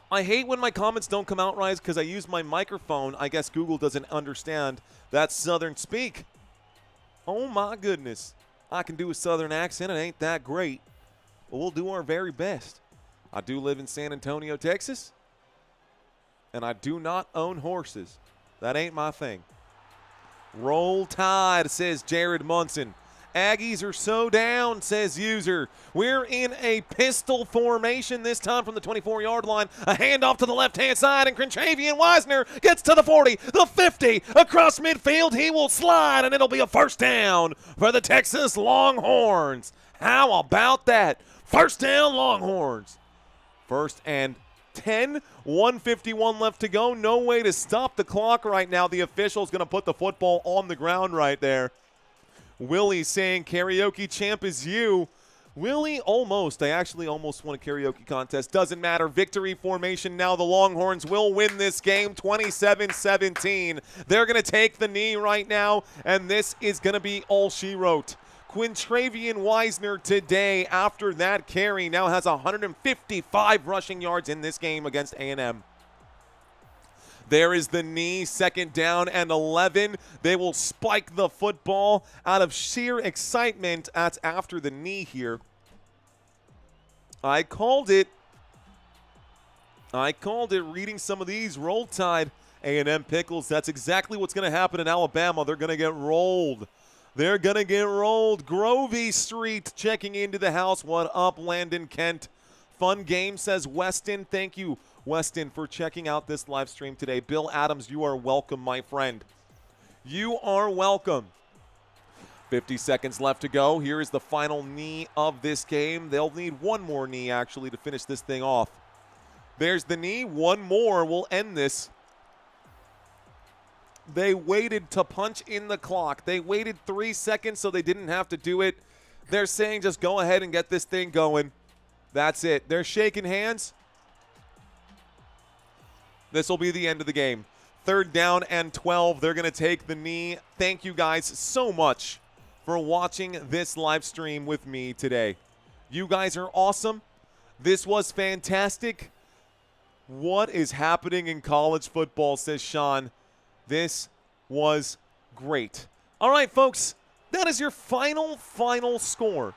I hate when my comments don't come out right because I use my microphone. I guess Google doesn't understand that Southern speak. Oh, my goodness. I can do a Southern accent. It ain't that great. But we'll do our very best. I do live in San Antonio, Texas. And I do not own horses. That ain't my thing. Roll Tide, says Jared Munson. Aggies are so down, says User. We're in a pistol formation this time from the 24-yard line. A handoff to the left-hand side, and Quintravian Wisner gets to the 40, the 50, across midfield. He will slide, and it'll be a 1st down for the Texas Longhorns. How about that? 1st down, Longhorns. 1st and 10, 1:51 left to go. No way to stop the clock right now. The official's going to put the football on the ground right there. Willie saying karaoke champ is you. Willie, almost. I actually almost won a karaoke contest. Doesn't matter. Victory formation now. The Longhorns will win this game 27-17. They're going to take the knee right now, and this is going to be all she wrote. Quintravian Weisner today, after that carry, now has 155 rushing yards in this game against A&M. There is the knee, 2nd down and 11. They will spike the football out of sheer excitement. That's after the knee here. I called it reading some of these. Roll Tide, A&M Pickles. That's exactly what's going to happen in Alabama. They're going to get rolled. They're going to get rolled. Grovey Street checking into the house. What up, Landon Kent? Fun game, says Weston. Thank you, Weston, for checking out this live stream today. Bill Adams, you are welcome, my friend. You are welcome. 50 seconds left to go. Here is the final knee of this game. They'll need one more knee, actually, to finish this thing off. There's the knee. One more will end this. They waited to punch in the clock. They waited 3 seconds so they didn't have to do it. They're saying just go ahead and get this thing going. That's it. They're shaking hands. This will be the end of the game. 3rd down and 12. They're going to take the knee. Thank you guys so much for watching this live stream with me today. You guys are awesome. This was fantastic. What is happening in college football, says Sean. This was great. All right, folks, that is your final score.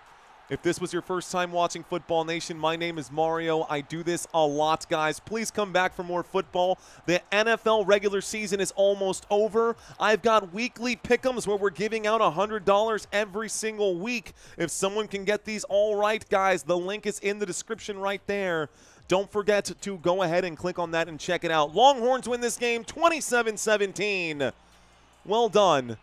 If this was your first time watching Football Nation, my name is Mario. I do this a lot, guys. Please come back for more football. The NFL regular season is almost over. I've got weekly pick'ems where we're giving out $100 every single week. If someone can get these all right, guys, the link is in the description right there. Don't forget to go ahead and click on that and check it out. Longhorns win this game 27-17. Well done.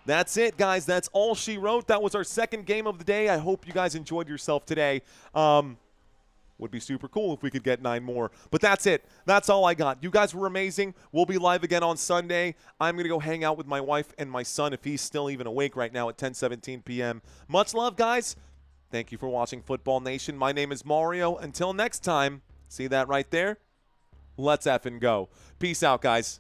That's it, guys. That's all she wrote. That was our 2nd game of the day. I hope you guys enjoyed yourself today. Would be super cool if we could get 9 more. But that's it. That's all I got. You guys were amazing. We'll be live again on Sunday. I'm going to go hang out with my wife and my son if he's still even awake right now at 10:17 p.m. Much love, guys. Thank you for watching Football Nation. My name is Mario. Until next time, see that right there? Let's effing go. Peace out, guys.